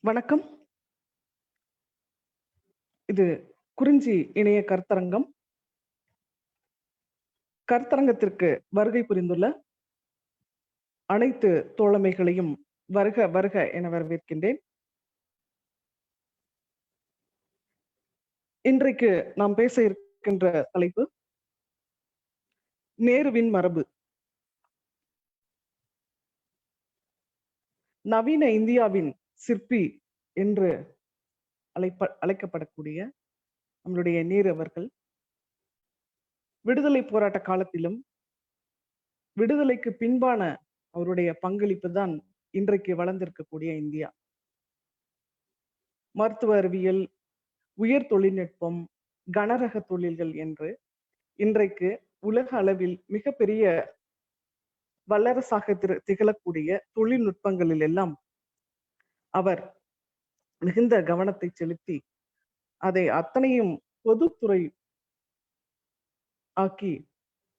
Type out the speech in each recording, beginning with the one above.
வணக்கம். இது குறிஞ்சி இணைய கருத்தரங்கம். கருத்தரங்கத்திற்கு வருகை புரிந்துள்ள அனைத்து தோழமைகளையும் வருக வருக என வரவேற்கின்றேன். இன்றைக்கு நாம் பேச இருக்கின்ற தலைப்பு நேருவின் மரபு. நவீன இந்தியாவின் சிற்பி என்று அழைக்கப்படக்கூடிய நம்மளுடைய நேரு அவர்கள் விடுதலை போராட்ட காலத்திலும் விடுதலைக்கு பின்பான அவருடைய பங்களிப்பு தான் இன்றைக்கு வளர்ந்திருக்கக்கூடிய இந்தியா. மருத்துவ அறிவியல், உயர் தொழில்நுட்பம், கனரக தொழில்கள் என்று இன்றைக்கு உலக அளவில் மிகப்பெரிய வல்லரசாக திகழக்கூடிய தொழில்நுட்பங்களில் எல்லாம் அவர் மிகுந்த கவனத்தை செலுத்தி அதை அத்தனையும் பொதுத்துறை ஆக்கி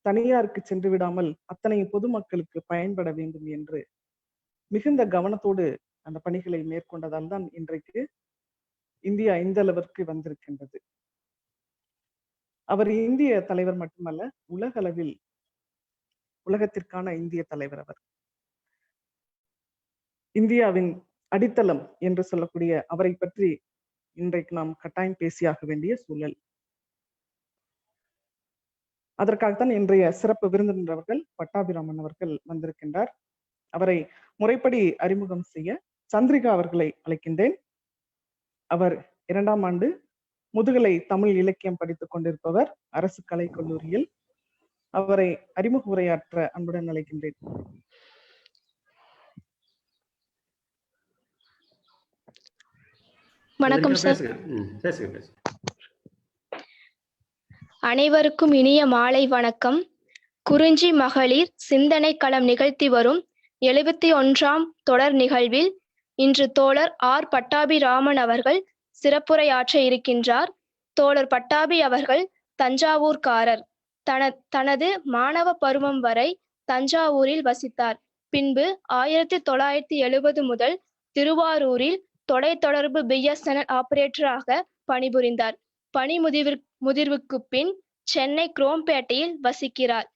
தனியாருக்கு சென்று விடாமல் அத்தனையும் பொதுமக்களுக்கு பயன்பட வேண்டும் என்று மிகுந்த கவனத்தோடு அந்த பணிகளை மேற்கொண்டதால் தான் இன்றைக்கு இந்தியா இந்த அளவிற்கு வந்திருக்கின்றது. அவர் இந்திய தலைவர் மட்டுமல்ல, உலக அளவில் உலகத்திற்கான இந்திய தலைவர். அவர் இந்தியாவின் அடித்தளம் என்று சொல்லக்கூடிய அவரை பற்றி இன்றைக்கு நாம் கட்டாயம் பேசியாக வேண்டிய சூழல். அதற்காகத்தான் இன்றைய சிறப்பு விருந்தினர்கள் பட்டாபிராமன் அவர்கள் வந்திருக்கின்றார். அவரை முறைப்படி அறிமுகம் செய்ய சந்திரிகா அவர்களை அழைக்கின்றேன். அவர் 2ஆம் ஆண்டு முதுகலை தமிழ் இலக்கியம் படித்துக் கொண்டிருப்பவர் அரசு கலைக் கல்லூரியில். அவரை அறிமுக உரையாற்ற அன்புடன் அழைக்கின்றேன். வணக்கம் சார். அனைவருக்கும் இனிய மாலை வணக்கம். குறிஞ்சி மகளிர் சிந்தனை களம் நிகழ்த்தி வரும் 71ஆம் தொடர் நிகழ்வில் இன்று தோழர் ஆர் பட்டாபிராமன் அவர்கள் சிறப்புரையாற்ற இருக்கின்றார். தோழர் பட்டாபி அவர்கள் தஞ்சாவூர்காரர். தனது மாணவ பருவம் வரை தஞ்சாவூரில் வசித்தார். பின்பு 1970 முதல் திருவாரூரில் தொலைத்தொடர்பு BSNL ஆபரேட்டராக பணிபுரிந்தார். பணி முதிர்வுக்கு பின் சென்னை குரோம்பேட்டையில் வசிக்கிறார்.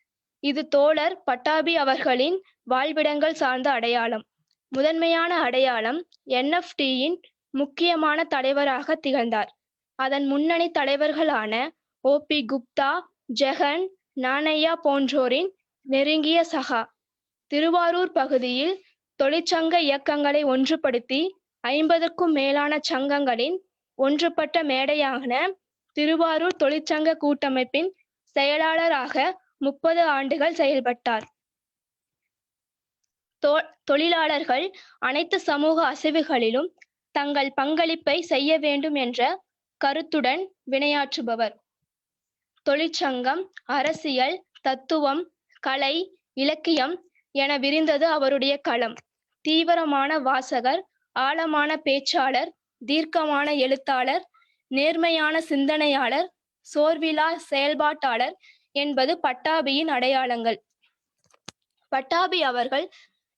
இது தோழர் பட்டாபி அவர்களின் வாழ்விடங்கள் சார்ந்த அடையாளம். முதன்மையான அடையாளம் NFT-யின் முக்கியமான தலைவராக திகழ்ந்தார். அதன் முன்னணி தலைவர்களான OP குப்தா, ஜெகன், நானையா போன்றோரின் நெருங்கிய சகா. திருவாரூர் பகுதியில் தொழிற்சங்க இயக்கங்களை ஒன்றுபடுத்தி 50க்கும் மேலான சங்கங்களின் ஒன்றுபட்ட மேடையான திருவாரூர் தொழிற்சங்க கூட்டமைப்பின் செயலாளராக 30 ஆண்டுகள் செயல்பட்டார். தொழிலாளர்கள் அனைத்து சமூக அசைவுகளிலும் தங்கள் பங்களிப்பை செய்ய வேண்டும் என்ற கருத்துடன் வினையாற்றுபவர். தொழிற்சங்கம், அரசியல், தத்துவம், கலை, இலக்கியம் என விரிந்தது அவருடைய களம். தீவிரமான வாசகர், ஆழமான பேச்சாளர், தீர்க்கமான எழுத்தாளர், நேர்மையான சிந்தனையாளர், சோர்விலா செயல்பாட்டாளர் என்பது பட்டாபியின் அடையாளங்கள். பட்டாபி அவர்கள்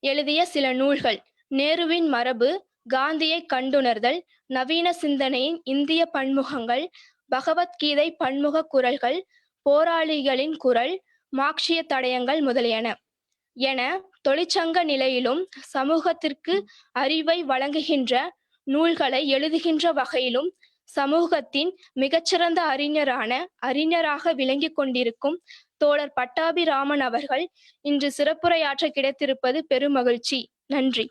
எழுதிய சில நூல்கள்: நேருவின் மரபு, காந்தியை கண்டுணர்தல், நவீன சிந்தனையின் இந்திய பன்முகங்கள், பகவத்கீதை பன்முக குரல்கள், போராளிகளின் குரல், மார்க்சிய தடயங்கள் முதலியன என தொழிற்சங்க நிலையிலும் சமூகத்திற்கு அறிவை வழங்குகின்ற நூல்களை எழுதுகின்ற வகையிலும் சமூகத்தின் மிகச்சிறந்த அறிஞராக விளங்கி கொண்டிருக்கும் தோழர் பட்டாபிராமன் அவர்கள் இன்று சிறப்புரையாற்ற கிடைத்திருப்பது பெருமகிழ்ச்சி. நன்றி.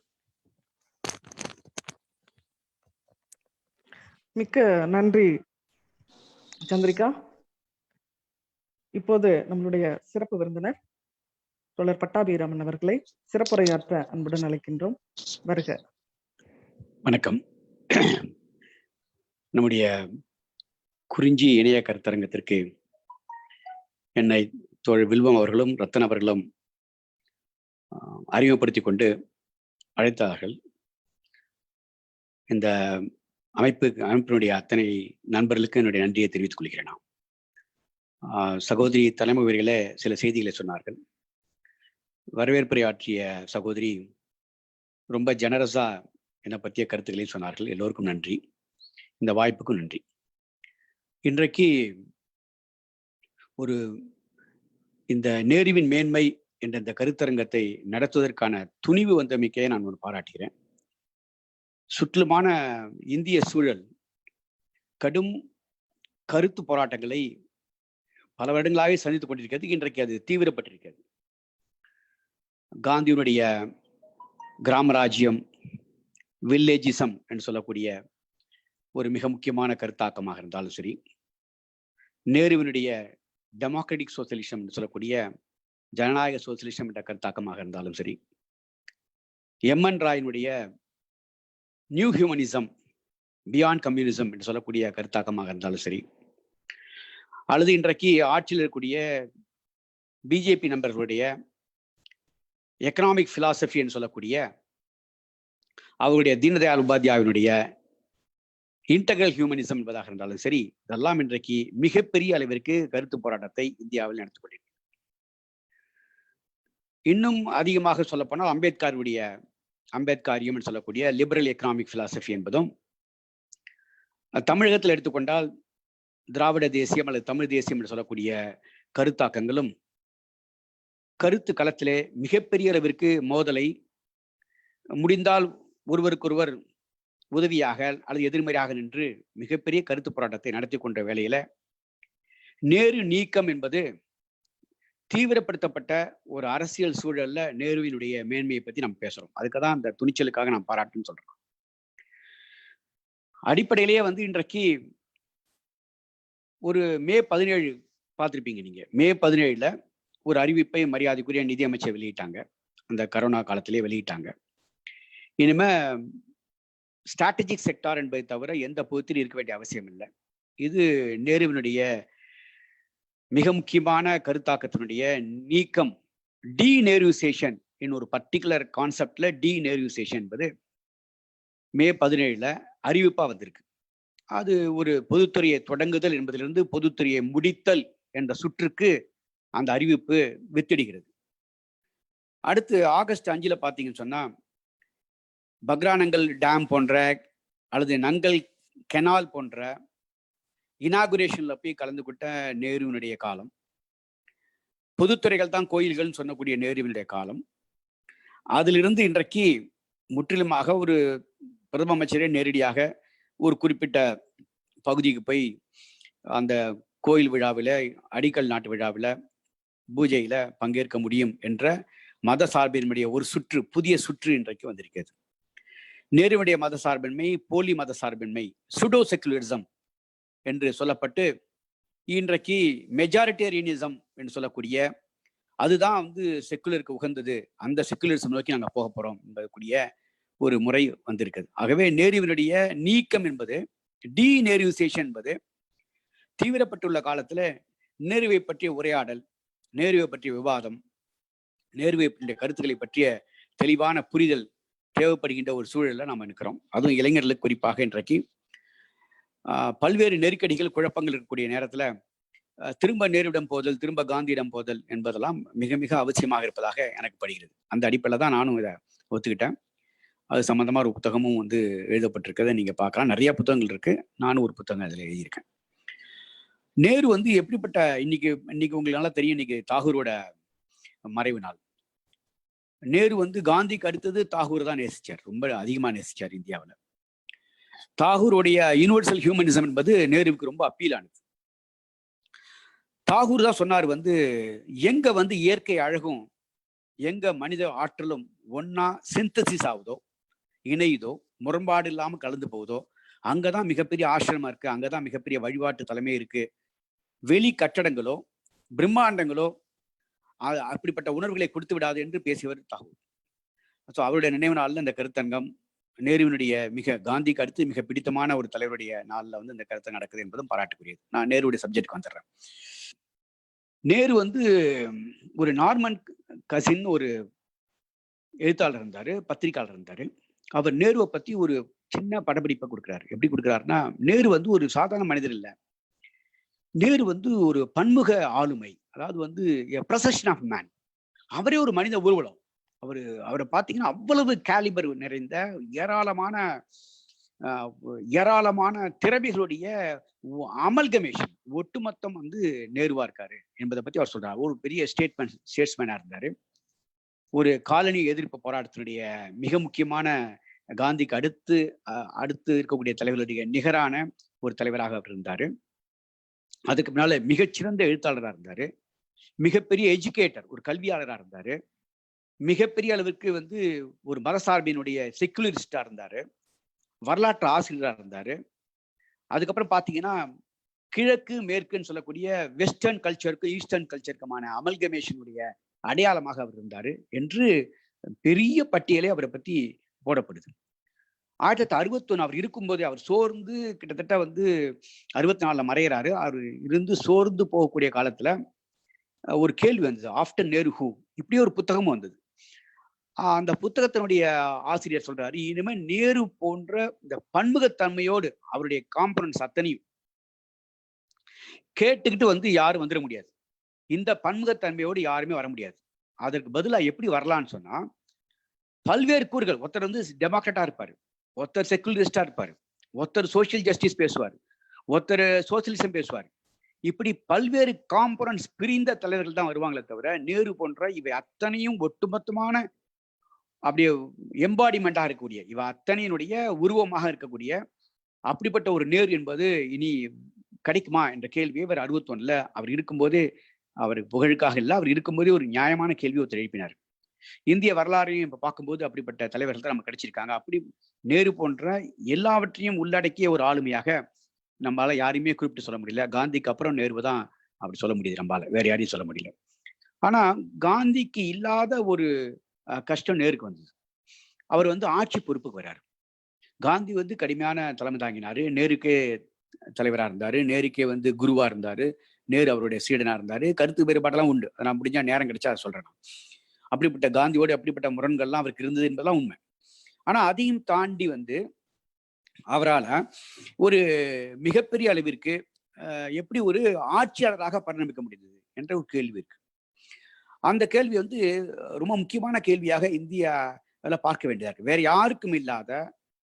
மிக்க நன்றி சந்திரிகா. இப்போது நம்மளுடைய சிறப்பு விருந்தினர் தோழர் பட்டாபிராமன் அவர்களை சிறப்புரையாற்ற அன்புடன் அழைக்கின்றோம். வருக. வணக்கம். நம்முடைய குறிஞ்சி இணைய கருத்தரங்கத்திற்கு என்னை தோழர் வில்வம் அவர்களும் ரத்தன் அவர்களும் அறிமுகப்படுத்தி கொண்டு அழைத்தார்கள். இந்த அமைப்பினுடைய அத்தனை நண்பர்களுக்கு என்னுடைய நன்றியை தெரிவித்துக் கொள்கிறேன். சகோதரி தலைமை உரைகளே சில செய்திகளை சொன்னார்கள். வரவேற்புரை ஆற்றிய சகோதரி ரொம்ப ஜெனரஸா என்னை பற்றிய கருத்துக்களையும் சொன்னார்கள். எல்லோருக்கும் நன்றி. இந்த வாய்ப்புக்கும் நன்றி. இன்றைக்கு ஒரு இந்த நேருவின் மேன்மை என்ற இந்த கருத்தரங்கத்தை நடத்துவதற்கான துணிவு வந்தமைக்கே நான் ஒரு பாராட்டுகிறேன். சுற்றுலுமான இந்திய சூழல் கடும் கருத்து போராட்டங்களை பல வருடங்களாகவே சந்தித்துக் கொண்டிருக்கிறது. இன்றைக்கு அது தீவிரப்பட்டிருக்கிறது. காந்தியினுடைய கிராமராஜ்யம், வில்லேஜிசம் என்று சொல்லக்கூடிய ஒரு மிக முக்கியமான கருத்தாக்கமாக இருந்தாலும் சரி, நேருவினுடைய டெமோக்ராட்டிக் சோசியலிசம் என்று சொல்லக்கூடிய ஜனநாயக சோசியலிசம் என்ற கருத்தாக்கமாக இருந்தாலும் சரி, எம்என் ராயினுடைய நியூ ஹியூமனிசம் பியாண்ட் கம்யூனிசம் என்று சொல்லக்கூடிய கருத்தாக்கமாக இருந்தாலும் சரி, அல்லது இன்றைக்கு ஆட்சியில் இருக்கக்கூடிய பிஜேபி நண்பர்களுடைய எக்கனாமிக் பிலாசபி என்று சொல்லக்கூடிய அவருடைய தீனதயாள் உபாத்யாவினுடைய இன்டெகிரல் ஹியூமனிசம் என்பதாக இருந்தாலும் சரி, இதெல்லாம் இன்றைக்கு மிகப்பெரிய அளவிற்கு கருத்து போராட்டத்தை இந்தியாவில் நடத்தி கொண்டிருக்கிறது. இன்னும் அதிகமாக சொல்லப்போனால் அம்பேத்கரியம் என்று சொல்லக்கூடிய லிபரல் எக்கனாமிக் பிலாசபி என்பதும், தமிழகத்தில் எடுத்துக்கொண்டால் திராவிட தேசியம் அல்லது தமிழ் தேசியம் என்று சொல்லக்கூடிய கருத்தாக்கங்களும் கருத்து களத்திலே மிகப்பெரிய அளவிற்கு மோதலை, முடிந்தால் ஒருவருக்கொருவர் உதவியாக அல்லது எதிர்மறையாக நின்று மிகப்பெரிய கருத்து போராட்டத்தை நடத்தி கொண்ட வேளையில நேரு நீக்கம் என்பது தீவிரப்படுத்தப்பட்ட ஒரு அரசியல் சூழல்ல நேருவினுடைய மேன்மையை பத்தி நம்ம பேசுறோம். அதுக்கு தான் அந்த துணிச்சலுக்காக நான் பாராட்டுன்னு சொல்றோம். அடிப்படையிலேயே இன்றைக்கு ஒரு மே 17 பார்த்துருப்பீங்க நீங்க. மே 17 ஒரு அறிவிப்பை மரியாதைக்குரிய நிதியமைச்சர் வெளியிட்டாங்க. அந்த கரோனா காலத்திலே வெளியிட்டாங்க. இனிமே ஸ்ட்ராட்டஜிக் செக்டார் என்பதை தவிர எந்த பொறுத்திலும் இருக்க வேண்டிய அவசியம் இல்லை. இது நேருவினுடைய மிக முக்கியமான கருத்தாக்கத்தினுடைய நீக்கம். டி நேருசேஷன் ஒரு பர்டிகுலர் கான்செப்ட்ல டி நேருசேஷன் என்பது மே 17 அறிவிப்பா வந்திருக்கு. அது ஒரு பொதுத்துறையை தொடங்குதல் என்பதிலிருந்து பொதுத்துறையை முடித்தல் என்ற சுற்றுக்கு அந்த அறிவிப்பு வித்திடுகிறது. அடுத்து ஆகஸ்ட் 5 பார்த்தீங்கன்னு சொன்னா, பக்ரானங்கல் டேம் போன்ற அல்லது நங்கல் கெனால் போன்ற இனாகுரேஷன்ல போய் கலந்து கொண்ட நேருவினுடைய காலம், பொதுத்துறைகள் தான் கோயில்கள் சொல்லக்கூடிய நேருவினுடைய காலம். அதிலிருந்து இன்றைக்கு முற்றிலுமாக ஒரு பிரதம அமைச்சரே நேரடியாக ஒரு குறிப்பிட்ட பகுதிக்கு போய் அந்த கோயில் விழாவில், அடிக்கல் நாட்டு விழாவில், பூஜையில பங்கேற்க முடியும் என்ற மத சார்பின்மையுடைய ஒரு சுற்று, புதிய சுற்று இன்றைக்கு வந்திருக்கிறது. நேருவினுடைய மத சார்பின்மை, போலி மத சார்பின்மை, சுடோ செக்குலரிசம் என்று சொல்லப்பட்டு இன்றைக்கு மெஜாரிட்டேரியனிசம் என்று சொல்லக்கூடிய அதுதான் செக்குலருக்கு உகந்தது, அந்த செக்குலரிசம் நோக்கி நாங்கள் போக போறோம் என்பதற்குரிய ஒரு முறை வந்திருக்குது. ஆகவே நேருவினுடைய நீக்கம் என்பது, டி நேருசேஷன் என்பது தீவிரப்பட்டுள்ள காலத்துல நேருவை பற்றிய உரையாடல், நேருவை பற்றிய விவாதம், நேருவை பற்றிய கருத்துக்களை பற்றிய தெளிவான புரிதல் தேவைப்படுகின்ற ஒரு சூழல்ல நாம் இருக்கிறோம். அதுவும் இளைஞர்களுக்கு குறிப்பாக இன்றைக்கு பல்வேறு நெருக்கடிகள், குழப்பங்கள் இருக்கக்கூடிய நேரத்துல திரும்ப நேருவிடம் போதல், திரும்ப காந்தியிடம் போதல் என்பதெல்லாம் மிக மிக அவசியமாக இருப்பதாக எனக்கு படுகிறது. அந்த அடிப்படையில் தான் நானும் இதை ஒத்துக்கிட்டேன். அது சம்பந்தமா ஒரு புத்தகமும் எழுதப்பட்டிருக்கிறத நீங்க பார்க்கலாம். நிறைய புத்தகங்கள் இருக்கு. நானும் ஒரு புத்தகம் அதில் எழுதியிருக்கேன். நேரு எப்படிப்பட்ட, இன்னைக்கு உங்களுக்கு நல்லா தெரியும், இன்னைக்கு தாகூரோட மறைவு நாள். நேரு காந்திக்கு அடுத்தது தாகூர் தான் நேசிச்சார், ரொம்ப அதிகமா நேசிச்சார் இந்தியாவில். தாகூருடைய யூனிவர்சல் ஹியூமனிசம் என்பது நேருவுக்கு ரொம்ப அப்பீல் ஆனது. தாகூர் தான் சொன்னார், எங்க இயற்கை அழகும் எங்க மனித ஆற்றலும் ஒன்னா சிந்தசிஸ் ஆகுதோ, இணையுதோ, முரண்பாடு இல்லாம கலந்து போகுதோ, அங்கதான் மிகப்பெரிய ஆசிரமம் இருக்கு, அங்கதான் மிகப்பெரிய வழிபாட்டு தலைமை இருக்கு. வெளி கட்டடங்களோ பிரம்மாண்டங்களோ அப்படிப்பட்ட உணர்வுகளை கொடுத்து விடாது என்று பேசியவர் தாகூர். ஸோ அவருடைய நினைவு நாளில் இந்த கருத்தரங்கம், நேருவினுடைய காந்திக்கு அடுத்து மிக பிடித்தமான ஒரு தலைவருடைய நாளில் இந்த கருத்து நடக்குது என்பதும் பாராட்டுக்குரியது. நான் நேருடைய சப்ஜெக்ட் வந்துடுறேன். நேரு ஒரு நார்மன் கசின் ஒரு எழுத்தாளர் இருந்தாரு, பத்திரிகையாளர் இருந்தாரு. அவர் நேருவை பத்தி ஒரு சின்ன படப்பிடிப்பை கொடுக்குறாரு. எப்படி கொடுக்குறாருன்னா, நேரு ஒரு சாதாரண மனிதர் இல்லை. நேரு ஒரு பன்முக ஆளுமை, அதாவது ப்ரொசஷன் ஆஃப் மேன். அவரே ஒரு மனித ஊர்வலம். அவரை பார்த்தீங்கன்னா அவ்வளவு கேலிபர் நிறைந்த ஏராளமான ஏராளமான திறமைகளுடைய அமல்கமேஷன் ஒட்டுமொத்தம் வந்து நேருவா இருக்காரு என்பதை பத்தி அவர் சொல்றாரு. ஒரு பெரிய ஸ்டேட்ஸ்மேனா இருந்தாரு. ஒரு காலனி எதிர்ப்பு போராட்டத்தினுடைய மிக முக்கியமான காந்திக்கு அடுத்து இருக்கக்கூடிய தலைவர்களுடைய நிகரான ஒரு தலைவராக அவர் இருந்தாரு. அதுக்கு பின்னால மிகச்சிறந்த எழுத்தாளராக இருந்தாரு. மிகப்பெரிய எஜுகேட்டர், ஒரு கல்வியாளராக இருந்தாரு. மிகப்பெரிய அளவிற்கு வந்து ஒரு மதசார்பினுடைய செக்குலரிஸ்டா இருந்தாரு. வரலாற்று ஆசிரியராக இருந்தாரு. அதுக்கப்புறம் பாத்தீங்கன்னா கிழக்கு மேற்குன்னு சொல்லக்கூடிய வெஸ்டர்ன் கல்ச்சருக்கு ஈஸ்டர்ன் கல்ச்சருக்குமான அமல்கமேஷனுடைய அடையாளமாக அவர் இருந்தாரு என்று பெரிய பட்டியலே அவரை பத்தி போடப்படுது. 1961 அவர் இருக்கும்போதே அவர் சோர்ந்து கிட்டத்தட்ட வந்து 64 மறையிறாரு. அவர் இருந்து சோர்ந்து போகக்கூடிய காலத்துல ஒரு கேள்வி வந்தது, ஆஃப்டர் நேரு ஹூ, இப்படி ஒரு புத்தகமும் வந்தது. அந்த புத்தகத்தினுடைய ஆசிரியர் சொல்றாரு, இனிமே நேரு போன்ற இந்த பன்முகத்தன்மையோடு அவருடைய காம்பனன்ஸ் அத்தனையும் கேட்டுக்கிட்டு வந்து யாரும் வந்துட முடியாது. இந்த பன்முகத்தன்மையோடு யாருமே வர முடியாது. அதற்கு பதிலா எப்படி வரலான்னு சொன்னா, பல்வேறு கூறுகள், ஒருத்தர் வந்து டெமோக்ராட்டா இருப்பாரு, ஒருத்தர் செக்குலரிஸ்டா இருப்பாரு, ஒருத்தர் சோசியல் ஜஸ்டிஸ் பேசுவார், ஒருத்தர் சோசியலிசம் பேசுவார். இப்படி பல்வேறு காம்பனன்ஸ் பிரிந்த தலைவர்கள் தான் வருவாங்களே தவிர நேரு போன்ற இவை அத்தனையும் ஒட்டுமொத்தமான அப்படியே எம்பாடிமெண்டா இருக்கக்கூடிய, இவ அத்தனையினுடைய உருவமாக இருக்கக்கூடிய அப்படிப்பட்ட ஒரு நேரு என்பது இனி கிடைக்குமா என்ற கேள்வியை அவர் 61 அவர் இருக்கும்போதே, அவர் புகழுக்காக இல்லை, அவர் இருக்கும்போதே ஒரு நியாயமான கேள்வி ஒருத்தர் எழுப்பினார். இந்திய வரலாறையும் இப்ப பார்க்கும்போது அப்படிப்பட்ட தலைவர்கள் தான் நம்ம கிடைச்சிருக்காங்க. அப்படி நேரு போன்ற எல்லாவற்றையும் உள்ளடக்கிய ஒரு ஆளுமையாக நம்மளால யாரையுமே குறிப்பிட்டு சொல்ல முடியல. காந்திக்கு அப்புறம் நேரு தான் அப்படி சொல்ல முடியுது, நம்மளால வேற யாரையும் சொல்ல முடியல. ஆனா காந்திக்கு இல்லாத ஒரு கஷ்டம் நேருக்கு வந்தது. அவர் வந்து ஆட்சி பொறுப்புக்கு வர்றாரு. காந்தி வந்து கடுமையான தலைமை தாங்கினாரு. நேருக்கே தலைவரா இருந்தாரு, நேருக்கே வந்து குருவா இருந்தாரு, நேரு அவருடைய சீடனா இருந்தாரு. கருத்து வேறுபாடெல்லாம் உண்டு, நான் முடிஞ்சா நேரம் கிடைச்சா அதை சொல்றேன். அப்படிப்பட்ட காந்தியோடு அப்படிப்பட்ட முரண்கள்லாம் அவருக்கு இருந்தது என்பதெல்லாம் உண்மை. ஆனா அதையும் தாண்டி வந்து அவரால் ஒரு மிகப்பெரிய அளவிற்கு எப்படி ஒரு ஆட்சியாளராக பரிணமிக்க முடிந்தது என்ற ஒரு கேள்வி இருக்கு. அந்த கேள்வி வந்து ரொம்ப முக்கியமான கேள்வியாக இந்தியாவில பார்க்க வேண்டியதா இருக்கு. வேற யாருக்கும் இல்லாத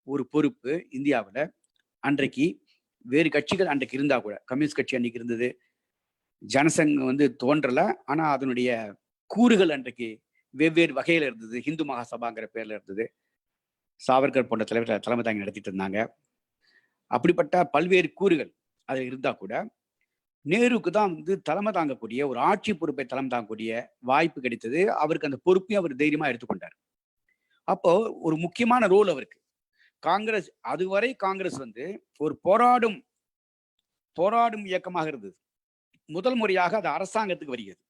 ஒரு பொறுப்பு இந்தியாவில். அன்றைக்கு வேறு கட்சிகள் அன்றைக்கு இருந்தா கூட, கம்யூனிஸ்ட் கட்சி அன்னைக்கு இருந்தது, ஜனசங்கம் வந்து தோன்றல, ஆனா அதனுடைய கூறுகள் அன்றைக்கு வெவ்வேறு வகையில இருந்தது. ஹிந்து மகாசபாங்கிற பேர்ல இருந்தது. சாவர்கர் போன்ற தலைவர் தலைமை தாங்கி நடத்திட்டு இருந்தாங்க. அப்படிப்பட்ட பல்வேறு கூறுகள் அதில் இருந்தா கூட நேருக்கு தான் வந்து தலைமை தாங்கக்கூடிய, ஒரு ஆட்சி பொறுப்பை தலைமை தாங்கக்கூடிய வாய்ப்பு கிடைத்தது. அவருக்கு அந்த பொறுப்பையும் அவர் தைரியமா எடுத்துக்கொண்டார். அப்போ ஒரு முக்கியமான ரோல் அவருக்கு. காங்கிரஸ், அதுவரை காங்கிரஸ் வந்து ஒரு போராடும் இயக்கமாக இருந்தது. முதல் முறையாக அது அரசாங்கத்துக்கு வருகிறது.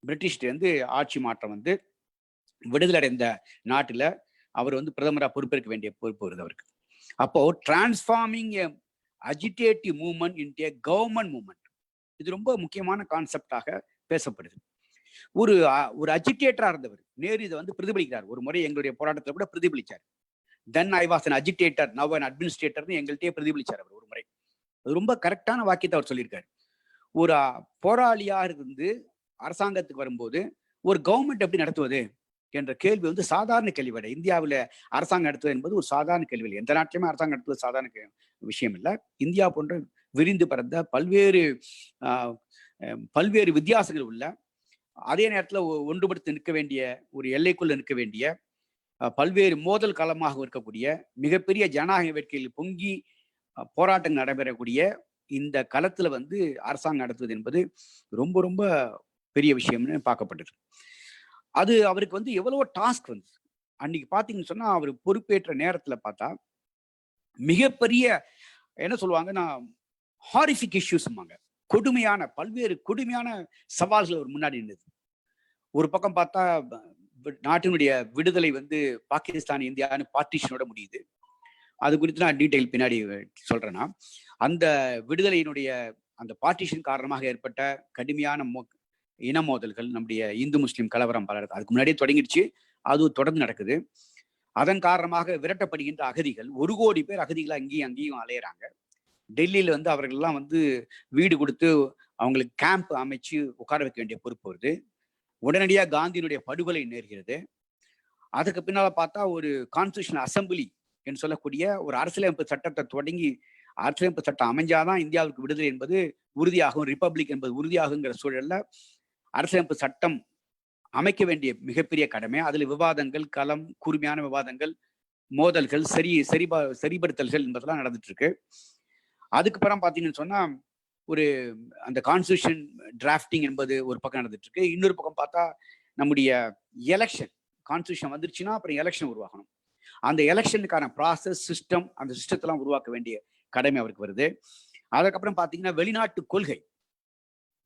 பிரிட்டிஷ்லேருந்து ஆட்சி மாற்றம் வந்து விடுதலை அடைந்த நாட்டுல அவர் வந்து பிரதமராக பொறுப்பேற்க வேண்டிய பொறுப்பு வருது அவருக்கு. அப்போ transforming agitative movement into a government movement, இது ரொம்ப முக்கியமான கான்செப்டாக பேசப்படுது. ஒரு அஜிடேட்டரா இருந்தவர் நேரு இதை வந்து பிரதிபலிக்கிறார். ஒரு முறை எங்களுடைய போராட்டத்தில் கூட பிரதிபலிச்சார். Then I was an agitator, now an அட்மினிஸ்ட்ரேட்டர்னு எங்கள்கிட்டயே பிரதிபலிச்சார் அவர் ஒரு முறை. அது ரொம்ப கரெக்டான வாக்கியத்தை அவர் சொல்லியிருக்காரு. ஒரு போராளியா இருந்து அரசாங்கத்துக்கு வரும்போது ஒரு கவர்மெண்ட் எப்படி நடத்துவது என்ற கேள்வி வந்து சாதாரண கேள்வி விட, இந்தியாவில் அரசாங்கம் நடத்துவது என்பது ஒரு சாதாரண கேள்வி இல்லை. எந்த நாட்டிலுமே அரசாங்கம் நடத்துவது சாதாரண விஷயம் இல்லை. இந்தியா போன்ற விரிந்து பறந்த பல்வேறு வித்தியாசங்கள் உள்ள, அதே நேரத்தில் ஒன்றுபடுத்தி நிற்க வேண்டிய, ஒரு எல்லைக்குள்ள நிற்க வேண்டிய, பல்வேறு மோதல் களமாக இருக்கக்கூடிய, மிகப்பெரிய ஜனநாயக வேட்கையில் பொங்கி போராட்டங்கள் நடைபெறக்கூடிய இந்த களத்துல வந்து அரசாங்கம் நடத்துவது என்பது ரொம்ப ரொம்ப பெரிய விஷயம்னு பார்க்கப்பட்டது. அது அவருக்கு வந்து எவ்வளவோ டாஸ்க் வந்து அன்னைக்கு பாத்தீங்கன்னு சொன்னா, அவர் பொறுப்பேற்ற நேரத்துல பார்த்தா மிகப்பெரிய என்ன சொல்லுவாங்கன்னா ஹாரிஃபிக் இஷ்யூஸ்மாங்க, பல்வேறு கொடுமையான சவால்கள் அவர் முன்னாடி இருந்தது. ஒரு பக்கம் பார்த்தா நாட்டினுடைய விடுதலை வந்து பாகிஸ்தான் இந்தியான்னு பார்ட்டிஷனோட முடியுது. அது குறித்து நான் டீட்டெயில் பின்னாடி சொல்றேன்னா, அந்த விடுதலையினுடைய அந்த பார்ட்டிஷன் காரணமாக ஏற்பட்ட கடுமையான இன மோதல்கள், நம்முடைய இந்து முஸ்லீம் கலவரம் அதுக்கு முன்னாடியே தொடங்கிடுச்சு, அது தொடர்ந்து நடக்குது. அதன் காரணமாக விரட்டப்படுகின்ற அகதிகள், 1 கோடி பேர் அகதிகளை அங்கேயும் அலையிறாங்க. டெல்லியில வந்து அவர்கள்லாம் வந்து வீடு கொடுத்து அவங்களுக்கு கேம்ப் அமைச்சு உட்கார வைக்க வேண்டிய பொறுப்பு வருது. உடனடியாக காந்தியினுடைய படுகொலை நேர்கிறது. அதுக்கு பின்னால பார்த்தா ஒரு கான்ஸ்டியூஷனல் அசம்பிளி என்று சொல்லக்கூடிய ஒரு அரசியலமைப்பு சட்டத்தை தொடங்கி அரசியலமைப்பு சட்டம் அமைஞ்சாதான் இந்தியாவுக்கு விடுதலை என்பது உறுதியாகும், ரிப்பப்ளிக் என்பது உறுதியாகுங்கிற சூழல்ல அரசியலமைப்பு சட்டம் அமைக்க வேண்டிய மிகப்பெரிய கடமை. அதுல விவாதங்கள், களம், கூர்மையான விவாதங்கள், மோதல்கள், சரிபடுத்தல்கள் என்பதெல்லாம் நடந்துட்டு இருக்கு. அதுக்கப்புறம் பாத்தீங்கன்னு சொன்னா ஒரு அந்த கான்ஸ்டியூஷன் டிராஃப்டிங் என்பது ஒரு பக்கம் நடந்துட்டு இருக்கு. இன்னொரு பக்கம் பார்த்தா நம்முடைய எலெக்ஷன், கான்ஸ்டியூஷன் வந்துருச்சுன்னா அப்புறம் எலெக்ஷன் உருவாக்கணும். அந்த எலெக்ஷனுக்கான ப்ராசஸ், சிஸ்டம், அந்த சிஸ்டத்தெல்லாம் உருவாக்க வேண்டிய கடமை அவருக்கு வருது. அதுக்கப்புறம் பாத்தீங்கன்னா வெளிநாட்டு கொள்கை,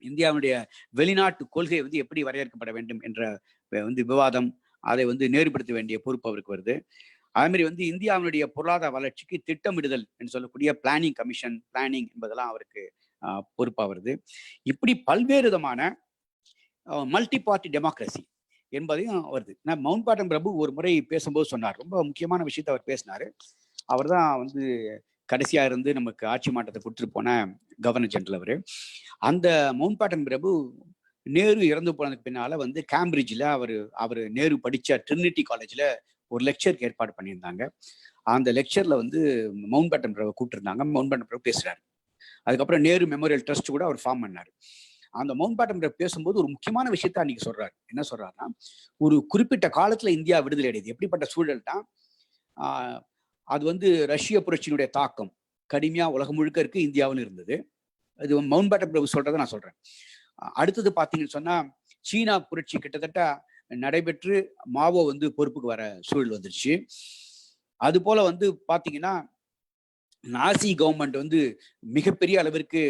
இந்தியாவுடைய வெளிநாட்டு கொள்கை வந்து எப்படி வரையறுக்கப்பட வேண்டும் என்ற விவாதம், அதை நேர்படுத்த வேண்டிய பொறுப்பு அவருக்கு வருது. அதே மாதிரி இந்தியாவினுடைய பொருளாதார வளர்ச்சிக்கு திட்டமிடுதல் என்று சொல்லக்கூடிய பிளானிங் கமிஷன், பிளானிங் என்பதெல்லாம் அவருக்கு பொறுப்பா வருது. இப்படி பல்வேறு விதமான மல்டி பார்ட்டி டெமோக்ரஸி என்பதையும் வருது. மவுண்ட் பேட்டன் பிரபு ஒரு முறை பேசும்போது சொன்னார், ரொம்ப முக்கியமான விஷயத்தை அவர் பேசினாரு. அவர் தான் கடைசியா இருந்து நமக்கு ஆட்சி மாற்றத்தை கொடுத்துட்டு போன கவர்னர் ஜெனரல் அவரு. அந்த மவுண்ட் பேட்டன் பிரபு நேரு இறந்து போனதுக்கு பின்னால கேம்பிரிட்ஜில் அவர் நேரு படிச்ச ட்ரினிட்டி காலேஜ்ல ஒரு லெக்சருக்கு ஏற்பாடு பண்ணியிருந்தாங்க. அந்த லெக்சர்ல மவுண்ட் பேட்டன் பிரபு கூப்பிட்டுருந்தாங்க. மவுண்ட் பேட்டன் பிரபு பேசுறாரு. அதுக்கப்புறம் நேரு மெமோரியல் ட்ரஸ்ட் கூட அவர் ஃபார்ம் பண்ணாரு. அந்த மவுண்ட் பேட்டன் பிரபு பேசும்போது ஒரு முக்கியமான விஷயத்த அன்னைக்கு சொல்றாரு. என்ன சொல்றாருன்னா, ஒரு குறிப்பிட்ட காலத்துல இந்தியா விடுதலை அடையுது. எப்படிப்பட்ட சூழல்னா, அது ரஷ்ய புரட்சியினுடைய தாக்கம் கடுமையா உலகம் முழுக்க இருக்கு, இந்தியாவில் இருந்தது. அது மவுண்ட் பேட்டன் பிரபு சொல்றதை நான் சொல்றேன். அடுத்தது பாத்தீங்கன்னு சொன்னா சீனா புரட்சி கிட்டத்தட்ட நடைபெற்று மாவோ பொறுப்புக்கு வர சூழல் வந்துருச்சு. அது போல பாத்தீங்கன்னா நாசி கவர்மெண்ட் மிகப்பெரிய அளவிற்கு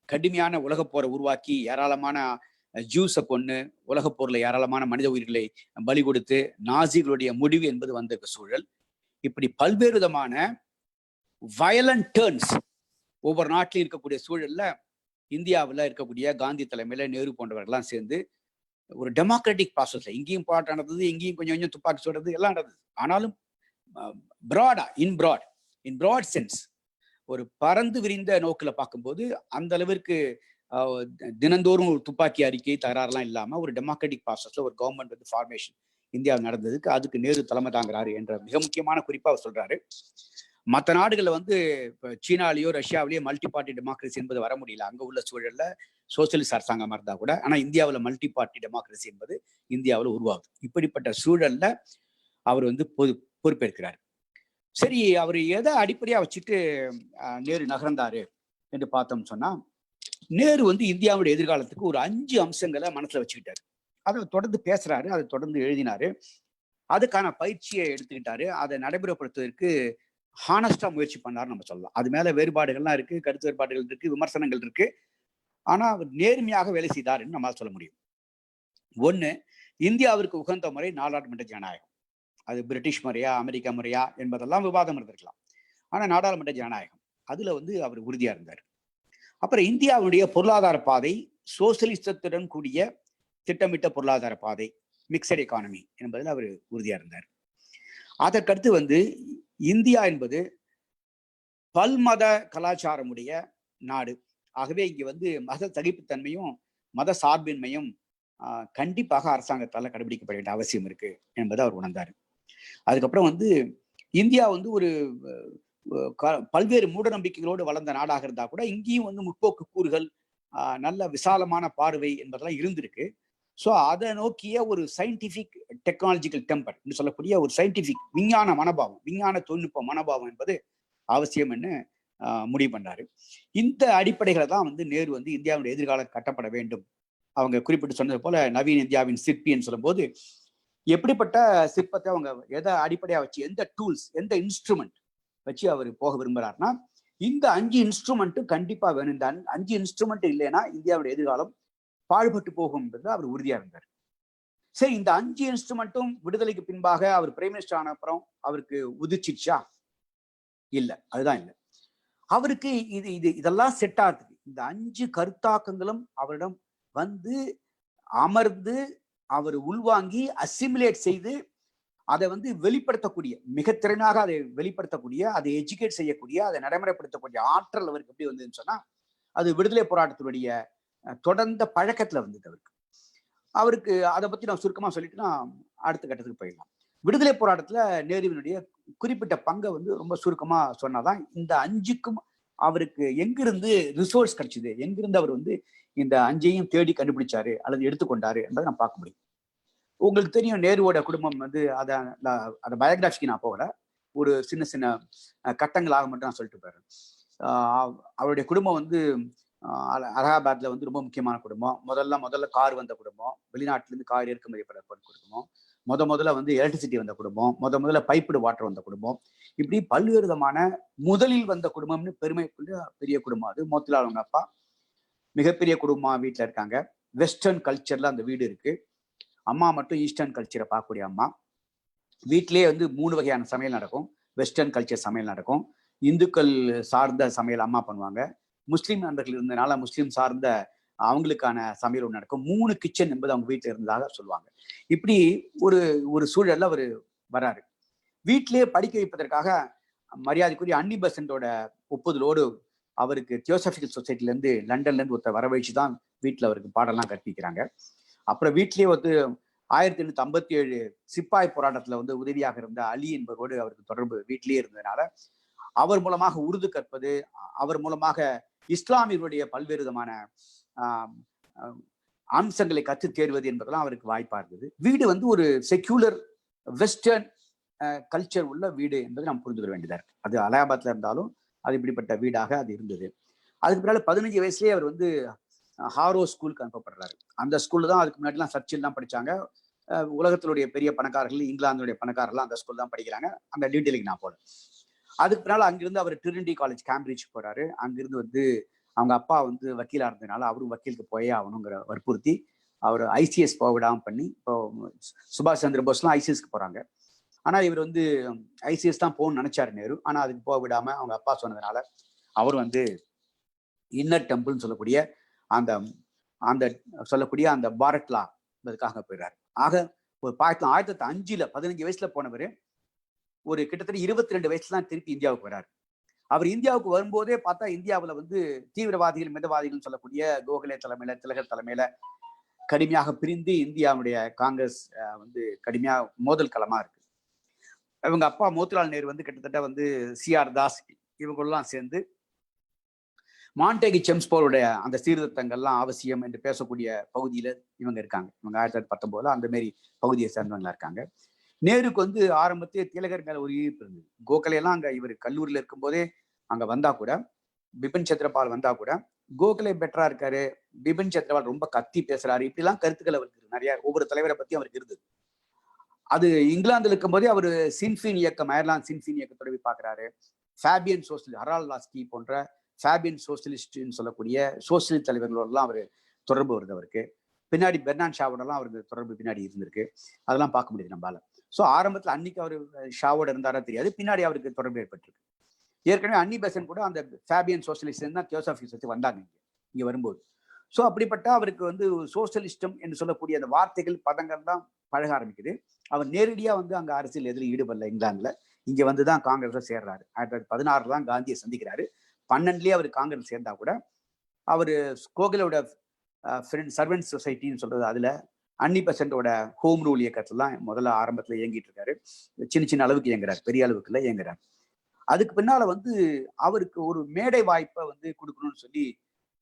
கடுமையான உலகப் போரை உருவாக்கி ஏராளமான ஜூஸை கொண்டு உலகப் போர்ல ஏராளமான மனித உயிர்களை பலி கொடுத்து நாசிகளுடைய முடிவு என்பது வந்த சூழல். இப்படி பல்வேறு விதமான வயலண்ட் டர்ன்ஸ் ஒவ்வொரு நாட்டிலும் இருக்கக்கூடிய சூழல்ல இந்தியாவில் இருக்கக்கூடிய காந்தி தலைமையில நேரு போன்றவர்கள்லாம் சேர்ந்து ஒரு டெமோக்ராட்டிக் ப்ராசஸ்ல இங்கேயும் போராட்டம் நடந்தது, இங்கேயும் கொஞ்சம் கொஞ்சம் துப்பாக்கி சுடுறது எல்லாம் நடந்தது. ஆனாலும் இன் பிராட் சென்ஸ் ஒரு பறந்து விரிந்த நோக்கில் பார்க்கும்போது அந்த அளவிற்கு தினந்தோறும் ஒரு துப்பாக்கி அறிக்கை தகராறுலாம் இல்லாம ஒரு டெமோக்ராட்டிக் ப்ராசஸ்ல ஒரு கவர்மெண்ட் ஃபார்மேஷன் இந்தியாவில் நடந்ததுக்கு அதுக்கு நேரு தலைமை தாங்குறாரு என்ற மிக முக்கியமான குறிப்பா அவர் சொல்றாரு. மற்ற நாடுகள்ல இப்ப சீனாலேயோ ரஷ்யாவிலேயோ மல்டி பார்ட்டி டெமோக்ரஸி என்பது வர முடியல. அங்க உள்ள சூழல்ல சோசியலிஸ்ட் அரசாங்கமா இருந்தா கூட, ஆனா இந்தியாவில் மல்டி பார்ட்டி டெமோக்ரஸி என்பது இந்தியாவில் உருவாகுது. இப்படிப்பட்ட சூழல்ல அவர் பொறுப்பேற்கிறார். சரி, அவர் எதை அடிப்படையா வச்சுட்டு நேரு நகர்ந்தாரு என்று பார்த்தோம் சொன்னா, நேரு இந்தியாவுடைய எதிர்காலத்துக்கு ஒரு 5 அம்சங்களை மனசுல வச்சுக்கிட்டாரு. அதை தொடர்ந்து பேசுறாரு, அதை தொடர்ந்து எழுதினாரு, அதுக்கான பயிற்சியை எடுத்துக்கிட்டாரு. அதை நடைமுறைப்படுத்துவதற்கு ஹானஸ்டா முயற்சி பண்ணாரு நம்ம சொல்லலாம். அது மேல வேறுபாடுகள்லாம் இருக்கு, கருத்து வேறுபாடுகள் இருக்கு, விமர்சனங்கள் இருக்கு. ஆனா அவர் நேர்மையாக வேலை செய்தார் நம்மளால சொல்ல முடியும். ஒண்ணு, இந்தியாவிற்கு உகந்த முறை நாடாளுமன்ற ஜனநாயகம். அது பிரிட்டிஷ் முறையா அமெரிக்கா முறையா என்பதெல்லாம் விவாதம் இருந்திருக்கலாம். ஆனா நாடாளுமன்ற ஜனநாயகம் அதுல அவர் உறுதியா இருந்தார். அப்புறம் இந்தியாவுடைய பொருளாதார பாதை சோசியலிசத்துடன் கூடிய திட்டமிட்ட பொருளாதார பாதை, மிக்சட் எக்கானமி என்பதில் அவர் உறுதியா இருந்தார். அதற்கடுத்து இந்தியா என்பது பல்மத கலாச்சாரமுடைய நாடு. ஆகவே இங்க மத சகிப்புத்தன்மையும் மத சார்பின்மையும் கண்டிப்பாக அரசாங்கத்தால கடைபிடிக்கப்பட வேண்டிய அவசியம் இருக்கு என்பதை அவர் உணர்ந்தார். அதுக்கப்புறம் இந்தியா ஒரு பல்வேறு மூட நம்பிக்கைகளோடு வளர்ந்த நாடாக இருந்தா கூட இங்கேயும் முற்போக்கு கூறுகள், நல்ல விசாலமான பார்வை என்பதெல்லாம் இருந்திருக்கு. ஸோ அதை நோக்கிய ஒரு சயின்டிபிக் டெக்னாலஜிக்கல் டெம்பர் என்று சொல்லக்கூடிய ஒரு சயின்டிபிக் விஞ்ஞான மனோபாவம், விஞ்ஞான தொழில்நுட்ப மனோபாவம் என்பது அவசியம் என்று முடிவு பண்ணாரு. இந்த அடிப்படைகளை தான் நேரு இந்தியாவுடைய எதிர்காலம் கட்டப்பட வேண்டும். அவங்க குறிப்பிட்டு சொன்னது போல நவீன இந்தியாவின் சிற்பின்னு சொல்லும்போது எப்படிப்பட்ட சிற்பத்தை அவங்க எதை அடிப்படையா வச்சு, எந்த டூல்ஸ், எந்த இன்ஸ்ட்ருமெண்ட் வச்சு அவர் போக விரும்புறாருன்னா, இந்த 5 இன்ஸ்ட்ருமெண்ட்டும் கண்டிப்பா வேணும். இந்த 5 இன்ஸ்ட்ருமெண்ட் இல்லைன்னா இந்தியாவுடைய எதிர்காலம் பாழ்பட்டு போகும் என்பது அவர் உறுதியா இருந்தார். சரி, இந்த 5 இன்ஸ்ட்ருமெண்ட்டும் விடுதலைக்கு பின்பாக அவர் பிரைம் மினிஸ்டர் ஆன அப்புறம் அவருக்கு உதிச்சிச்சா? இல்ல, அதுதான் இல்லை. அவருக்கு இதெல்லாம் செட் ஆகுது. இந்த 5 கருத்தாக்கங்களும் அவரிடம் அமர்ந்து அவர் உள்வாங்கி அசிமுலேட் செய்து அதை வெளிப்படுத்தக்கூடிய, மிக திறனாக அதை வெளிப்படுத்தக்கூடிய, அதை எஜுகேட் செய்யக்கூடிய, அதை நடைமுறைப்படுத்தக்கூடிய ஆற்றல் அவருக்கு எப்படி வந்ததுன்னு சொன்னா, அது விடுதலை போராட்டத்தினுடைய தொடர்ந்த பழக்கத்துல வந்தது அவருக்கு. அதை பத்தி நான் சுருக்கமா சொல்லிட்டு நான் அடுத்த கட்டத்துக்கு போயிடலாம். விடுதலை போராட்டத்துல நேருவினுடைய குறிப்பிட்ட பங்கை வந்து ரொம்ப சுருக்கமா சொன்னாதான் இந்த 5க்கும் அவருக்கு எங்கிருந்து ரிசோர்ஸ் கிடைச்சது, எங்கிருந்து அவர் வந்து இந்த 5ஐயும் தேடி கண்டுபிடிச்சாரு அல்லது எடுத்துக்கொண்டாரு என்பதை நான் பார்க்க முடியும். உங்களுக்கு தெரியும் நேருவோட குடும்பம் வந்து அதை பயோகிராஃபிக்கு நான் போகல, ஒரு சின்ன சின்ன கட்டங்களாக மட்டும் நான் சொல்லிட்டு போறேன். அவருடைய குடும்பம் வந்து அலகாபாத்ல வந்து ரொம்ப முக்கியமான குடும்பம். முதல்ல கார் வந்த குடும்பம், வெளிநாட்டுல இருந்து கார் இறக்குமதி பண்ணப்பட்ட குடும்பம், முதல்ல வந்து எலக்ட்ரிசிட்டி வந்த குடும்பம், முதல்ல பைப்டு வாட்டர் வந்த குடும்பம், இப்படி பல்வேறு விதமான முதலில் வந்த குடும்பம்னு பெருமை பெரிய குடும்பம். அது மோத்திலால் அவங்க அப்பா மிகப்பெரிய குடும்பம் வீட்டுல இருக்காங்க. வெஸ்டர்ன் கல்ச்சர்ல அந்த வீடு இருக்கு. அம்மா மட்டும் ஈஸ்டர்ன் கல்ச்சரை பார்க்கக்கூடிய அம்மா. வீட்டிலேயே வந்து 3 வகையான சமையல் நடக்கும். வெஸ்டர்ன் கல்ச்சர் சமையல் நடக்கும், இந்துக்கள் சார்ந்த சமையல் அம்மா பண்ணுவாங்க, முஸ்லீம் நண்பர்கள் இருந்ததுனால முஸ்லீம் சார்ந்த அவங்களுக்கான சமையல் ஒன்று நடக்கும். 3 கிச்சன் என்பது அவங்க வீட்டில் இருந்ததாக சொல்லுவாங்க. இப்படி ஒரு சூழல்ல அவர் வராரு. வீட்டிலேயே படிக்க வைப்பதற்காக மரியாதைக்குரிய அன்னி பெசன்ட்டோட ஒப்புதலோடு அவருக்கு தியோசபிக்கல் சொசைட்டில இருந்து லண்டன்ல இருந்து ஒருத்தர் வரவழைச்சு தான் வீட்டுல அவருக்கு பாடம்லாம் கற்பிக்கிறாங்க. அப்புறம் வீட்லயே வந்து 1857 சிப்பாய் போராட்டத்துல வந்து உதவியாக இருந்த அலி என்பவரோடு அவருக்கு தொடர்பு வீட்டிலேயே இருந்ததுனால அவர் மூலமாக உருது கற்பது, அவர் மூலமாக இஸ்லாமியருடைய பல்வேறு விதமான அம்சங்களை கற்று தேர்வது என்பதெல்லாம் அவருக்கு வாய்ப்பா இருந்தது. வீடு வந்து ஒரு செக்யூலர் வெஸ்டர்ன் கல்ச்சர் உள்ள வீடு என்பதை நாம் புரிந்து கொள்ள வேண்டியதா இருக்கு. அது அலகாபாத்ல இருந்தாலும் அது இப்படிப்பட்ட வீடாக அது இருந்தது. அதுக்கு பின்னால 15 வயசுலயே அவர் வந்து ஹாரோ ஸ்கூலுக்கு அனுப்பப்படுறாரு. அந்த ஸ்கூல்ல தான் அதுக்கு முன்னாடிலாம் சர்ச்சில் தான் படிச்சாங்க. உலகத்தினுடைய பெரிய பணக்காரர்கள், இங்கிலாந்துடைய பணக்காரர்கள் அந்த ஸ்கூல் தான் படிக்கிறாங்க. அந்த டீட்டெயிலுக்கு நான் போல. அதுக்கு பின்னால அங்கிருந்து அவர் ட்ரினிட்டி காலேஜ் கேம்பிரிட்ஜ் போறாரு. அங்கிருந்து வந்து அவங்க அப்பா வந்து வக்கீலா இருந்ததுனால அவரும் வக்கீலுக்கு போயே ஆகணுங்கிற வற்புறுத்தி அவர் ஐசிஎஸ் போக விடாம பண்ணி, இப்போ சுபாஷ் சந்திர போஸ்லாம் ஐசிஎஸ்க்கு போறாங்க. ஆனா இவர் வந்து ஐசிஎஸ் தான் போகணும்னு நினைச்சாரு நேரு. ஆனா அதுக்கு போக விடாம அவங்க அப்பா சொன்னதுனால அவர் வந்து இன்னர் டெம்பிள்னு சொல்லக்கூடிய அந்த பாரட்லா அதுக்காக போயிடுறாரு. ஆக ஒரு 1905 15 வயசுல போனவர் ஒரு கிட்டத்தட்ட 22 வயசுல தான் திருப்பி இந்தியாவுக்கு வர்றாரு. அவர் இந்தியாவுக்கு வரும்போதே பார்த்தா இந்தியாவுல வந்து தீவிரவாதிகள் மிதவாதிகள் சொல்லக்கூடிய கோகலே தலைமையில, திலகர் தலைமையில கடுமையாக பிரிந்து இந்தியாவுடைய காங்கிரஸ் வந்து கடுமையா மோதல் களமா இருக்கு. இவங்க அப்பா மோத்திலால் நேரு வந்து கிட்டத்தட்ட வந்து CR தாஸ் இவங்கெல்லாம் சேர்ந்து மாண்டேகி செம்ஸ்போருடைய அந்த சீர்திருத்தங்கள்லாம் அவசியம் என்று பேசக்கூடிய பகுதியில இவங்க இருக்காங்க. இவங்க 1919 அந்த மாரி பகுதியை சேர்ந்தவங்களா இருக்காங்க. நேருக்கு வந்து ஆரம்பத்திலே திலகர் மேல ஒரு ஈர்ப்பு இருந்தது. கோகலையெல்லாம் அங்க இவர் கல்லூரியில இருக்கும் போதே அங்க வந்தா கூட, பிபின் சந்திரபால் வந்தா கூட கோகலே பெட்டரா இருக்காரு, பிபின் சந்திரபால் ரொம்ப கத்தி பேசுறாரு, இப்படிலாம் கருத்துக்கள் அவருக்கு நிறைய ஒவ்வொரு தலைவரை பத்தி அவருக்கு இருந்தது. அது இங்கிலாந்துல இருக்கும் போதே அவர் சின்ஃபின் இயக்கம், அயர்லாந்து சின்ஃபின் இயக்கத்தோட போய் பார்க்கிறாரு. ஃபேபியன் சோசியலிஸ்ட், ஹரால்ட் லாஸ்கி போன்ற ஃபேபியன் சோசியலிஸ்ட்னு சொல்லக்கூடிய சோசியலிஸ்ட் தலைவர்களோடலாம் அவர் தொடர்பு வருது. அவருக்கு பின்னாடி பெர்னான் ஷாவோடலாம் அவருக்கு தொடர்பு பின்னாடி இருந்திருக்கு. அதெல்லாம் பார்க்க முடியுது நம்மளால. ஸோ ஆரம்பத்தில் அன்னைக்கு அவர் ஷாவோட இருந்தாரா தெரியாது, பின்னாடி அவருக்கு தொடர்பு ஏற்பட்டிருக்கு. ஏற்கனவே அன்னி பெசன்ட் கூட அந்த ஃபேபியன் சோசியலிஸ்ட் தான் தியோசாஃபிஸ் வந்தாங்க இங்க வரும்போது. ஸோ அப்படிப்பட்ட அவருக்கு வந்து சோசியலிஸ்டம் என்று சொல்லக்கூடிய அந்த வார்த்தைகள் பதங்கள் தான் பழக ஆரம்பிக்குது. அவர் நேரடியா வந்து அங்க அரசியல் எதில் ஈடுபடல இங்கிலாந்துல. இங்க வந்துதான் காங்கிரஸ்ல சேர்றாரு. 1916 தான் காந்தியை சந்திக்கிறாரு. 12லயே அவர் காங்கிரஸ் சேர்ந்தா கூட அவரு கோகலோட சர்வெண்ட் சொசைட்டின்னு சொல்றது, அதுல அன்னி பெசன்ட்டோட ஹோம் ரூல் இயக்கத்துலாம் முதல்ல ஆரம்பத்துல இயங்கிட்டு இருக்காரு. சின்ன சின்ன அளவுக்கு இயங்குறாரு, பெரிய அளவுக்குள்ள இயங்குறாரு. அதுக்கு பின்னால வந்து அவருக்கு ஒரு மேடை வாய்ப்பை வந்து கொடுக்கணும்னு சொல்லி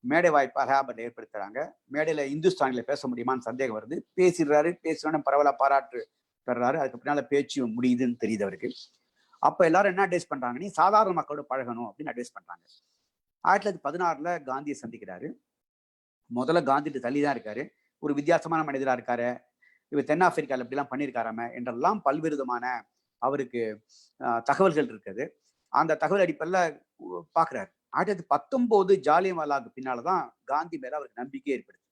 மேடை வாய்ப்பு அலகாபாத்ல ஏற்படுத்துறாங்க. மேடையில இந்துஸ்தானில பேச முடியுமான்னு சந்தேகம் வருது. பேசிடுறாரு. பேசினோன்னு பரவலா பாராட்டு பெறாரு. அதுக்கு பின்னால பேச்சு முடியுதுன்னு தெரியுது அவருக்கு. அப்ப எல்லாரும் என்ன அட்வைஸ் பண்றாங்க, நீ சாதாரண மக்களோட பழகணும் அப்படின்னு அட்வைஸ் பண்றாங்க. 1916 காந்தியை சந்திக்கிறாரு. முதல்ல காந்திட்டு தள்ளி தான் இருக்காரு. ஒரு வித்தியாசமான மனிதரா இருக்காரு, இவர் தென்னாப்பிரிக்கால இப்படிலாம் பண்ணியிருக்காராம என்றெல்லாம் பல்வேறு விதமான அவருக்கு தகவல்கள் இருக்குது. அந்த தகவல் அடிப்படையில பாக்குறாரு. 1919 ஜாலியன்வாலாக்கு பின்னாலதான் காந்தி மேல அவருக்கு நம்பிக்கை ஏற்படுது.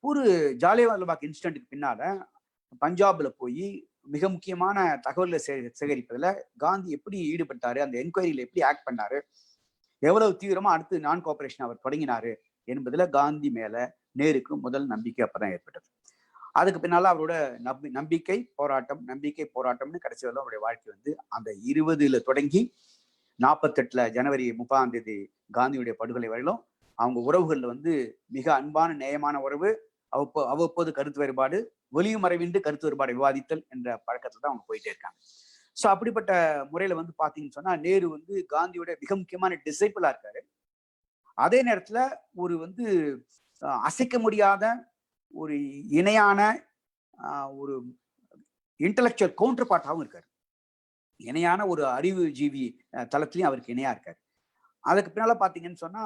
ஒரு ஜாலியன்வாலாபாக் இன்சிடென்ட்டுக்கு பின்னால பஞ்சாப்ல போய் மிக முக்கியமான தகவல்களை சேகரிப்பதுல காந்தி எப்படி ஈடுபட்டாரு, அந்த என்கொயரியில எப்படி ஆக்ட் பண்ணாரு, எவ்வளவு தீவிரமா அடுத்து நான் கோஆபரேஷன் அவர் தொடங்கினாரு என்பதுல காந்தி மேல நேருக்கு முதல் நம்பிக்கை அப்பதான் ஏற்பட்டது. அதுக்கு பின்னால அவரோட நம்பிக்கை போராட்டம்னு கடைசி வரலாம் அவருடைய வாழ்க்கை வந்து அந்த 20 தொடங்கி 48 ஜனவரி 30 காந்தியுடைய படுகொலை வரையிலும் அவங்க உறவுகள்ல வந்து மிக அன்பான நேயமான உறவு, அவ்வப்போது கருத்து வேறுபாடு, ஒளியும் மறைவின்றி கருத்து வேறுபாடு விவாதித்தல் என்ற பழக்கத்துல தான் அவங்க போயிட்டே இருக்காங்க. ஸோ அப்படிப்பட்ட முறையில வந்து பாத்தீங்கன்னு சொன்னா நேரு வந்து காந்தியோட மிக முக்கியமான டிசைபிளா இருக்காரு. அதே நேரத்துல ஒரு வந்து அசைக்க முடியாத ஒரு இணையான ஒரு இன்டலெக்சுவல் கவுண்டர் பார்ட்டாகவும் இருக்காரு. இணையான ஒரு அறிவு ஜீவி தளத்திலையும் அவருக்கு இணையா இருக்காரு. அதுக்கு பின்னால பாத்தீங்கன்னு சொன்னா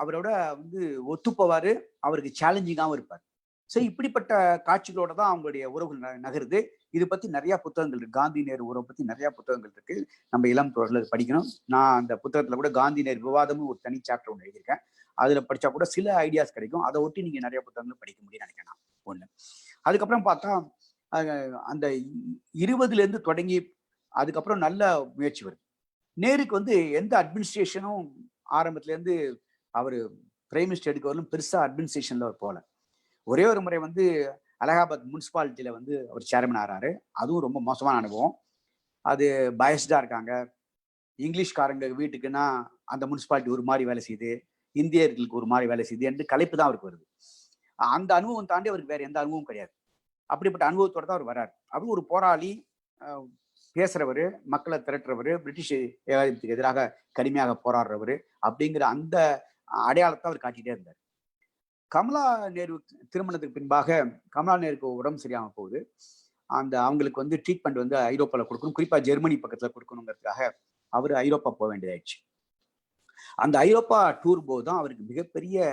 அவரோட வந்து ஒத்துப்போவாரு, அவருக்கு சேலஞ்சிங்காகவும் இருப்பார். ஸோ இப்படிப்பட்ட காட்சிகளோட தான் அவங்களுடைய உறவுகள் நகருது. இது பத்தி நிறைய புத்தகங்கள் இருக்கு. காந்தி நேரு உறவை பத்தி நிறைய புத்தகங்கள் இருக்கு. நம்ம இளம் தோழர்கள் படிக்கணும். நான் அந்த புத்தகத்துல கூட காந்தி நேரு விவாதமும் ஒரு தனி சாப்டர் ஒன்று எழுதியிருக்கேன். அதுல படிச்சா கூட சில ஐடியாஸ் கிடைக்கும். அதை ஒட்டி நீங்க நிறைய புத்தகங்கள் படிக்க முடியும்னு நினைக்கிறேன் ஒண்ணு. அதுக்கப்புறம் பார்த்தா அந்த 20ல இருந்து தொடங்கி அதுக்கப்புறம் நல்ல முயற்சி வருது. நேருக்கு வந்து எந்த அட்மினிஸ்ட்ரேஷனும் ஆரம்பத்துல இருந்து அவர் பிரைம் மினிஸ்டர் எடுக்கவரும் பெருசா அட்மினிஸ்ட்ரேஷன்ல அவர் போல. ஒரே ஒரு முறை வந்து அலகாபாத் முனிசிபாலிட்டியில வந்து அவர் சேர்மன் ஆறாரு. அதுவும் ரொம்ப மோசமான அனுபவம். அது பயஸ்டா இருக்காங்க. இங்கிலீஷ்காரங்க வீட்டுக்குன்னா அந்த முனிசிபாலிட்டி ஒரு மாதிரி வேலை செய்யுது, இந்தியர்களுக்கு ஒரு மாதிரி வேலை செய்யுது என்று கலைப்பு தான் அவருக்கு வருது. அந்த அனுபவம் தாண்டி அவருக்கு வேற எந்த அனுபவம் கிடையாது. அப்படிப்பட்ட அனுபவத்தோட தான் அவர் வர்றாரு. அவர் ஒரு போராளி, பேசுறவரு, மக்களை திரட்டுறவரு, பிரிட்டிஷ் ஏகாதிபத்தியத்துக்கு எதிராக கடுமையாக போராடுறவரு அப்படிங்கிற அந்த அடையாளத்தை அவர் காட்டிட்டே இருந்தார். கமலா நேரு திருமணத்துக்கு பின்பாக கமலா நேருக்கு உடம்பு சரியாம போகுது. அவங்களுக்கு வந்து ட்ரீட்மெண்ட் வந்து ஐரோப்பால கொடுக்கணும், குறிப்பா ஜெர்மனி பக்கத்துல கொடுக்கணுங்கிறதுக்காக அவர் ஐரோப்பா போக வேண்டியதாயிடுச்சு. அந்த ஐரோப்பா டூர் போதுதான் அவருக்கு மிகப்பெரிய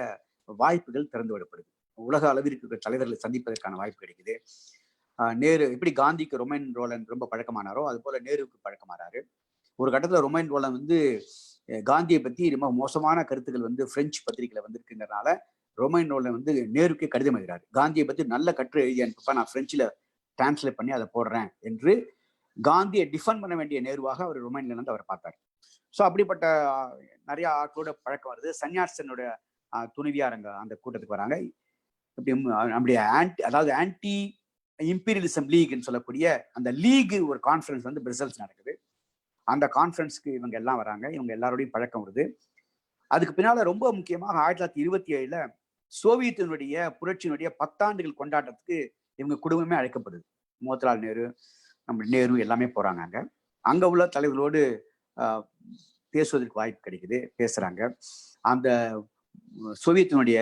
வாய்ப்புகள் திறந்து விடப்படுது. உலக அளவிற்கு இருக்கிற தலைவர்களை சந்திப்பதற்கான வாய்ப்பு கிடைக்குது. நேரு எப்படி காந்திக்கு ரொமைன் ரோலன் ரொம்ப பழக்கமானாரோ அது போல நேருவுக்கு பழக்கமானாரு. ஒரு கட்டத்துல ரொமைன் ரோலன் வந்து காந்தியை பத்தி ரொம்ப மோசமான கருத்துக்கள் வந்து பிரெஞ்சு பத்திரிகையில வந்திருக்குங்கிறனால ரொமைன் ரோலன் வந்து நேருக்கு கடிதம் எழுதுறாரு. காந்தியை பத்தி நல்ல கட்டுரை எழுதி அனுப்பா, நான் பிரெஞ்சுல டிரான்ஸ்லேட் பண்ணி அதை போடுறேன் என்று காந்தியை டிஃபெண்ட் பண்ண வேண்டிய நேருவாக அவர் ரொமைன்ல இருந்து அவர் பார்த்தார். ஸோ அப்படிப்பட்ட நிறைய ஆட்களோட பழக்கம் வருது. சன்யாசனோட துணைவியார் அந்த கூட்டத்துக்கு வராங்க. நம்முடைய அதாவது ஆன்டி இம்பீரியலிசம் லீக்னு சொல்லக்கூடிய அந்த லீக் ஒரு கான்ஃபரன்ஸ் வந்து பிரசல்ஸ் நடக்குது. அந்த கான்ஃபரன்ஸ்க்கு இவங்க எல்லாம் வராங்க. இவங்க எல்லாரோடையும் பழக்கம் வருது. அதுக்கு பின்னால ரொம்ப முக்கியமாக 1927 சோவியத்தினுடைய புரட்சியினுடைய 10 ஆண்டுகள் கொண்டாட்டத்துக்கு இவங்க குடும்பமே அழைக்கப்படுது. மோதிலால் நேரு, நம்ம நேரு எல்லாமே போறாங்க. அங்க உள்ள தலைவர்களோடு பேசுவதற்கு வாய்ப்பு கிடைக்குது, பேசுறாங்க. அந்த சோவியத்தினுடைய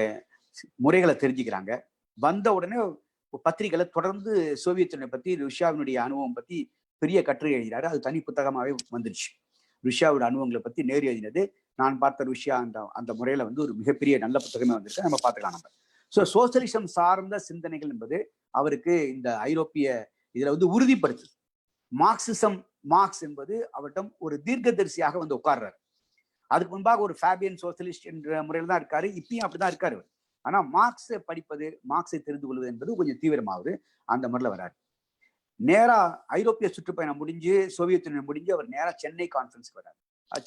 முறைகளை தெரிஞ்சுக்கிறாங்க. வந்த உடனே பத்திரிகைகளை தொடர்ந்து சோவியத்தினை பத்தி, ருஷ்யாவினுடைய அனுபவம் பத்தி பெரிய கட்டுரை எழுதினாரு. அது தனி புத்தகமாவே வந்துருச்சு. ருஷ்யாவோட அனுபவங்களை பத்தி நேரு எழுதினது நான் பார்த்த ருஷ்யா அந்த முறையில வந்து ஒரு மிகப்பெரிய நல்ல புத்தகமே வந்திருக்கு. நம்ம பார்த்துக்கலாம். நம்ம சோசியலிசம் சார்ந்த சிந்தனைகள் என்பது அவருக்கு இந்த ஐரோப்பிய இதுல வந்து உறுதிப்படுத்துது. மார்க்ஸ் என்பது அவரிடம் ஒரு தீர்க்கதரிசியாக வந்து உட்கார்றாரு. அதுக்கு முன்பாக ஒரு ஃபேபியன் சோசியலிஸ்ட் என்ற முறையில் தான் இருக்காரு. இப்பயும் அப்படிதான் இருக்காரு. ஆனா மார்க்ஸை படிப்பது, மார்க்ஸை தெரிந்து கொள்வது என்பது கொஞ்சம் தீவிரமாகுது. அந்த முறையில் வராரு. நேரா ஐரோப்பிய சுற்றுப்பயணம் முடிஞ்சு, சோவியத் யூனியன் முடிஞ்சு அவர் நேரா சென்னை கான்ஃபரன்ஸ்க்கு வராரு.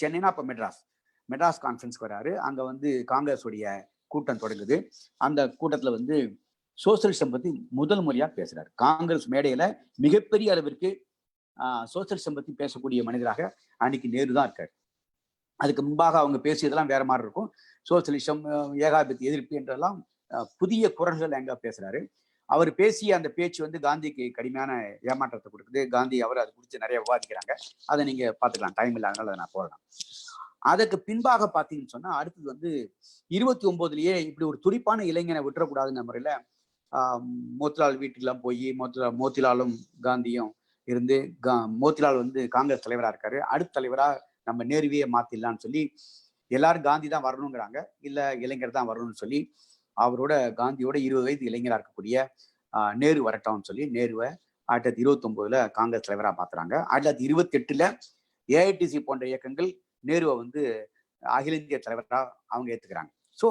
சென்னைனா அப்ப மெட்ராஸ் கான்ஃபரன்ஸ்க்கு வராரு. அங்க வந்து காங்கிரஸ் உடைய கூட்டம் தொடங்குது. அந்த கூட்டத்துல வந்து சோசியலிசம் பத்தி முதல் முறையா பேசுறாரு. காங்கிரஸ் மேடையில மிகப்பெரிய அளவிற்கு சோசியலிசம் பத்தி பேசக்கூடிய மனிதராக அன்னைக்கு நேரு தான் இருக்காரு. அதுக்கு முன்பாக அவங்க பேசியதெல்லாம் வேற மாதிரி இருக்கும். சோசியலிசம், ஏகாதிபத்திய எதிர்ப்பு என்றெல்லாம் புதிய குரல்கள் எங்க பேசுறாரு. அவர் பேசிய அந்த பேச்சு வந்து காந்திக்கு கடுமையான ஏமாற்றத்தை கொடுக்குது. காந்தி அவர் அது குறித்து நிறைய விவாதிக்கிறாங்க. அதை நீங்க பாத்துக்கலாம், டைம் இல்லை, அதனால நான் போடலாம். அதுக்கு பின்பாக பாத்தீங்கன்னு சொன்னா அடுத்தது வந்து 29லயே இப்படி ஒரு துடிப்பான இளைஞனை விட்டுறக்கூடாதுங்கிற முறையில மோத்திலால் வீட்டுக்கெல்லாம் போய் மோத்திலாலும் காந்தியும் இருந்து மோத்திலால் வந்து காங்கிரஸ் தலைவரா இருக்காரு. அடுத்த தலைவரா நம்ம நேருவையே மாத்திடலான்னு சொல்லி எல்லாரும் காந்தி தான் வரணுங்கிறாங்க. இல்ல இளைஞர் தான் வரணும்னு சொல்லி அவரோட காந்தியோட 20 வயது இளைஞராக இருக்கக்கூடிய நேரு வரட்டோம்னு சொல்லி நேருவை 1929 காங்கிரஸ் தலைவராக மாத்துறாங்க. 1928 ஏஐடிசி போன்ற இயக்கங்கள் நேருவை வந்து அகில இந்திய தலைவராக அவங்க ஏத்துக்கிறாங்க. ஸோ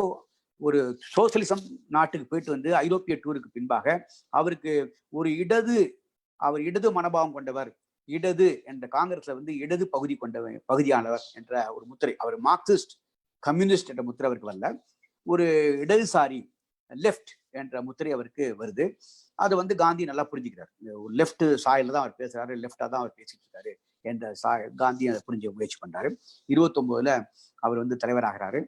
ஒரு சோசியலிசம் நாட்டுக்கு போயிட்டு வந்து ஐரோப்பிய டூருக்கு பின்பாக அவருக்கு ஒரு அவர் இடது மனோபாவம் கொண்டவர், இடது என்ற காங்கிரஸ்ல வந்து இடது பகுதியானவர் என்ற ஒரு முத்திரை, அவர் மார்க்சிஸ்ட் கம்யூனிஸ்ட் என்ற முத்திரை அவருக்கு வரல, ஒரு இடதுசாரி லெஃப்ட் என்ற முத்திரை அவருக்கு வருது. அது வந்து காந்தி நல்லா புரிஞ்சுக்கிறார். லெஃப்ட் சாயில தான் அவர் பேசுறாரு, லெஃப்டா தான் அவர் பேசிட்டு இருக்காரு என்ற காந்தி அதை புரிஞ்ச முயற்சி பண்றாரு. 29 அவர் வந்து தலைவராகிறாரு.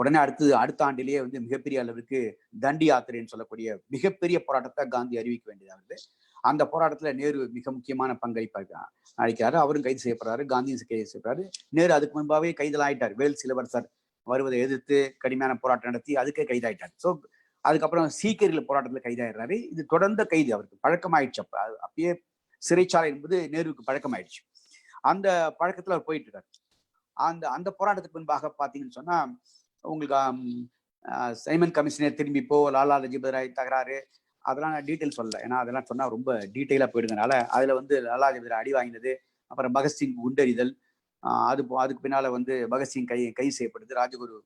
உடனே அடுத்த ஆண்டிலேயே வந்து மிகப்பெரிய அளவுக்கு தண்டி யாத்திரைன்னு சொல்லக்கூடிய மிகப்பெரிய போராட்டத்தை காந்தி அறிவிக்க வேண்டியதாக. அந்த போராட்டத்துல நேரு மிக முக்கியமான பங்களிப்பாக அளிக்கிறாரு. அவரும் கைது செய்யப்படுறாரு, காந்தியும் கைது செய்யப்படுறாரு. நேரு அதுக்கு முன்பாகவே கைதெல்லாம் ஆயிட்டார். வேல்ஸ் இளவரசர் வருவதை எதிர்த்து கடுமையான போராட்டம் நடத்தி அதுக்கே கைதாயிட்டார். ஸோ அதுக்கப்புறம் சீக்கியர்கள் போராட்டத்துல கைதாயிடுறாரு. இது தொடர்ந்த கைது, அவருக்கு பழக்கமாயிடுச்சு. அப்பயே சிறைச்சாலை என்பது நேருவுக்கு பழக்கமாயிடுச்சு. அந்த பழக்கத்துல அவர் போயிட்டு இருக்காரு. அந்த போராட்டத்துக்கு முன்பாக பாத்தீங்கன்னு சொன்னா உங்களுக்கு சைமன் கமிஷனர் திரும்பி போ, லாலா லஜபதி ராய் தகராறு, அதெல்லாம் நான் டீட்டெயில் சொல்லல. ஏன்னா அதெல்லாம் சொன்னா ரொம்ப டீட்டெயிலா போயிடுறதுனால அதுல வந்து லாலா லஜபதி ராய் அடி வாங்கினது, அப்புறம் பகத்சிங் குண்டறிதல், அதுக்கு பின்னால வந்து பகத்சிங் கைது செய்யப்படுது, ராஜகுரு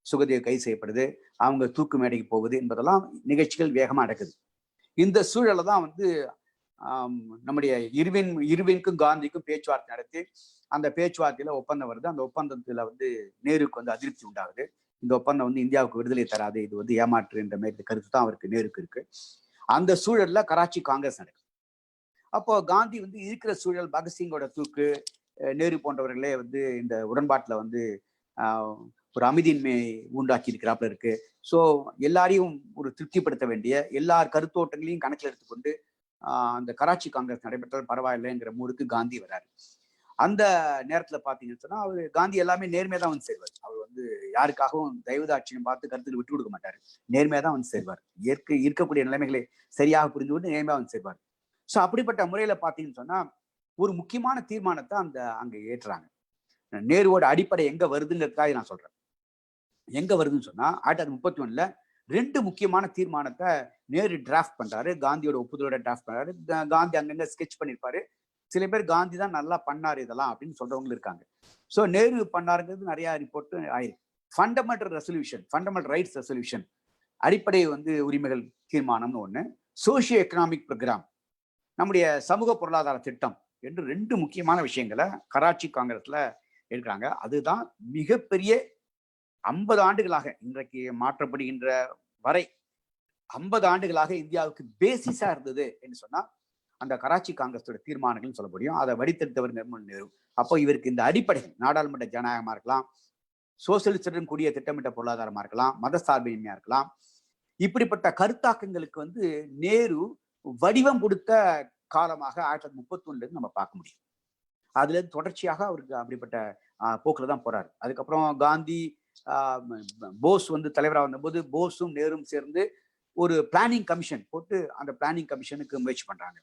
சுகதேவ் கைது செய்யப்படுது, அவங்க தூக்கு மேடைக்கு போகுது என்பதெல்லாம் நிகழ்ச்சிகள் வேகமா நடக்குது. இந்த சூழலை தான் வந்து நம்முடைய இருவினுக்கும் காந்திக்கும் பேச்சுவார்த்தை நடத்தி அந்த பேச்சுவார்த்தையில ஒப்பந்தம் வருது. அந்த ஒப்பந்தத்துல வந்து நேருக்கு வந்து அதிருப்தி உண்டாகுது. இந்த ஒப்பந்தம் வந்து இந்தியாவுக்கு விடுதலை தராது, இது வந்து ஏமாற்று என்ற மாதிரி கருத்து தான் அவருக்கு நேருக்கு இருக்கு. அந்த சூழல்ல கராச்சி காங்கிரஸ் நடக்குது. அப்போ காந்தி வந்து இருக்கிற சூழல், பகத்சிங்கோட தூக்கு, நேரு போன்றவர்களே வந்து இந்த உடன்பாட்டுல வந்து ஒரு அமைதியின்மை உண்டாக்கி இருக்கிறாப்புல இருக்கு. ஸோ எல்லாரையும் ஒரு திருப்திப்படுத்த வேண்டிய எல்லார் கருத்தோட்டங்களையும் கணக்கில் எடுத்துக்கொண்டு அந்த கராச்சி காங்கிரஸ் நடைபெற்றால் பரவாயில்லைங்கிற மூடுக்கு காந்தி வர்றாரு. அந்த நேரத்துல பாத்தீங்கன்னு சொன்னா அவர் காந்தி எல்லாமே நேர்மையா தான் வந்து சேர்வார். அவர் வந்து யாருக்காகவும் தயவுதாட்சியம் பார்த்து கருத்துல விட்டு கொடுக்க மாட்டாரு. நேர்மையா தான் வந்து சேர்வார். இருக்கக்கூடிய நிலைமைகளை சரியாக புரிந்து கொண்டு நேர்மையா வந்து சேர்வார். ஸோ அப்படிப்பட்ட முறையில பாத்தீங்கன்னு சொன்னா ஒரு முக்கியமான தீர்மானத்தை அங்க ஏற்றுறாங்க. நேருவோட அடிப்படை எங்க வருதுங்கிறதுக்காக நான் சொல்றேன். எங்க வருதுன்னு சொன்னா 1931 2 முக்கியமான தீர்மானத்தை நேரு டிராஃப்ட் பண்றாரு. காந்தியோட ஒப்புதலோட டிராஃப்ட் பண்றாரு. காந்தி அங்கங்க ஸ்கெட்ச் பண்ணிருப்பாரு. சில பேர் காந்தி தான் நல்லா பண்ணாரு இதெல்லாம் அப்படின்னு சொல்றவங்க இருக்காங்க. ஸோ நேரு பண்ணாருங்கிறது நிறைய ரிப்போர்ட் ஆயிருக்கு. ஃபண்டமெண்டல் ரைட்ஸ் ரெசல்யூஷன், அடிப்படை வந்து உரிமைகள் தீர்மானம்னு ஒண்ணு, சோசியோ எக்கனாமிக் ப்ரோக்ராம், நம்முடைய சமூக பொருளாதார திட்டம் என்று 2 முக்கியமான விஷயங்களை கராச்சி காங்கிரஸ்ல எடுக்கிறாங்க. அதுதான் மிகப்பெரிய 50 ஆண்டுகளாக இன்றைக்கு மாற்றப்படுகின்ற வரை 50 ஆண்டுகளாக இந்தியாவுக்கு பேசிஸா இருந்தது என்று சொன்னா அந்த கராச்சி காங்கிரஸோட தீர்மானங்கள் சொல்ல முடியும். அதை வடித்தெடுத்தவர் நிர்மல் நேரு. அப்போ இவருக்கு இந்த அடிப்படை நாடாளுமன்ற ஜனநாயகமா இருக்கலாம், சோசியலிஸ்டுடன் கூடிய திட்டமிட்ட பொருளாதாரமா இருக்கலாம், மத சார்பின்மையா இருக்கலாம், இப்படிப்பட்ட கருத்தாக்கங்களுக்கு வந்து நேரு வடிவம் கொடுத்த காலமாக 1931 நம்ம பார்க்க முடியும். அதுல இருந்து தொடர்ச்சியாக அவருக்கு அப்படிப்பட்ட போக்குல தான் போறாரு. அதுக்கப்புறம் காந்தி போஸ் வந்து தலைவராக வந்தபோது போஸும் நேரும் சேர்ந்து ஒரு பிளானிங் கமிஷன் போட்டு அந்த பிளானிங் கமிஷனுக்கு முயற்சி பண்றாங்க.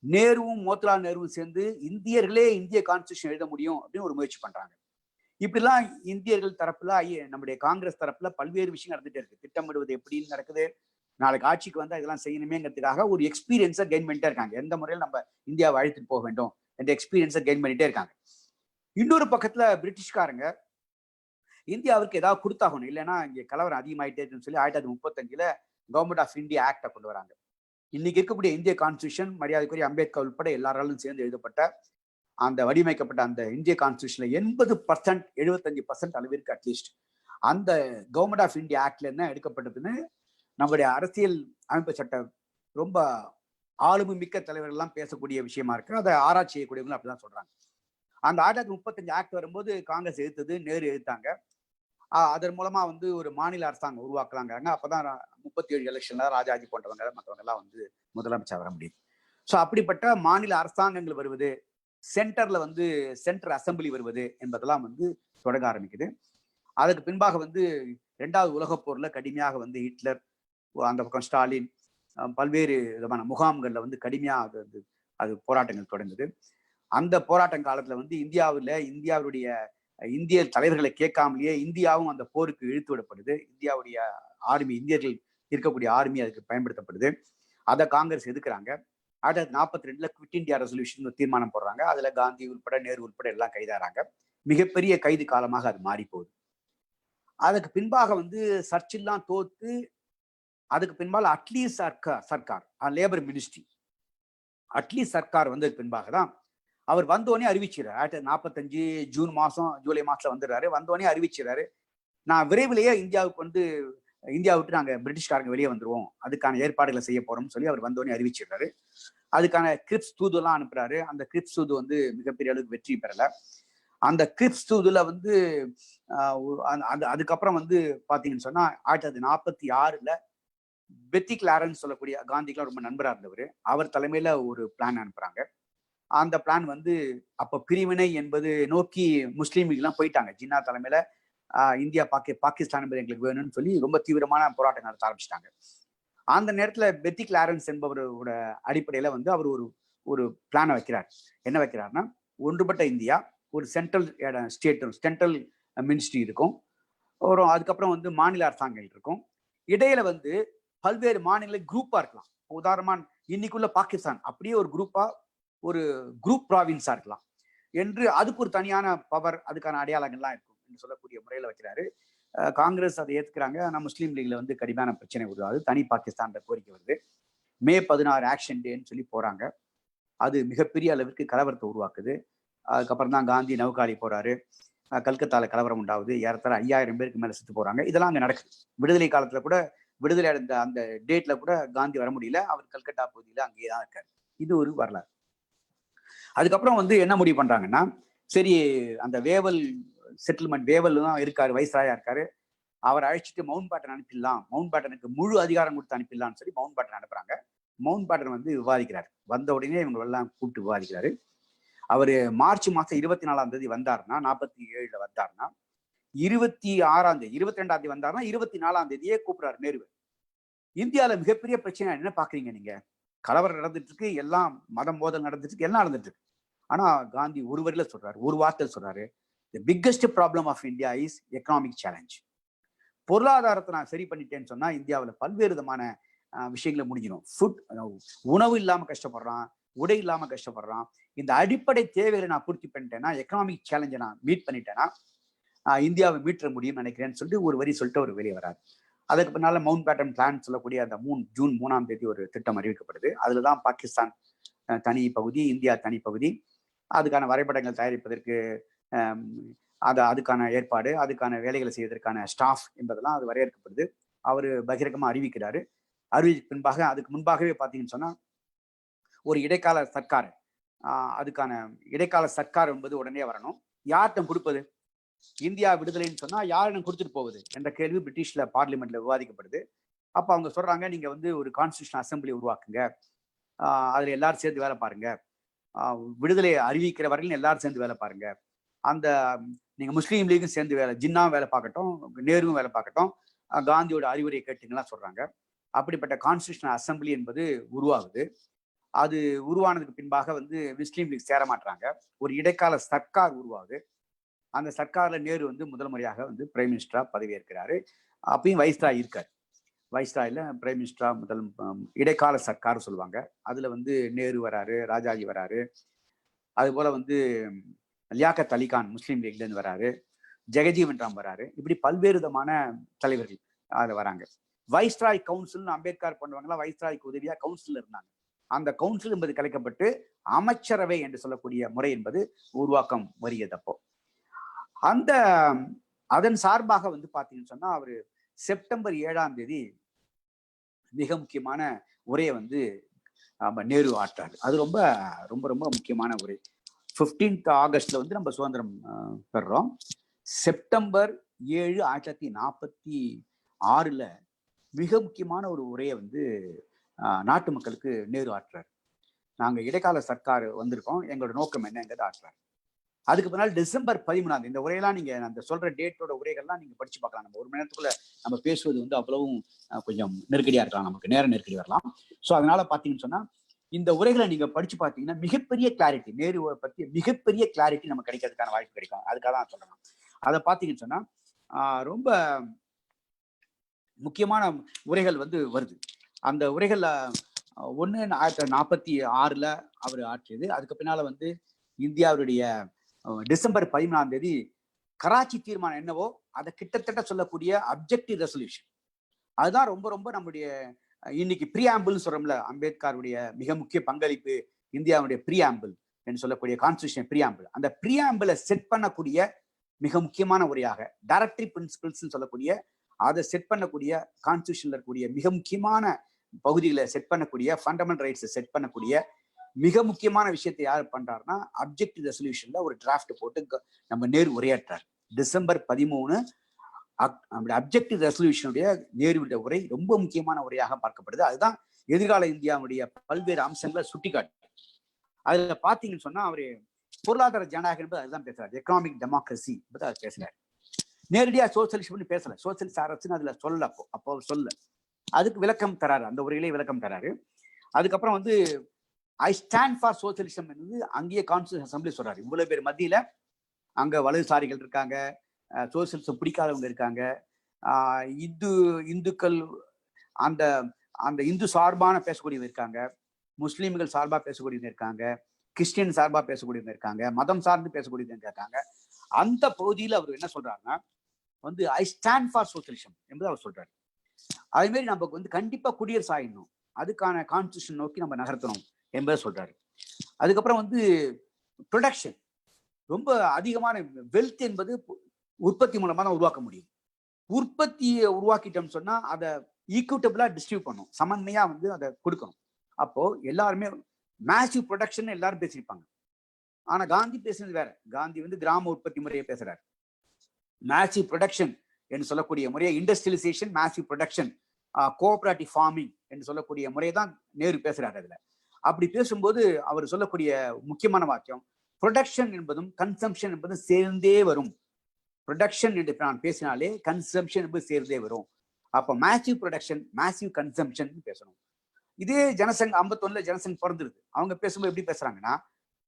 நேருவும் மோத்திலால் நேருவும் சேர்ந்து இந்தியர்களே இந்திய கான்ஸ்டியூஷன் எழுத முடியும் அப்படின்னு ஒரு முயற்சி பண்றாங்க. இப்படிலாம் இந்தியர்கள் தரப்புல நம்முடைய காங்கிரஸ் தரப்புல பல்வேறு விஷயம் நடந்துட்டே இருக்கு. திட்டமிடுவது எப்படின்னு நடக்குது, நாளைக்கு ஆட்சிக்கு வந்தா இதெல்லாம் செய்யணுமேங்கிறதுக்காக ஒரு எக்ஸ்பீரியன்ஸை கெயின் பண்ணிட்டே இருக்காங்க. எந்த முறையில் நம்ம இந்தியாவை அழைத்துட்டு போக வேண்டும் என்ற எக்ஸ்பீரியன்ஸை கெயின் பண்ணிட்டே இருக்காங்க. இன்னொரு பக்கத்துல பிரிட்டிஷ்காரங்க இந்தியாவுக்கு ஏதாவது கொடுத்தாகணும், இல்லைன்னா இங்கே கலவரம் அதிகமாயிட்டே இருக்குன்னு சொல்லி 1935 கவர்மெண்ட் ஆஃப் இந்தியா ஆக்டை கொண்டு வராங்க. இன்னைக்கு இருக்கக்கூடிய இந்திய கான்ஸ்டியூஷன், மரியாதைக்குரிய அம்பேத்கர் உட்பட எல்லாராலும் சேர்ந்து எழுதப்பட்ட அந்த வடிவமைக்கப்பட்ட அந்த இந்திய கான்ஸ்டியூஷன்ல 80% 75% அளவிற்கு அட்லீஸ்ட் அந்த கவர்மெண்ட் ஆஃப் இந்தியா ஆக்ட்ல என்ன எடுக்கப்பட்டதுன்னு நம்முடைய அரசியல் அமைப்பு சட்டம் ரொம்ப ஆளுமை மிக்க தலைவர்கள்லாம் பேசக்கூடிய விஷயமா இருக்கு. அதை ஆராய்ச்சி செய்யக்கூடியவங்க அப்படிதான் சொல்றாங்க. அந்த 1935 ஆக்ட் வரும்போது காங்கிரஸ் எதிர்த்தது, நேரு எதிர்த்தாங்க. அதன் மூலமா வந்து ஒரு மாநில அரசாங்கம் உருவாக்கலாங்கிறாங்க. அப்பதான் 37 எலெக்ஷன்ல ராஜாஜி போன்றவங்க மற்றவங்க எல்லாம் வந்து முதலமைச்சர் வர முடியும். ஸோ அப்படிப்பட்ட மாநில அரசாங்கங்கள் வருவது, சென்டர்ல வந்து சென்டர் அசம்பிளி வருவது என்பதெல்லாம் வந்து தொடங்க ஆரம்பிக்குது. அதுக்கு பின்பாக வந்து 2வது உலகப் போர்ல கடுமையாக வந்து ஹிட்லர், அந்த பக்கம் ஸ்டாலின், பல்வேறு விதமான முகாம்கள்ல வந்து கடுமையாக அது போராட்டங்கள் தொடங்குது. அந்த போராட்டம் காலத்துல வந்து இந்தியாவுடைய இந்திய தலைவர்களை கேட்காமலேயே இந்தியாவும் அந்த போருக்கு இழுத்து விடப்படுது. இந்தியாவுடைய ஆர்மி, இந்தியர்கள் இருக்கக்கூடிய ஆர்மி அதுக்கு பயன்படுத்தப்படுது. அதை காங்கிரஸ் எதுக்குறாங்க. 1942 குவிட் இந்தியா ரெசல்யூஷன் தீர்மானம் போடுறாங்க. அதுல காந்தி உட்பட நேரு உட்பட எல்லாம் கைதாகிறாங்க. மிகப்பெரிய கைது காலமாக அது மாறி போகுது. அதுக்கு பின்பாக வந்து சர்ச்சில்லாம் தோத்து அதுக்கு pinball Atlee Sarkar labour ministry Atlee Sarkar வந்ததுக்கு பின்பாக தான் அவர் வந்தோடனே அறிவிச்சுறாரு. 1945 ஜூலை மாசத்துல வந்துடுறாரு. வந்தோடனே அறிவிச்சுறாரு, நான் விரைவிலேயே இந்தியாவுக்கு வந்து இந்தியா விட்டு நாங்க பிரிட்டிஷ்காரங்க வெளியே வந்துருவோம், அதுக்கான ஏற்பாடுகளை செய்ய போறோம்னு சொல்லி அவர் வந்தோடனே அறிவிச்சிடுறாரு. அதுக்கான கிரிப்ஸ் தூது எல்லாம் அனுப்புறாரு. அந்த கிரிப்ஸ் தூது வந்து மிகப்பெரிய அளவுக்கு வெற்றி பெறல. அந்த கிரிப்ஸ் இதுல வந்து அதுக்கப்புறம் வந்து பாத்தீங்கன்னு சொன்னா 1946 பெத்தி கிளாரன்ஸ் சொல்லக்கூடிய காந்திக்கெல்லாம் ரொம்ப நண்பரா இருந்தவர், அவர் தலைமையில ஒரு பிளான் அனுப்புறாங்க. அந்த பிளான் வந்து அப்ப பிரிவினை என்பது நோக்கி முஸ்லீம்கள் எல்லாம் போயிட்டாங்க. ஜின்னா தலைமையில இந்தியா பாகிஸ்தான் என்பது எங்களுக்கு வேணும்னு சொல்லி ரொம்ப தீவிரமான போராட்டம் நடத்த ஆரம்பிச்சிட்டாங்க. அந்த நேரத்துல பெத்தி கிளாரன்ஸ் என்பவரோட அடிப்படையில வந்து அவர் ஒரு பிளானை வைக்கிறார். என்ன வைக்கிறாருன்னா, ஒன்றுபட்ட இந்தியா, ஒரு சென்ட்ரல் மினிஸ்ட்ரி இருக்கும், அதுக்கப்புறம் வந்து மாநில அரசாங்கங்கள் இருக்கும், இடையில வந்து பல்வேறு மாநில குரூப்பா இருக்கலாம். உதாரணமா இன்னைக்குள்ள பாகிஸ்தான் அப்படியே ஒரு குரூப் ப்ராவின்ஸா இருக்கலாம் என்று அதுக்கு ஒரு தனியான பவர், அதுக்கான அடையாளங்கள்லாம் இருக்கும் என்று சொல்லக்கூடிய முறையில வைக்கிறாரு. காங்கிரஸ் அதை ஏத்துக்கிறாங்க. ஆனா முஸ்லீம் லீக்ல வந்து கடுமையான பிரச்சனை உருவாது, தனி பாகிஸ்தான் கோரிக்கை வருது. மே 16 ஆக்ஷன் டேன்னு சொல்லி போறாங்க. அது மிகப்பெரிய அளவிற்கு கலவரத்தை உருவாக்குது. அதுக்கப்புறம் தான் காந்தி நவுகாலி போறாரு, கல்கத்தால கலவரம் உண்டாகுது, ஏறத்தாழ 5000 பேருக்கு மேல செத்து போறாங்க. இதெல்லாம் அங்க நடக்குது. விடுதலை காலத்துல கூட, விடுதலை அடைந்த அந்த டேட்ல கூட காந்தி வர முடியல, அவர் கல்கத்தா பகுதியில அங்கேயே தான் இருக்காரு. இது ஒரு வரலாறு. அதுக்கப்புறம் வந்து என்ன முடிவு பண்றாங்கன்னா, சரி அந்த வேவல் செட்டில்மெண்ட், வேவல் தான் இருக்காரு, வைஸ்ராயா இருக்காரு, அவர் அழைச்சிட்டு மவுண்ட் பேட்டன் அனுப்பிடலாம், மவுண்ட் பேட்டனுக்கு முழு அதிகாரம் கொடுத்து அனுப்பிடலாம்னு சொல்லி மவுண்ட் பேட்டன் அனுப்புறாங்க. மவுண்ட் பேட்டன் வந்து விவாதிக்கிறார். வந்த உடனே இவங்க எல்லாம் கூப்பிட்டு விவாதிக்கிறாரு. அவரு மார்ச் மாசம் 24ஆம் தேதி வந்தாருன்னா, 47 வந்தாருன்னா, 26ஆம் தேதி 22ஆம் தேதி வந்தாருன்னா 24ஆம் தேதியே கூப்பிடுறாரு நேரு. இந்தியாவில மிகப்பெரிய பிரச்சனை என்ன பாக்குறீங்க நீங்க? கலவரம் நடந்துட்டு இருக்கு, எல்லாம் மதம் மோதல் நடந்துட்டு இருக்கு, எல்லாம் நடந்துட்டு இருக்கு. ஆனா காந்தி ஒரு வரியில சொல்றாரு, ஒரு வார்த்தை சொல்றாரு, the biggest problem of India is economic challenge. பொருளாதாரத்தை நான் சரி பண்ணிட்டேன்னு சொன்னா இந்தியாவில் பல்வேறு விதமான விஷயங்களை முடிஞ்சிடும். உணவு இல்லாம கஷ்டப்படுறான், உடை இல்லாம கஷ்டப்படுறான். இந்த அடிப்படை தேவைகளை நான் பூர்த்தி பண்ணிட்டேன்னா, எக்கனாமிக் சேலஞ்சை நான் மீட் பண்ணிட்டேன்னா இந்தியாவை மீட்ட முடியும்னு நினைக்கிறேன்னு சொல்லிட்டு ஒரு வரி சொல்லிட்டு ஒரு வெளியே வராரு. அதுக்கு பின்னால மவுண்ட் பேட்டன் பிளான் சொல்லக்கூடிய அந்த ஜூன் 3ஆம் தேதி ஒரு திட்டம் அறிவிக்கப்படுது. அதுலதான் பாகிஸ்தான் தனி பகுதி, இந்தியா தனி பகுதி, அதுக்கான வரைபடங்கள் தயாரிப்பதற்கு அதுக்கான ஏற்பாடு, அதுக்கான வேலைகளை செய்வதற்கான ஸ்டாஃப் என்பதெல்லாம் அது வரையறுக்கப்படுது. அவரு பகிரங்கமா அறிவிக்கிறாரு. பின்பாக அதுக்கு முன்பாகவே பார்த்தீங்கன்னு சொன்னா ஒரு இடைக்கால சர்க்கார், அதுக்கான இடைக்கால சர்க்கார் என்பது உடனே வரணும். யார்கிட்ட கொடுப்பது? இந்தியா விடுதலைன்னு சொன்னா யாரிடம் கொடுத்துட்டு போவது என்ற கேள்வி பிரிட்டிஷ்ல பார்லிமெண்ட்ல விவாதிக்கப்படுது. அப்ப அவங்க சொல்றாங்க, நீங்க வந்து ஒரு கான்ஸ்டியூஷன் அசம்பிளி உருவாக்குங்க, அதுல எல்லாரும் சேர்ந்து வேலை பாருங்க, விடுதலை அறிவிக்கிற வரையிலும் எல்லாரும் சேர்ந்து வேலை பாருங்க, அந்த நீங்க முஸ்லீம் லீகும் சேர்ந்து ஜின்னாவும் வேலை பார்க்கட்டும், நேருவும் வேலை பார்க்கட்டும், காந்தியோட அறிவுரை கேட்டுங்கலாம் சொல்றாங்க. அப்படிப்பட்ட கான்ஸ்டியூஷன் அசம்பிளி என்பது உருவாகுது. அது உருவானதுக்கு பின்பாக வந்து முஸ்லீம் லீக் சேர மாட்டாங்க. ஒரு இடைக்கால சர்க்கார் உருவாகுது. அந்த சர்க்கார்ல நேரு வந்து முதல் முறையாக வந்து பிரைம் மினிஸ்டரா பதவியேற்கிறாரு. அப்பயும் வைஸ்ராய் இருக்காரு. வைஸ்ராயில பிரைம் மினிஸ்டரா முதல் இடைக்கால சர்க்கார் சொல்லுவாங்க. அதுல வந்து நேரு வராரு, ராஜாஜி வராரு, அது போல வந்து லியாக்கத் அலிகான் முஸ்லீம் லீக்ல இருந்து வராரு, ஜெகஜீவன் ராம் வராரு. இப்படி பல்வேறு விதமான தலைவர்கள் அதுல வராங்க. வைஸ்ராய் கவுன்சில் அம்பேத்கர் பண்ணுவாங்களா, வைஸ்ராய்க்கு உதவியா கவுன்சில் இருந்தாங்க. அந்த கவுன்சில் என்பது கலைக்கப்பட்டு அமைச்சரவை என்று சொல்லக்கூடிய முறை என்பது உருவாக்கம் வருகிறதப்போ அதன் சார்பாக வந்து பாத்தீங்கன்னு சொன்னா அவரு செப்டம்பர் 7ஆம் தேதி மிக முக்கியமான உரையை வந்து நேரு ஆற்றாரு. அது ரொம்ப ரொம்ப ரொம்ப முக்கியமான உரை. 15th ஆகஸ்ட்ல வந்து நம்ம சுதந்திரம் பெறுறோம். செப்டம்பர் 7, 1946 மிக முக்கியமான ஒரு உரையை வந்து நாட்டு மக்களுக்கு நேரு ஆற்றார். நாங்க இடைக்கால சர்க்கார் வந்திருக்கோம், எங்களோட நோக்கம் என்னங்கிறத ஆற்றார். அதுக்கு பின்னால் டிசம்பர் 13, இந்த உரையெல்லாம் நீங்க அந்த சொல்ற டேட்டோட உரைகள்லாம் நீங்க படிச்சு பார்க்கலாம். நம்ம ஒரு மணி நேரத்துக்குள்ள நம்ம பேசுவது வந்து அவ்வளவும் கொஞ்சம் நெருக்கடியா இருக்கலாம், நமக்கு நேர நெருக்கடி வரலாம். ஸோ அதனால பாத்தீங்கன்னு சொன்னா இந்த உரைகளை நீங்க படிச்சு பார்த்தீங்கன்னா மிகப்பெரிய கிளாரிட்டி, நேருவை பற்றி மிகப்பெரிய கிளாரிட்டி நமக்கு கிடைக்கிறதுக்கான வாய்ப்பு கிடைக்கும். அதுக்காக தான் சொல்லணும். அதை பார்த்தீங்கன்னு சொன்னா ரொம்ப முக்கியமான உரைகள் வந்து வருது. அந்த உரைகள்ல ஒன்று 1946 அவர் ஆற்றியது. அதுக்கு பின்னால வந்து இந்தியாவுடைய டிசம்பர் 13ஆம் தேதி கராச்சி தீர்மானம் என்னவோ அதை கிட்டத்தட்ட சொல்லக்கூடிய அப்ஜெக்டிவ் ரெசல்யூஷன். அதுதான் ரொம்ப ரொம்ப நம்முடைய இன்னைக்கு ப்ரீஆம்பிள்னு சொல்றோம்ல, அம்பேத்கருடைய மிக முக்கிய பங்களிப்பு இந்தியாவுடைய ப்ரீஆம்பிள் என்று சொல்லக்கூடிய கான்ஸ்டியூஷன் ப்ரீஆம்பிள். அந்த ப்ரீஆம்பிளை செட் பண்ணக்கூடிய மிக முக்கியமான உரையாக டைரக்டரி பிரின்சிபிள்ஸ் சொல்லக்கூடிய அதை செட் பண்ணக்கூடிய கான்ஸ்டியூஷன்ல இருக்கக்கூடிய மிக முக்கியமான பகுதிகளை செட் பண்ணக்கூடிய ஃபண்டமெண்டல் ரைட்ஸை செட் பண்ணக்கூடிய மிக முக்கியமான விஷயத்தை யார் பண்றாருன்னா, அப்ஜெக்டிவ் ரெசல்யூஷன்ல ஒரு டிராஃப்ட் போட்டு நம்ம நேரு உரையாற்றார். டிசம்பர் 13 அப்ஜெக்டிவ் ரெசல்யூஷனுடைய நேருடைய உரை ரொம்ப முக்கியமான உரையாக பார்க்கப்படுது. அதுதான் எதிர்கால இந்தியாவுடைய பல்வேறு அம்சங்களை சுட்டிக்காட்டு. அதுல பாத்தீங்கன்னு சொன்னா அவரு பொருளாதார ஜனநாயகம் என்பது அதுதான் பேசுறாரு. எக்கனாமிக் டெமோக்ரஸி என்பது அது பேசுறாரு. நேரடியா சோசியலிஸ்ட் பேசல. சோசியலிஸ்ட் அரசுன்னு அதுல சொல்லல. அப்போ சொல்ல அதுக்கு விளக்கம் தராரு. அந்த உரையிலே விளக்கம் தராரு. அதுக்கப்புறம் வந்து ஐ ஸ்டாண்ட் ஃபார் சோசியலிசம் என்பது அங்கேயே கான்ஸ்டியூஷன் அசம்பிளி சொல்றாரு. இவ்வளவு பேர் மத்தியில அங்க வலதுசாரிகள் இருக்காங்க, சோசியலிசம் பிடிக்காதவங்க இருக்காங்க, இந்துக்கள் அந்த அந்த இந்து சார்பான பேசக்கூடியவங்க இருக்காங்க, முஸ்லீம்கள் சார்பா பேசக்கூடியவங்க இருக்காங்க, கிறிஸ்டியன் சார்பா பேசக்கூடியவங்க இருக்காங்க, மதம் சார்ந்து பேசக்கூடியவங்க இருக்காங்க. அந்த பகுதியில் அவர் என்ன சொல்றாருன்னா வந்து ஐ ஸ்டாண்ட் ஃபார் சோசியலிசம் என்பது அவர் சொல்றாரு. அதே மாதிரி நமக்கு வந்து கண்டிப்பா குடியரசு ஆயிடணும், அதுக்கான கான்ஸ்டியூஷன் நோக்கி நம்ம நகர்த்தணும் என்பதை சொல்றாரு. அதுக்கப்புறம் வந்து ப்ரொடக்ஷன், ரொம்ப அதிகமான வெல்த் என்பது உற்பத்தி மூலமா தான் உருவாக்க முடியும். உற்பத்தியை உருவாக்கிட்டோம்னு சொன்னா அதை ஈக்குவிட்டபிளா டிஸ்ட்ரிபியூட் பண்ணும், சமன்மையா வந்து அதை கொடுக்கணும். அப்போ எல்லாருமே மேசிவ் ப்ரொடக்ஷன் எல்லாரும் பேசியிருப்பாங்க. ஆனா காந்தி பேசுனது வேற. காந்தி வந்து கிராம உற்பத்தி முறையை பேசுறாரு. மேசிவ் ப்ரொடக்ஷன் என்று சொல்லக்கூடிய முறையை, industrialisation, massive production, cooperative farming என்று சொல்லக்கூடிய முறையை தான் நேரு பேசுறாரு. அதுல அப்படி பேசும்போது அவர் சொல்லக்கூடிய முக்கியமான வாக்கியம், ப்ரொடக்ஷன் என்பதும் கன்சம்ஷன் என்பதும் சேர்ந்தே வரும். ப்ரொடக்ஷன் என்று நான் பேசினாலே கன்சம்ஷன் என்பது சேர்ந்தே வரும். அப்ப மேசிவ் ப்ரொடக்ஷன், மேசிவ் கன்சம்ஷன் பேசணும். இதே ஜனசங் 51 ஜனசங் பிறந்திருக்கு. அவங்க பேசும்போது எப்படி பேசுறாங்கன்னா,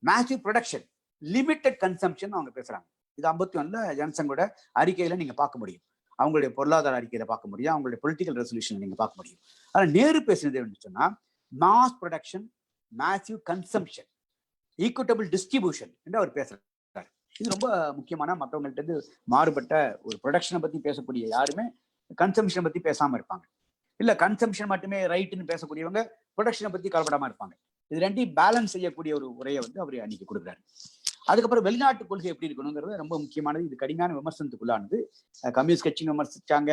மேசிவ் ப்ரொடக்ஷன், லிமிட்டட் கன்சம்ஷன் அவங்க பேசுறாங்க. இது 51 ஜனசங்கோட அறிக்கையில நீங்க பார்க்க முடியும். அவங்களுடைய பொருளாதார அறிக்கையில பார்க்க முடியும், அவங்களுடைய பொலிட்டிக்கல் ரெசல்யூஷன் நீங்க பார்க்க முடியும். ஆனா நேரு பேசுனது என்ன சொன்னா, mass production, massive consumption, equitable distribution என்று அவர் பேசுறாரு. இது ரொம்ப முக்கியமான, மற்றவங்கள்ட்ட இருந்து மாறுபட்ட ஒரு ப்ரொடக்ஷனை பத்தி பேசக்கூடிய யாருமே கன்சம்ஷனை பத்தி பேசாம இருப்பாங்க. இல்ல கன்சம்ஷன் மட்டுமே ரைட்னு பேசக்கூடியவங்க ப்ரொடக்ஷனை பத்தி கவலைப்படாம இருப்பாங்க. இது ரெண்டையும் பேலன்ஸ் செய்யக்கூடிய ஒரு உரையை வந்து அவர் அன்னைக்கு கொடுக்குறாரு. அதுக்கப்புறம் வெளிநாட்டு கொள்கை எப்படி இருக்கணுங்கிறது ரொம்ப முக்கியமானது. இது கடுமையான விமர்சனத்துக்குள்ளானது. கம்யூனிஸ்ட் கட்சியும் விமர்சிச்சாங்க,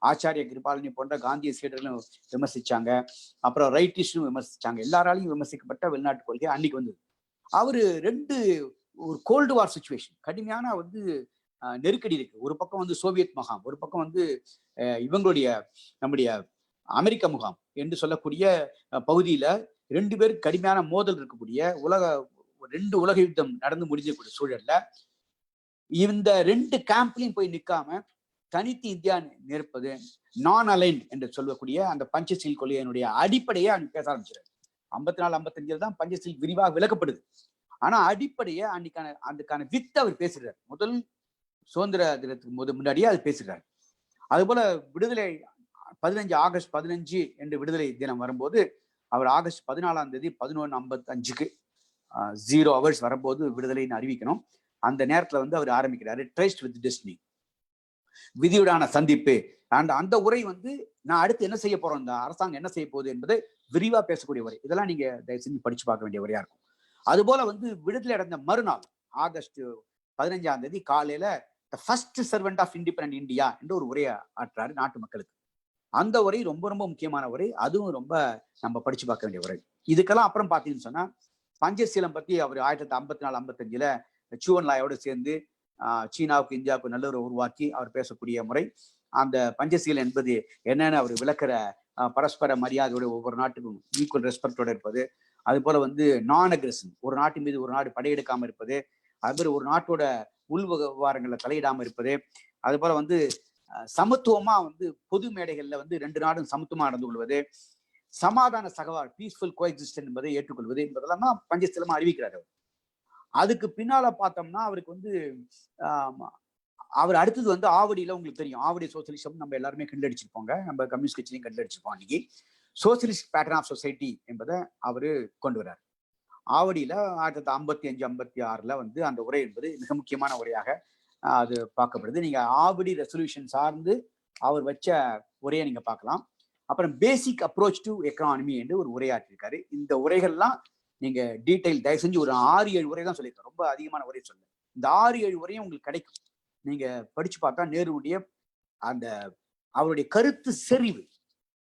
ஆச்சாரிய கிருபாலினி போன்ற காந்திய சீடர்களும் விமர்சிச்சாங்க, அப்புறம் ரைட்டிஸ்டும் விமர்சிச்சாங்க. எல்லாராலையும் விமர்சிக்கப்பட்ட வெளிநாட்டு கொள்கை அன்னைக்கு வந்தது. அவரு ஒரு கோல்டு வார் சிச்சுவேஷன், கடுமையான வந்து நெருக்கடி இருக்கு. ஒரு பக்கம் வந்து சோவியத் முகாம், ஒரு பக்கம் வந்து இவங்களுடைய நம்முடைய அமெரிக்க முகாம் என்று சொல்லக்கூடிய பகுதியில 2 பேருக்கு கடுமையான மோதல் இருக்கக்கூடிய ரெண்டு உலக யுத்தம் நடந்து முடிஞ்சக்கூடிய சூழல்ல இந்த 2 கேம்ப்லையும் போய் நிற்காம தனித்து இந்தியா நிற்பது, நான் அலைன் என்று சொல்லக்கூடிய அந்த பஞ்சசீல் கொள்கையினுடைய அடிப்படையை அன்னைக்கு பேச ஆரம்பிச்சிருக்காரு. 54, 55 தான் பஞ்சசீல் விரிவாக விளக்கப்படுது. ஆனா அடிப்படையை அதுக்கான வித்து அவர் பேசுறாரு. முதல் சுதந்திர தினத்துக்கு முன்னாடியே அது பேசுறாரு. அது போல விடுதலை 15 ஆகஸ்ட் 15 என்று விடுதலை தினம் வரும்போது அவர் ஆகஸ்ட் 14ஆம் தேதி 11:55க்கு 0 hours வரும்போது விடுதலைன்னு அறிவிக்கணும். அந்த நேரத்துல வந்து அவர் ஆரம்பிக்கிறாரு, ட்ரேஸ்ட் வித் டெஸ்டினி, விதியுடான சந்திப்பு. அந்த உரை வந்து நான் அடுத்து என்ன செய்ய போறோம், இந்த அரசாங்கம் என்ன செய்ய போகுது என்பதை விரிவா பேசக்கூடிய உரை. இதெல்லாம் நீங்க தயவு செஞ்சு படிச்சு பார்க்க வேண்டிய உரையா இருக்கும். அது போல வந்து விடுதலை அடைந்த மறுநாள் ஆகஸ்ட் 15ஆம் தேதி காலையில first servant of independent India என்று ஒரு உரையை ஆற்றாரு நாட்டு மக்களுக்கு. அந்த உரை ரொம்ப ரொம்ப முக்கியமான உரை. அதுவும் ரொம்ப நம்ம படிச்சு பார்க்க வேண்டிய உரை. இதுக்கெல்லாம் அப்புறம் பாத்தீங்கன்னு சொன்னா பஞ்சசீலம் பத்தி அவர் 1954, 55 சூவன் லாயோடு சேர்ந்து சீனாவுக்கு இந்தியாவுக்கு நல்லுறவு உருவாக்கி அவர் பேசக்கூடிய முறை. அந்த பஞ்சசீலம் என்பது என்னன்னு அவர் விளக்குற பரஸ்பர மரியாதையோட ஒவ்வொரு நாட்டுக்கும் ஈக்குவல் ரெஸ்பெக்டோட இருப்பது. அது போல வந்து நான் அக்ரெஷன், ஒரு நாட்டு மீது ஒரு நாடு படையெடுக்காம இருப்பது. அது மாதிரி ஒரு நாட்டோட உள் விவகாரங்கள்ல தலையிடாம இருப்பது. அது போல வந்து சமத்துவமா வந்து பொது மேடைகள்ல வந்து 2 நாடும் சமத்துவமா நடந்து கொள்வது, சமாதான சகவாழ், பீஸ்ஃபுல் கோஎக்ஸிஸ்டன்ஸ் என்பதை ஏற்றுக்கொள்வது என்பதெல்லாம் தான் பஞ்சசீலமா அறிவிக்கிறார் அவர். அதுக்கு பின்னால பார்த்தோம்னா அவருக்கு வந்து அவர் அடுத்தது வந்து ஆவடியில, உங்களுக்கு தெரியும் ஆவடி சோசியலிசம் நம்ம எல்லாருமே கண்டடிச்சிருப்போங்க, நம்ம கம்யூனிஸ்ட் கட்சியிலையும் கண்டடிச்சிருப்போம். அன்னைக்கு சோசியலிஸ்ட் பேட்டர்ன் ஆஃப் சொசைட்டி என்பதை அவரு கொண்டு வர்றார். ஆவடியில 1955, 56 வந்து அந்த உரை என்பது மிக முக்கியமான உரையாக அது பார்க்கப்படுது. நீங்க ஆவடி ரெசல்யூஷன் சார்ந்து அவர் வச்ச உரையை நீங்க பார்க்கலாம். அப்புறம் பேசிக் அப்ரோச் டு எக்கனாமி என்று ஒரு உரையாற்றிருக்காரு. இந்த உரைகள்லாம் நீங்க டீடைல் தயவு செஞ்சு ஒரு 6-7 உரை தான் சொல்லியிருக்கேன், ரொம்ப அதிகமான உரை சொல்ல. இந்த 6-7 உரையும் உங்களுக்கு கிடைக்கும். நீங்க படிச்சு பார்த்தா நேருடைய அந்த அவருடைய கருத்து செறிவு,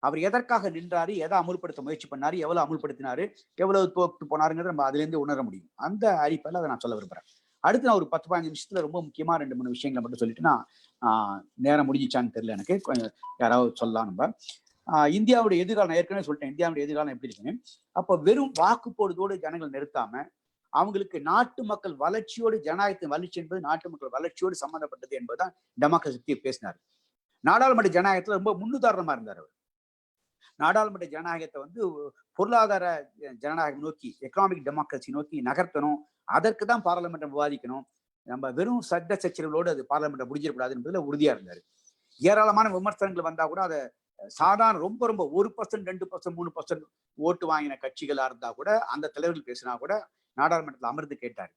அவர் எதற்காக நின்றாரு, எதை அமுல்படுத்த முயற்சி பண்ணாரு, எவ்வளவு அமுல்படுத்தினாரு, எவ்வளவு தோற்று போனாருங்கிறத நம்ம அதுல இருந்து உணர முடியும். அந்த அடிப்படையில் அதை நான் சொல்ல விரும்புறேன். அடுத்து நான் ஒரு 10-15 நிமிஷத்துல ரொம்ப முக்கியமா 2-3 விஷயங்களை மட்டும் சொல்லிட்டு நான் நேரம் முடிஞ்சிச்சான்னு தெரியல எனக்கு, கொஞ்சம் யாராவது சொல்லலாம். நம்ம இந்தியாவுடைய எதிர்காலம் ஏற்கனவே சொல்லிட்டேன், இந்தியாவுடைய எதிர்காலம் எப்படி இருக்குன்னு. அப்போ வெறும் வாக்கு போடுவதோடு ஜனங்கள் நிறுத்தாம அவங்களுக்கு நாட்டு மக்கள் வளர்ச்சியோடு, ஜனநாயகத்தின் வளர்ச்சி என்பது நாட்டு மக்கள் வளர்ச்சியோடு சம்பந்தப்பட்டது என்பதுதான் டெமோக்ரஸி பேசினார். நாடாளுமன்ற ஜனநாயகத்துல ரொம்ப முன்னுதாரணமா இருந்தார் அவர். நாடாளுமன்ற ஜனநாயகத்தை வந்து பொருளாதார ஜனநாயகம் நோக்கி, எக்கனாமிக் டெமோக்ரஸி நோக்கி நகர்த்தணும். அதற்கு தான் பாராளுமன்றம் விவாதிக்கணும். நம்ம வெறும் சட்ட சச்சரவுகளோடு அது பாராளுமன்றம் முடிஞ்சிடக்கூடாது என்பதுல உறுதியா இருந்தாரு. ஏராளமான விமர்சனங்கள் வந்தா கூட அதை சாதாரண ரொம்ப 1%, 2%, 3% ஓட்டு வாங்கின கட்சிகளா இருந்தா கூட அந்த தலைவர்கள் பேசினா கூட நாடாளுமன்றத்தில் அமர்ந்து கேட்டாரு.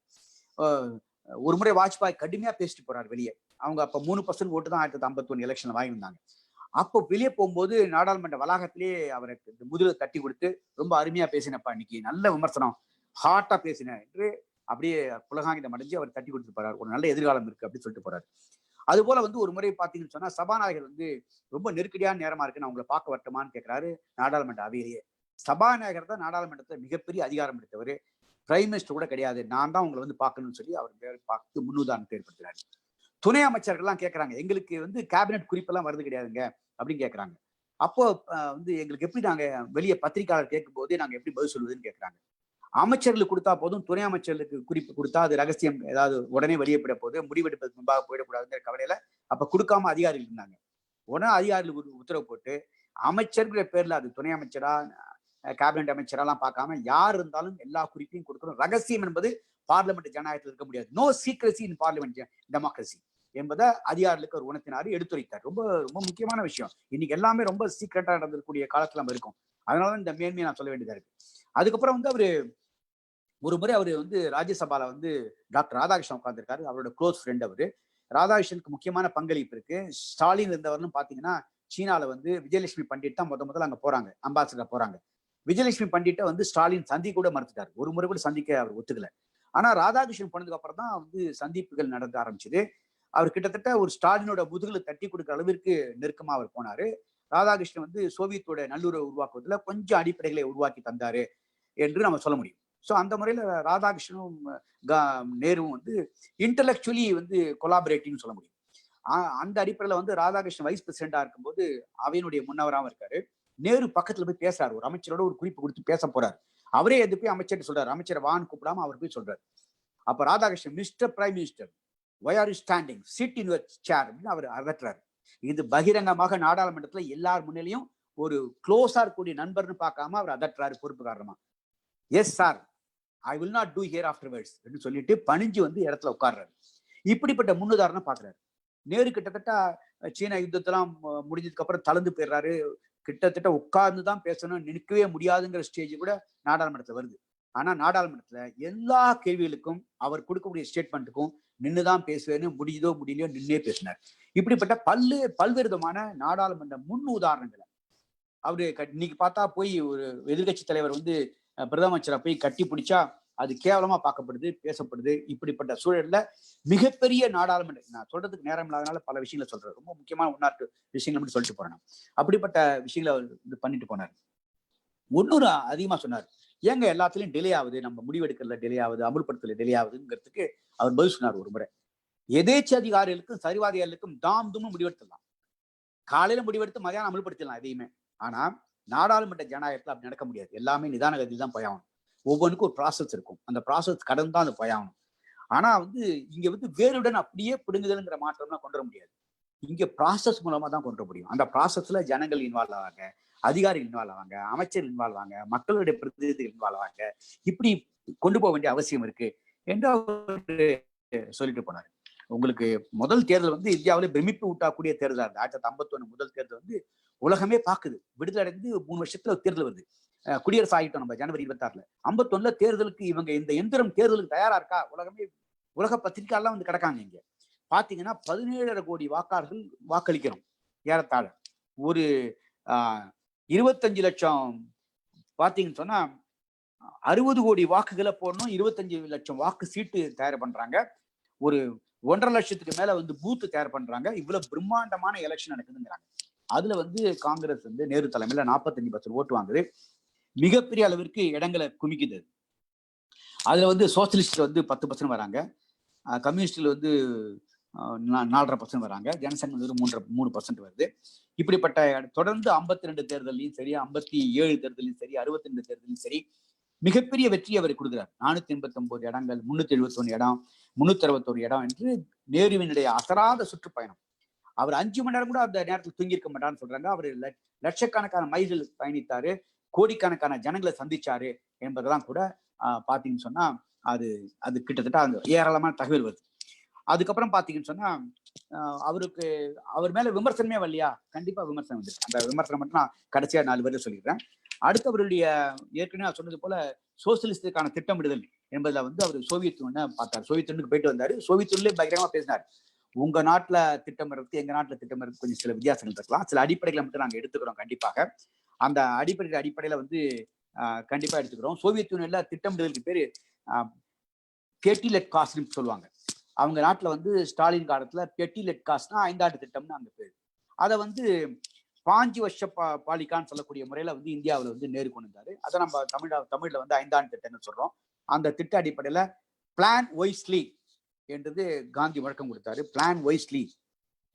ஒரு முறை வாஜ்பாய் கடுமையா பேசிட்டு போறாரு வெளியே. அவங்க அப்ப 3% ஓட்டு தான் 1951 எலெக்ஷன்ல வாங்கியிருந்தாங்க. அப்போ வெளியே போகும்போது நாடாளுமன்ற வளாகத்திலேயே அவருக்கு முதுகுல தட்டி கொடுத்து, ரொம்ப அருமையா பேசினப்பா, இன்னைக்கு நல்ல விமர்சனம், ஹார்ட்டா பேசின என்று அப்படியே புலகாங்கிதம் அடைஞ்சு அவர் தட்டி கொடுத்து போறாரு. ஒரு நல்ல எதிர்காலம் இருக்கு அப்படின்னு சொல்லிட்டு போறாரு. அது போல வந்து ஒரு முறை பாத்தீங்கன்னு சொன்னா சபாநாயகர் வந்து ரொம்ப நெருக்கடியான நேரமா இருக்கு, நான் உங்களை பார்க்க வரட்டுமான்னு கேட்கிறாரு நாடாளுமன்ற அவையிலேயே. சபாநாயகர் தான் நாடாளுமன்றத்தை மிகப்பெரிய அதிகாரம் எடுத்தவர், பிரைம் மினிஸ்டர் கூட கிடையாது, நான் தான் உங்களை வந்து பார்க்கணும்னு சொல்லி அவர் பார்த்து முன்னுதாரணத்தை ஏற்படுத்துறாரு. துணை அமைச்சர்கள்லாம் கேட்கறாங்க, எங்களுக்கு வந்து கேபினெட் குறிப்பெல்லாம் வருது கிடையாதுங்க அப்படின்னு கேட்கறாங்க. அப்போ வந்து எங்களுக்கு எப்படி நாங்க வெளியே பத்திரிகையாளர் கேட்கும் போதே நாங்க எப்படி பதில் சொல்வதுன்னு கேட்கறாங்க. அமைச்சர்களுக்கு கொடுத்தா போதும், துணை அமைச்சர்களுக்கு குறிப்பு கொடுத்தா அது ரகசியம், ஏதாவது உடனே வெளியேப்பட போது, முடிவெடுப்பதற்கு முன்பாக போயிடக்கூடாதுங்கிற கவலையில அப்ப கொடுக்காம அதிகாரிகள் இருந்தாங்க. உடனே அதிகாரிகளுக்கு உத்தரவு போட்டு அமைச்சர்கள் பேர்ல, அது துணை அமைச்சரா கேபினெட் அமைச்சரெல்லாம் பார்க்காம யார் இருந்தாலும் எல்லா குறிப்பையும் கொடுக்கணும். ரகசியம் என்பது பார்லிமெண்ட் ஜனநாயகத்தில் இருக்க முடியாது. நோ சீக்ரெசி இன் பார்லிமெண்ட் டெமோக்ரஸி என்பதை அதிகாரிகளுக்கு அவர் உணர்த்தினாரு, எடுத்துரைத்தார். ரொம்ப ரொம்ப முக்கியமான விஷயம். இன்னைக்கு எல்லாமே ரொம்ப சீக்கிரட்டா நடந்திருக்கக்கூடிய காலத்துல நம்ம இருக்கும். அதனாலதான் இந்த மேன்மையை நான் சொல்ல வேண்டியதா இருக்கு. அதுக்கப்புறம் வந்து அவரு ஒரு முறை அவரு வந்து ராஜ்யசபால வந்து டாக்டர் ராதாகிருஷ்ணன் உட்கார்ந்துருக்காரு. அவரோட க்ளோஸ் ஃப்ரெண்ட் அவரு. ராதாகிருஷ்ணனுக்கு முக்கியமான பங்களிப்பு இருக்கு. ஸ்டாலின் இருந்தவர்னு பாத்தீங்கன்னா சீனால வந்து விஜயலட்சுமி பண்டிட் தான் முதல்ல அங்க போறாங்க, அம்பாசிடர் போறாங்க. விஜயலட்சுமி பண்டிட்டை வந்து ஸ்டாலின் சந்திக்க கூட மறுத்துட்டாரு. ஒரு முறை கூட சந்திக்க அவர் ஒத்துக்கல. ஆனா ராதாகிருஷ்ணன் போனதுக்கு அப்புறம் தான் வந்து சந்திப்புகள் நடக்க ஆரம்பிச்சது. அவர் கிட்டத்தட்ட ஒரு ஸ்டாலினோட முதுகுல தட்டி கொடுக்குற அளவிற்கு நெருக்கமா அவர் போனாரு. ராதாகிருஷ்ணன் வந்து சோவியத்தோட நல்லுறவு உருவாக்குவதில் கொஞ்சம் அடிப்படைகளை உருவாக்கி தந்தாரு என்று நம்ம சொல்ல முடியும். ஸோ அந்த முறையில ராதாகிருஷ்ணனும் நேருவும் வந்து இன்டலெக்சுவலி வந்து கொலாபரேட்டிவ்னு சொல்ல முடியும். அந்த அடிப்படையில வந்து ராதாகிருஷ்ணன் வைஸ் பிரசிடண்டா இருக்கும்போது அவையினுடைய முன்னவராகவும் இருக்காரு. நேரு பக்கத்துல போய் பேசுறாரு, ஒரு அமைச்சரோட ஒரு குறிப்பு கொடுத்து பேச போறாரு. அவரே எது போய் அமைச்சர் சொல்றாரு, அமைச்சரை வான்னு கூப்பிடாம அவர் போய் சொல்றாரு. அப்ப Radhakrishnan, mister prime minister, why are you standing, sit in your chair அப்படின்னு அவர் அகற்றாரு. இது பகிரங்கமாக நாடாளுமன்றத்துல எல்லார் முன்னிலையும் ஒரு க்ளோஸா இருக்கக்கூடிய நண்பர்னு பார்க்காம அவர் அதற்றாரு பொறுப்பு காரணமா. Yes sir, I will not do here afterwards அப்படின்னு சொல்லிட்டு பணிஞ்சு வந்து இடத்துல உட்கார்றாரு. இப்படிப்பட்ட முன்னுதாரணம் பாக்குறாரு. நேரு கிட்டத்தட்ட சீன யுத்தத்தெல்லாம் முடிஞ்சதுக்கு அப்புறம் தளர்ந்து போயிடுறாரு. கிட்டத்தட்ட உட்கார்ந்துதான் பேசணும், நிற்கவே முடியாதுங்கிற ஸ்டேஜ் கூட நாடாளுமன்றத்துல வருது. ஆனா நாடாளுமன்றத்துல எல்லா கேள்விகளுக்கும் அவர் கொடுக்கக்கூடிய ஸ்டேட்மெண்ட்டுக்கும் நின்றுதான் பேசுவேன்னு, முடியுதோ முடியலையோ நின்னே பேசினார். இப்படிப்பட்ட பல்வேறு விதமான நாடாளுமன்ற முன் உதாரணங்களை அவரு இன்னைக்கு பார்த்தா போய் ஒரு எதிர்கட்சி தலைவர் வந்து பிரதம போய் கட்டி பிடிச்சா அது கேவலமா பார்க்கப்படுது, பேசப்படுது. இப்படிப்பட்ட சூழல்ல மிகப்பெரிய நாடாளுமன்றம், நான் சொல்றதுக்கு நேரம் இல்லாதனால பல விஷயங்களை சொல்றேன், ரொம்ப முக்கியமான ஒன்னாட்டு விஷயங்கள் மட்டும் சொல்லிட்டு போறேன். அப்படிப்பட்ட விஷயங்களை அவர் இது பண்ணிட்டு போனார். ஒன்னொரு அதிகமா சொன்னார், ஏங்க எல்லாத்துலயும் டிலே ஆகுது, நம்ம முடிவெடுக்கிறதுல டிலே ஆகுது, அமுல்படுத்தல டிலே ஆகுதுங்கிறதுக்கு அவர் பதில் சொன்னார். ஒரு முறை எதேச்ச அதிகாரிகளுக்கும் சரிவாதிகளுக்கும் தாம் தும்னு முடிவெடுத்துடலாம், காலையில முடிவெடுத்து மதியானம் அமல்படுத்திடலாம் எதையுமே. ஆனா நாடாளுமன்ற ஜனநாயகத்துல அப்படி நடக்க முடியாது. எல்லாமே நிதான கதியில் தான் போயாகணும். ஒவ்வொன்றுக்கும் ஒரு ப்ராசஸ் இருக்கும், அந்த ப்ராசஸ் கடந்து தான் அது போயாகணும். ஆனா வந்து இங்க வந்து வேறுடன் அப்படியே பிடுங்குதல்ங்கிற மாற்றம்லாம் கொண்டு வர முடியாது. இங்க ப்ராசஸ் மூலமா தான் கொண்டு வர முடியும். அந்த ப்ராசஸ்ல ஜனங்கள் இன்வால்வ் ஆவாங்க, அதிகாரிகள் இன்வால்வ் ஆவாங்க, அமைச்சர் இன்வால்வ் ஆவாங்க, மக்களுடைய பிரதிநிதிகள் இன்வால்வ் ஆவாங்க. இப்படி கொண்டு போக வேண்டிய அவசியம் இருக்கு என்று அவர் சொல்லிட்டு போனாரு. உங்களுக்கு முதல் தேர்தல் வந்து இந்தியாவிலே பிரமிப்பு ஊட்டக்கூடிய தேர்தலாக இருந்தது. 1951 முதல் தேர்தல் வந்து உலகமே பாக்குது. விடுதலை அடைந்து 3 வருஷத்துல தேர்தல் வருது. குடியரசு ஆகிட்டோம் நம்ம ஜனவரி 26. 51 தேர்தலுக்கு இவங்க இந்த எந்திரம் தேர்தலுக்கு தயாரா இருக்கா, உலகமே உலக பத்திரிகைலாம் வந்து கிடக்காங்க. இங்க பாத்தீங்கன்னா 17.5 கோடி வாக்காளர்கள் வாக்களிக்கிறோம். ஏறத்தாழ ஒரு 25 லட்சம் பாத்தீங்கன்னு சொன்னா 60 கோடி வாக்குகளை போடணும். 25 லட்சம் வாக்கு சீட்டு தயார் பண்றாங்க. ஒரு 1.5 லட்சத்துக்கு மேல வந்து பூத்து தயார் பண்றாங்க. இவ்வளவு பிரம்மாண்டமான எலெக்ஷன் நடக்குதுங்கிறாங்க. அதுல வந்து காங்கிரஸ் வந்து நேரு தலைமையில 45% ஓட்டு வாங்குது. மிகப்பெரிய அளவிற்கு இடங்களை குமிக்குது. அதுல வந்து சோசியலிஸ்ட்ல வந்து 10% வராங்க, கம்யூனிஸ்ட்ல வந்து 4.5% வராங்க, ஜனசங்கம் வந்து 3% வருது. இப்படிப்பட்ட தொடர்ந்து 52 தேர்தலையும் சரி, 57 தேர்தலையும் சரி, 62 தேர்தலையும் சரி மிகப்பெரிய வெற்றி அவர் கொடுக்கிறார். 489 இடங்கள், 371 இடம், 361 இடம் என்று நேருவினுடைய அசராத சுற்றுப்பயணம். அவர் 5 மணி நேரம் கூட அந்த நேரத்தில் தூங்கி இருக்க மாட்டான்னு சொல்றாங்க. அவர் லட்சக்கணக்கான மைல்கள் பயணித்தாரு, கோடிக்கணக்கான ஜனங்களை சந்திச்சாரு என்பதெல்லாம் கூட பாத்தீங்கன்னு சொன்னா அது அது கிட்டத்தட்ட அந்த ஏராளமான தகவல் வருது. அதுக்கப்புறம் பாத்தீங்கன்னு சொன்னா அவருக்கு அவர் மேல விமர்சனமே வரலையா? கண்டிப்பா விமர்சனம் வந்து அந்த விமர்சனம் மட்டும் நான் கடைசியா 4 பேர்ல சொல்லிடுறேன். அடுத்து அவருடைய ஏற்கனவே சொன்னது போல சோசியலிஸ்டுக்கான திட்டமிடுதல் என்பதுல வந்து அவர் சோவியத் யூனியனை பார்த்தார். சோவியத் யூனியனுக்கு போயிட்டு வந்தாரு. சோவியத் யூனியன்ல பயங்கரமா பேசினார். உங்க நாட்டுல திட்டமிடுறது எங்க நாட்டுல திட்டமிடுறது கொஞ்சம் சில வித்தியாசங்கள் இருக்கலாம். சில அடிப்படைகளை மட்டும் நாங்க எடுத்துக்கிறோம். கண்டிப்பாக அந்த அடிப்படையில வந்து கண்டிப்பா எடுத்துக்கிறோம். சோவியத் யூனியன்ல திட்டமிடுதலுக்கு பேரு பெட்டிலெட் காஸ்ட்னு சொல்லுவாங்க. அவங்க நாட்டுல வந்து ஸ்டாலின் காலத்துல பெட்டிலெட் காஸ்ட்னா 5 ஆண்டு திட்டம்னு அங்க பேரு. அதை வந்து 5 வருஷ பாலிகான்னு சொல்லக்கூடிய முறையில வந்து இந்தியாவில் வந்து நேரு கொண்டு வந்தாரு. அதை நம்ம தமிழ்ல வந்து 5 ஆண்டு திட்டம்னு சொல்றோம். அந்த திட்ட அடிப்படையில பிளான் ஒய்ஸ்லி என்றது காந்தி முழக்கம் கொடுத்தாரு. Plan wisely,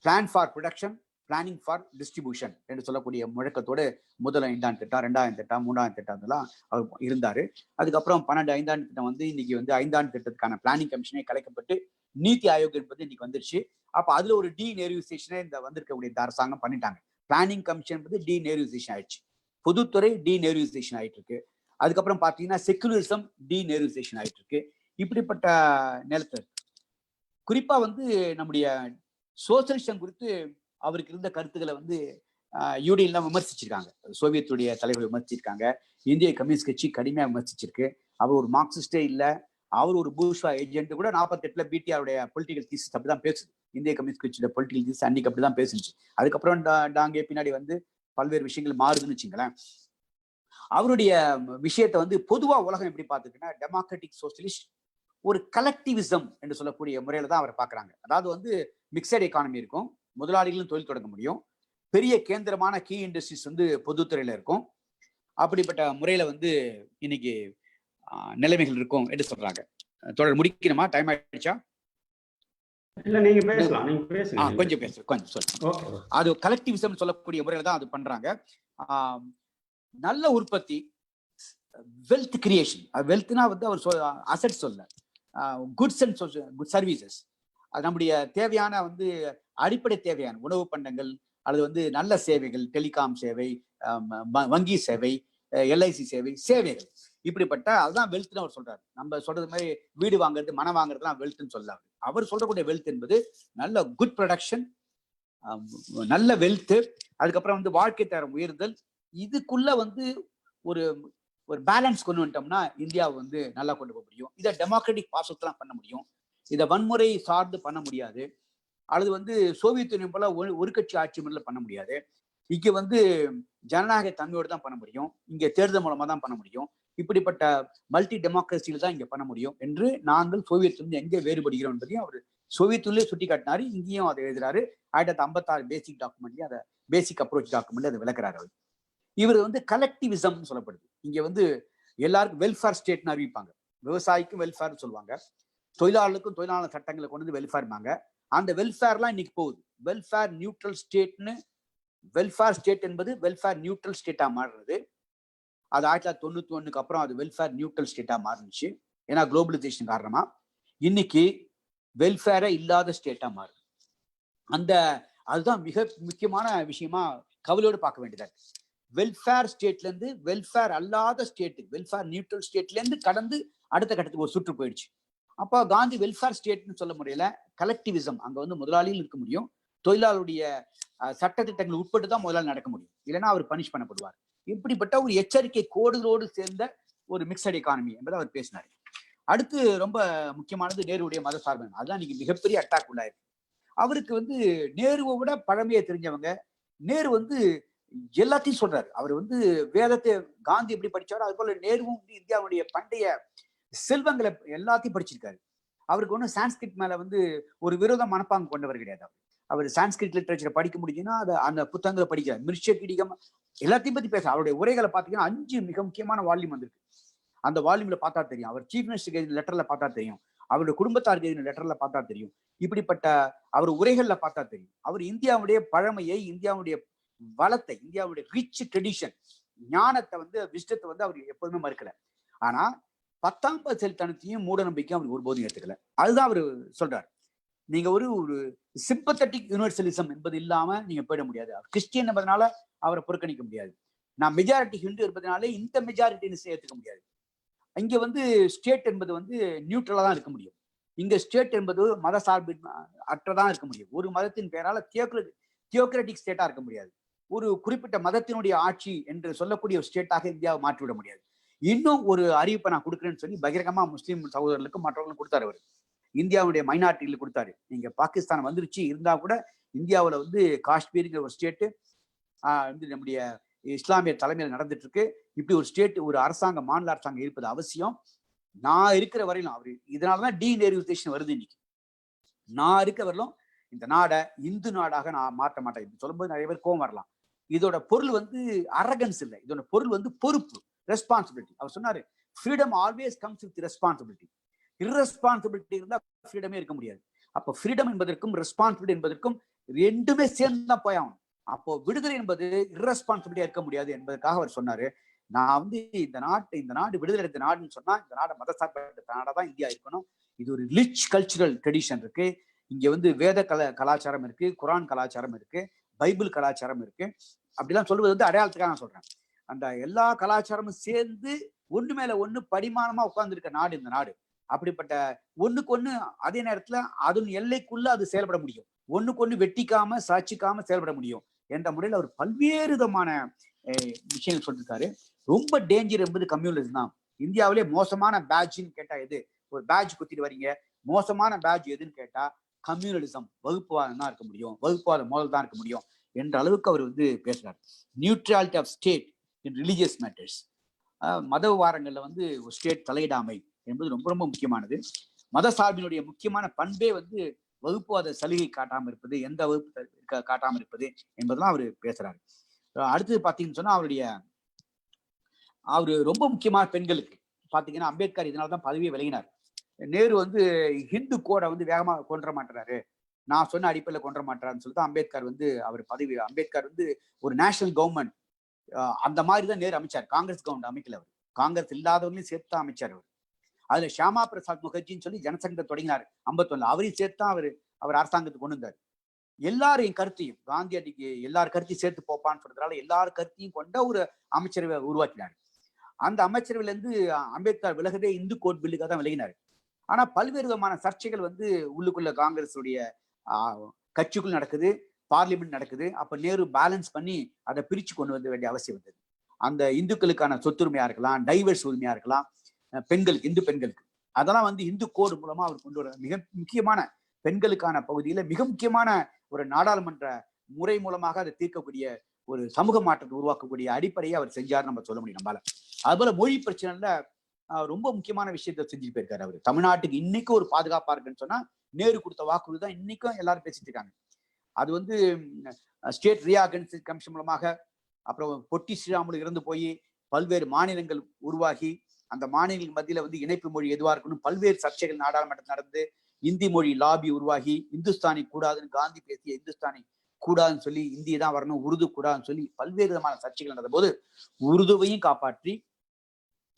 plan for production, planning for distribution என்று சொல்லக்கூடிய முழக்கத்தோடு முதல் 5 ஆண்டு திட்டம், 2ஆம் திட்டம், 3ஆம் திட்டம் எல்லாம் அவர் இருந்தாரு. அதுக்கப்புறம் 12 5ஆண்டு திட்டம் வந்து இன்னைக்கு வந்து 5ஆண்டு திட்டத்துக்கான பிளானிங் கமிஷனே கலைக்கப்பட்டு நீதி ஆயோக் என்பது இன்னைக்கு வந்துருச்சு. அப்ப அதுல ஒரு டி நேருவைசேஷனே இந்த வந்திருக்கக்கூடிய இந்த அரசாங்கம் பண்ணிட்டாங்க. பிளானிங் கமிஷன் என்பது டி நேருவைசேஷன் ஆயிடுச்சு. பொதுத்துறை டி நேருவைசேஷன் ஆயிட்டு இருக்கு. அதுக்கப்புறம் பாத்தீங்கன்னா செக்குலரிசம் டி நேருவைசேஷன் ஆயிட்டு இருக்கு. இப்படிப்பட்ட நிலத்தில் குறிப்பா வந்து நம்முடைய சோசியலிசம் குறித்து அவருக்கு இருந்த கருத்துக்களை வந்து யூனியன்லாம் விமர்சிச்சிருக்காங்க. சோவியத்துடைய தலைவர் விமர்சிச்சிருக்காங்க. இந்திய கம்யூனிஸ்ட் கட்சி கடுமையா விமர்சிச்சிருக்கு. அவர் ஒரு மார்க்சிஸ்டே இல்ல, அவர் ஒரு பூர்ஷ்வா ஏஜென்ட் கூட. 48ல பிடிஆருடைய பொலிட்டிக்கல் தீசிஸ் அப்படிதான் பேசுது. இந்திய கம்யூனிஸ்ட் கட்சியோட பொலிட்டிக்கல் தீசிஸ் அன்னைக்கு அப்படிதான் பேசுச்சு. அதுக்கப்புறம் டாங்கே பின்னாடி வந்து பல்வேறு விஷயங்கள் மாறுதுன்னு வச்சுங்களேன். அவருடைய விஷயத்தை வந்து பொதுவா உலகம் எப்படி பார்த்துக்குன்னா டெமோக்ராட்டிக் சோசியலிஸ்ட் ஒரு கலெக்டிவிசம் என்று சொல்லக்கூடிய முறையில தான் அவரை பார்க்குறாங்க. அதாவது வந்து மிக்சட் எக்கானமி இருக்கும், முதலாளிகளும் தொழில் தொடங்க முடியும், பெரிய கேந்திரமான கீ இண்டஸ்ட்ரீஸ் வந்து பொதுத்துறையில இருக்கும். அப்படிப்பட்ட முறையில வந்து இன்னைக்கு நிலைமைகள் இருக்கும் என்று சொல்றாங்க. தொடர் முடிக்கணுமா? டைம் ஆயிடுச்சா? இல்ல, நீங்க பேசலாம். நீங்க பேசுங்க. கொஞ்சம் பேசு, கொஞ்சம் சொல்லுங்க. அது கலெக்டிவிசம் சொல்லக்கூடிய முறையில தான் அது பண்றாங்க. நல்ல உற்பத்தி, வெல்த் கிரியேஷன். வெல்த்னா வந்து அவர் அசெட் சொல்ல, குட்ஸ் அண்ட் குட் சர்வீசஸ். அது நம்முடைய தேவையான வந்து அடிப்படை தேவையான உணவு பண்டங்கள் அல்லது வந்து நல்ல சேவைகள், டெலிகாம் சேவை, வங்கி சேவை, எல்ஐசி சேவை, சேவைகள், இப்படிப்பட்ட அதுதான் வெல்த்னு அவர் சொல்றாரு. நம்ம சொல்றது மாதிரி வீடு வாங்குறது, மனம் வாங்குறதுலாம் வெல்த்னு சொல்லலாம். அவர் சொல்றக்கூடிய வெல்த் என்பது நல்ல குட் ப்ரொடக்ஷன், நல்ல வெல்த், அதுக்கப்புறம் வந்து வாழ்க்கை தரம் உயர்தல். இதுக்குள்ள வந்து ஒரு ஒரு பேலன்ஸ் கொண்டு வந்துட்டோம்னா இந்தியாவை வந்து நல்லா கொண்டு போக முடியும். இதை டெமோக்ராட்டிக் பாசத்தெல்லாம் பண்ண முடியும். இதை வன்முறை சார்ந்து பண்ண முடியாது. அல்லது வந்து சோவியத் யூனியன் போல ஒரு கட்சி ஆட்சி முறையில் பண்ண முடியாது. இங்க வந்து ஜனநாயக தன்மையோடு தான் பண்ண முடியும். இங்க தேர்தல் மூலமா தான் பண்ண முடியும். இப்படிப்பட்ட மல்டி டெமோக்ரஸியில தான் இங்க பண்ண முடியும் என்று நாங்கள் சோவியத் யூனியன் எங்கே வேறுபடுகிறோம் என்பதையும் அவர் சோவியத் யூனியன் சுட்டி காட்டினாரு. இங்கேயும் அதை எழுதுறாரு. 1956 பேசிக் டாக்குமெண்ட்லயும் அதை பேசிக் அப்ரோச் டாக்குமெண்ட் அதை விளக்குறாரு. அவர் இவர் வந்து கலெக்டிவிசம் சொல்லப்படுது. இங்க வந்து எல்லாருக்கும் வெல்ஃபேர் ஸ்டேட்னு அறிவிப்பாங்க. விவசாயிக்கும் வெல்ஃபேர்னு சொல்லுவாங்க, தொழிலாளருக்கும் தொழிலாளர் சட்டங்களை கொண்டு வந்து வெல்ஃபேர்பாங்க. அந்த வெல்ஃபேர்லாம் இன்னைக்கு போகுது. வெல்ஃபேர் நியூட்ரல் ஸ்டேட்னு, வெல்ஃபேர் ஸ்டேட் என்பது வெல்ஃபேர் நியூட்ரல் ஸ்டேட்டா மாறுறது. அது 1991 அப்புறம் அது வெல்ஃபேர் நியூட்ரல் ஸ்டேட்டா மாறுச்சு. ஏன்னா குளோபலைசேஷன் காரணமா இன்னைக்கு வெல்ஃபேரே இல்லாத ஸ்டேட்டா மாறுது. அதுதான் மிக முக்கியமான விஷயமா கவலையோடு பார்க்க வேண்டியதா இருக்கு. வெல்ஃபேர் ஸ்டேட்ல இருந்து வெல்ஃபேர் அல்லாத ஸ்டேட், வெல்ஃபேர் நியூட்ரல் ஸ்டேட்ல இருந்து கடந்து அடுத்த கட்டத்துக்கு ஒரு சுற்று போயிடுச்சு. அப்போ காந்தி வெல்ஃபேர் ஸ்டேட்னு சொல்ல முறையில கலெக்டிவிசம், அங்க வந்து முதலாளியும் இருக்க முடியும், தொழிலாளருடைய சட்ட திட்டங்கள் உட்பட்டு தான் முதலாளி நடக்க முடியும், இல்லைன்னா அவர் பனிஷ் பண்ணப்படுவார். இப்படிப்பட்ட ஒரு எச்சரிக்கை கோடுகளோடு சேர்ந்த ஒரு மிக்சட் எக்கானமி என்பதை அவர் பேசினார். அடுத்து ரொம்ப முக்கியமானது நேருடைய மத சார்பு. அதுதான் இன்னைக்கு மிகப்பெரிய அட்டாக் உள்ளாயிருக்கு. அவருக்கு வந்து நேருவை விட பழமையை தெரிஞ்சவங்க. நேரு வந்து எல்லாத்தையும் சொல்றாரு. அவர் வந்து வேதத்தை காந்தி எப்படி படிச்சாரோ அது போல நேருவும் வந்து இந்தியாவுடைய பண்டைய செல்வங்களை எல்லாத்தையும் படிச்சிருக்காரு. அவருக்கு ஒன்றும் சான்ஸ்கிரிட் மேல வந்து ஒரு விரோத மனப்பாங்கு கொண்டவர் கிடையாது. அவர் சான்ஸ்கிரிட் லிட்டரேச்சரை படிக்க முடியும்னா அதை அந்த புத்தகங்களை படிக்கிறார். மிருஷகிடிகம் எல்லாத்தையும் பத்தி பேச அவருடைய உரைகளை பார்த்தீங்கன்னா 5 மிக முக்கியமான வால்யூம் வந்திருக்கு. அந்த வால்யூம்ல பார்த்தா தெரியும். அவர் சீஃப் மினிஸ்டர் எழுதின லெட்டர்ல பார்த்தா தெரியும். அவருடைய குடும்பத்தாருக்கு எழுதின லெட்டர்ல பார்த்தா தெரியும். இப்படிப்பட்ட அவர் உரைகள்ல பார்த்தா தெரியும். அவர் இந்தியாவுடைய பழமையை, இந்தியாவுடைய வளத்தை, இந்தியாவுடைய ரிச் ட்ரெடிஷன், ஞானத்தை வந்து விஸ்டத்தை வந்து அவர் எப்போதுமே மறுக்கல. ஆனா 10ஆம் பரிசெலுத்தனத்தையும் மூட நம்பிக்கையும் அவர் ஒருபோதும் எடுத்துக்கல. அதுதான் அவர் சொல்றாரு. நீங்க ஒரு சிம்பத்தட்டிக் யூனிவர்சலிசம் என்பது இல்லாம நீங்க போயிட முடியாது. கிறிஸ்டியன் என்பதனால அவரை புறக்கணிக்க முடியாது. நான் மெஜாரிட்டி ஹிந்து என்பதனாலே இந்த மெஜாரிட்டின்னு ஏற்றுக்க முடியாது. இங்க வந்து ஸ்டேட் என்பது வந்து நியூட்ரலா தான் இருக்க முடியும். இங்க ஸ்டேட் என்பது மத சார்பு அற்றதான் இருக்க முடியும். ஒரு மதத்தின் பெயரால தியோக்ராட்டிக் ஸ்டேட்டா இருக்க முடியாது. ஒரு குறிப்பிட்ட மதத்தினுடைய ஆட்சி என்று சொல்லக்கூடிய ஒரு ஸ்டேட்டாக இந்தியாவை மாற்றிவிட முடியாது. இன்னும் ஒரு அறிவிப்பை நான் கொடுக்குறேன்னு சொல்லி பகிரங்கமா முஸ்லீம் சகோதரர்களுக்கும் மற்றவர்களும் கொடுத்தாரு. அவர் இந்தியாவுடைய மைனாரிட்டியில் கொடுத்தாரு. நீங்க பாகிஸ்தான் வந்துருச்சு இருந்தா கூட இந்தியாவில் வந்து காஷ்மீருங்கிற ஒரு ஸ்டேட்டு வந்து நம்முடைய இஸ்லாமிய தலைமையில் நடந்துட்டு இருக்கு. இப்படி ஒரு ஸ்டேட், ஒரு அரசாங்கம், மாநில அரசாங்கம் இருப்பது அவசியம். நான் இருக்கிற வரையிலும் அவரு இதனாலதான் டீநேரிஃபிகேஷன் வருது. இன்னைக்கு நான் இருக்க வரலும் இந்த நாடை இந்து நாடாக நான் மாற்ற மாட்டேன். இது சொல்லும்போது நிறைய பேர் கோவம் வரலாம். இதோட பொருள் வந்து அரகன்ஸ் இல்லை, இதோட பொருள் வந்து பொறுப்பு, ரெஸ்பான்சிபிலிட்டி. அவர் சொன்னாரு, freedom always comes with responsibility. Irresponsibility இருந்தா ஃப்ரீடமே இருக்க முடியாது. அப்போ ஃப்ரீடம் என்பதற்கும் ரெஸ்பான்சிபிலிட்டி என்பதற்கும் ரெண்டுமே சேர்ந்து தான் போய் ஆகணும். அப்போ விடுதலை என்பது இர்ரெஸ்பான்சிபிலிட்டியா இருக்க முடியாது என்பதற்காக அவர் சொன்னாரு, நான் வந்து இந்த நாடு விடுதலை எடுத்த நாடுன்னு சொன்னா இந்த நாடு மதசார்பற்ற நாடா தான் இந்தியா இருக்கணும். இது ஒரு ரிச் கல்ச்சுரல் ட்ரெடிஷன் இருக்கு. இங்க வந்து வேத கலாச்சாரம் இருக்கு, குரான் கலாச்சாரம் இருக்கு, பைபிள் கலாச்சாரம் இருக்கு. அப்படிலாம் சொல்லுவது வந்து அடையாளத்துக்காக நான் சொல்றேன். அந்த எல்லா கலாச்சாரமும் சேர்ந்து ஒண்ணு மேல ஒண்ணு படிமானமா உட்கார்ந்து இருக்க நாடு இந்த நாடு. அப்படிப்பட்ட ஒண்ணுக்கு ஒண்ணு அதே நேரத்துல அதன் எல்லைக்குள்ள அது செயல்பட முடியும். ஒண்ணுக்கு ஒண்ணு வெட்டிக்காம சாட்சிக்காம செயல்பட முடியும் என்ற முறையில் அவர் பல்வேறு விதமான விஷயங்கள் சொல்லியிருக்காரு. ரொம்ப டேஞ்சர் என்பது கம்யூனிசம் தான். இந்தியாவிலே மோசமான பேட்ஜ்ன்னு கேட்டா எது? ஒரு பேட்ஜ் குத்திட்டு வரீங்க, மோசமான பேட்ஜ் எதுன்னு கேட்டா கம்யூனலிசம், வகுப்புவாதம் தான் இருக்க முடியும், வகுப்புவாத மோதல் தான் இருக்க முடியும் என்ற அளவுக்கு அவர் வந்து பேசுறாரு. Neutrality of state in religious matters, மத விவகாரங்கள்ல வந்து ஒரு ஸ்டேட் தலையிடாமை என்பது ரொம்ப ரொம்ப முக்கியமானது. மத சார்பினுடைய முக்கியமான பண்பே வந்து வகுப்புவாத சலுகை காட்டாம இருப்பது, எந்த வகுப்பு காட்டாம இருப்பது என்பதெல்லாம் அவர் பேசுறாரு. அடுத்தது பாத்தீங்கன்னு சொன்னா அவரு ரொம்ப முக்கியமான பெண்களுக்கு பாத்தீங்கன்னா அம்பேத்கர் இதனாலதான் பதவியை விலகினார். நேரு வந்து ஹிந்து கோடை வந்து வேகமா கொன்ற மாட்டாரு, நான் சொன்ன அடிப்படையில் கொன்ற மாட்டாருன்னு சொல்லிட்டு அம்பேத்கர் வந்து அம்பேத்கர் வந்து ஒரு நேஷனல் கவர்மெண்ட் அந்த மாதிரி தான் நேரு அமைச்சார். காங்கிரஸ் கவர்மெண்ட் அமைக்கல. அவர் காங்கிரஸ் இல்லாதவங்களையும் சேர்த்து தான் அமைச்சார். அதுல ஷியாமா பிரசாத் முகர்ஜின்னு சொல்லி ஜனசங்கத்தை தொடங்கினார் 51. அவரையும் சேர்த்து தான் அவர் அரசாங்கத்துக்கு கொண்டு வந்தார். எல்லாரையும் கருத்தையும் காந்தியடிக்கு எல்லார் கருத்தையும் சேர்த்து போப்பான்னு சொல்றதுனால எல்லார் கருத்தையும் கொண்ட ஒரு அமைச்சரவை உருவாக்கினார். அந்த அமைச்சரவையில இருந்து அம்பேத்கர் விலகதே இந்து கோட் பில்லுக்காக தான் விலகினார். ஆனா பல்வேறு விதமான சர்ச்சைகள் வந்து உள்ளுக்குள்ள காங்கிரஸுடைய கட்சிக்குள் நடக்குது, பார்லிமெண்ட் நடக்குது. அப்ப நேரு பேலன்ஸ் பண்ணி அதை பிரிச்சு கொண்டு வர வேண்டிய அவசியம் வந்தது. அந்த இந்துக்களுக்கான சொத்துரிமையா இருக்கலாம், டைவர்ஸ் உரிமையா இருக்கலாம், பெண்களுக்கு, இந்து பெண்களுக்கு, அதெல்லாம் வந்து இந்து கோடு மூலமா அவர் கொண்டு வர மிக முக்கியமான பெண்களுக்கான பகுதியில மிக முக்கியமான ஒரு நாடாளுமன்ற முறை மூலமாக அதை தீர்க்கக்கூடிய ஒரு சமூக மாற்றத்தை உருவாக்கக்கூடிய அடிப்படையை அவர் செஞ்சார் நம்ம சொல்ல முடியும் நம்மளால. அதுபோல மொழி பிரச்சனைல ரொம்ப முக்கியமான விஷயத்த செஞ்சுட்டு போயிருக்காரு அவர். தமிழ்நாட்டுக்கு இன்னைக்கும் ஒரு பாதுகாப்பா இருக்குன்னு சொன்னா நேரு கொடுத்த வாக்குறுதி தான் இன்னைக்கும் எல்லாரும் பேசிட்டு இருக்காங்க. அது வந்து ஸ்டேட் ரீஆர்கனைசேஷன் கமிஷன் மூலமாக, அப்புறம் பொட்டி ஸ்ரீராமுலு இறந்து போய் பல்வேறு மாநிலங்கள் உருவாகி அந்த மாநிலங்கள் மத்தியில வந்து இணைப்பு மொழி எதுவா இருக்கணும் பல்வேறு சர்ச்சைகள் நாடாளுமன்றத்தில் நடந்து இந்தி மொழி லாபி உருவாகி இந்துஸ்தானி கூடாதுன்னு காந்தி பேசிய இந்துஸ்தானி கூடாதுன்னு சொல்லி இந்தி தான் வரணும், உருது கூடாதுன்னு சொல்லி பல்வேறு விதமான சர்ச்சைகள் நடந்த போது உருதுவையும் காப்பாற்றி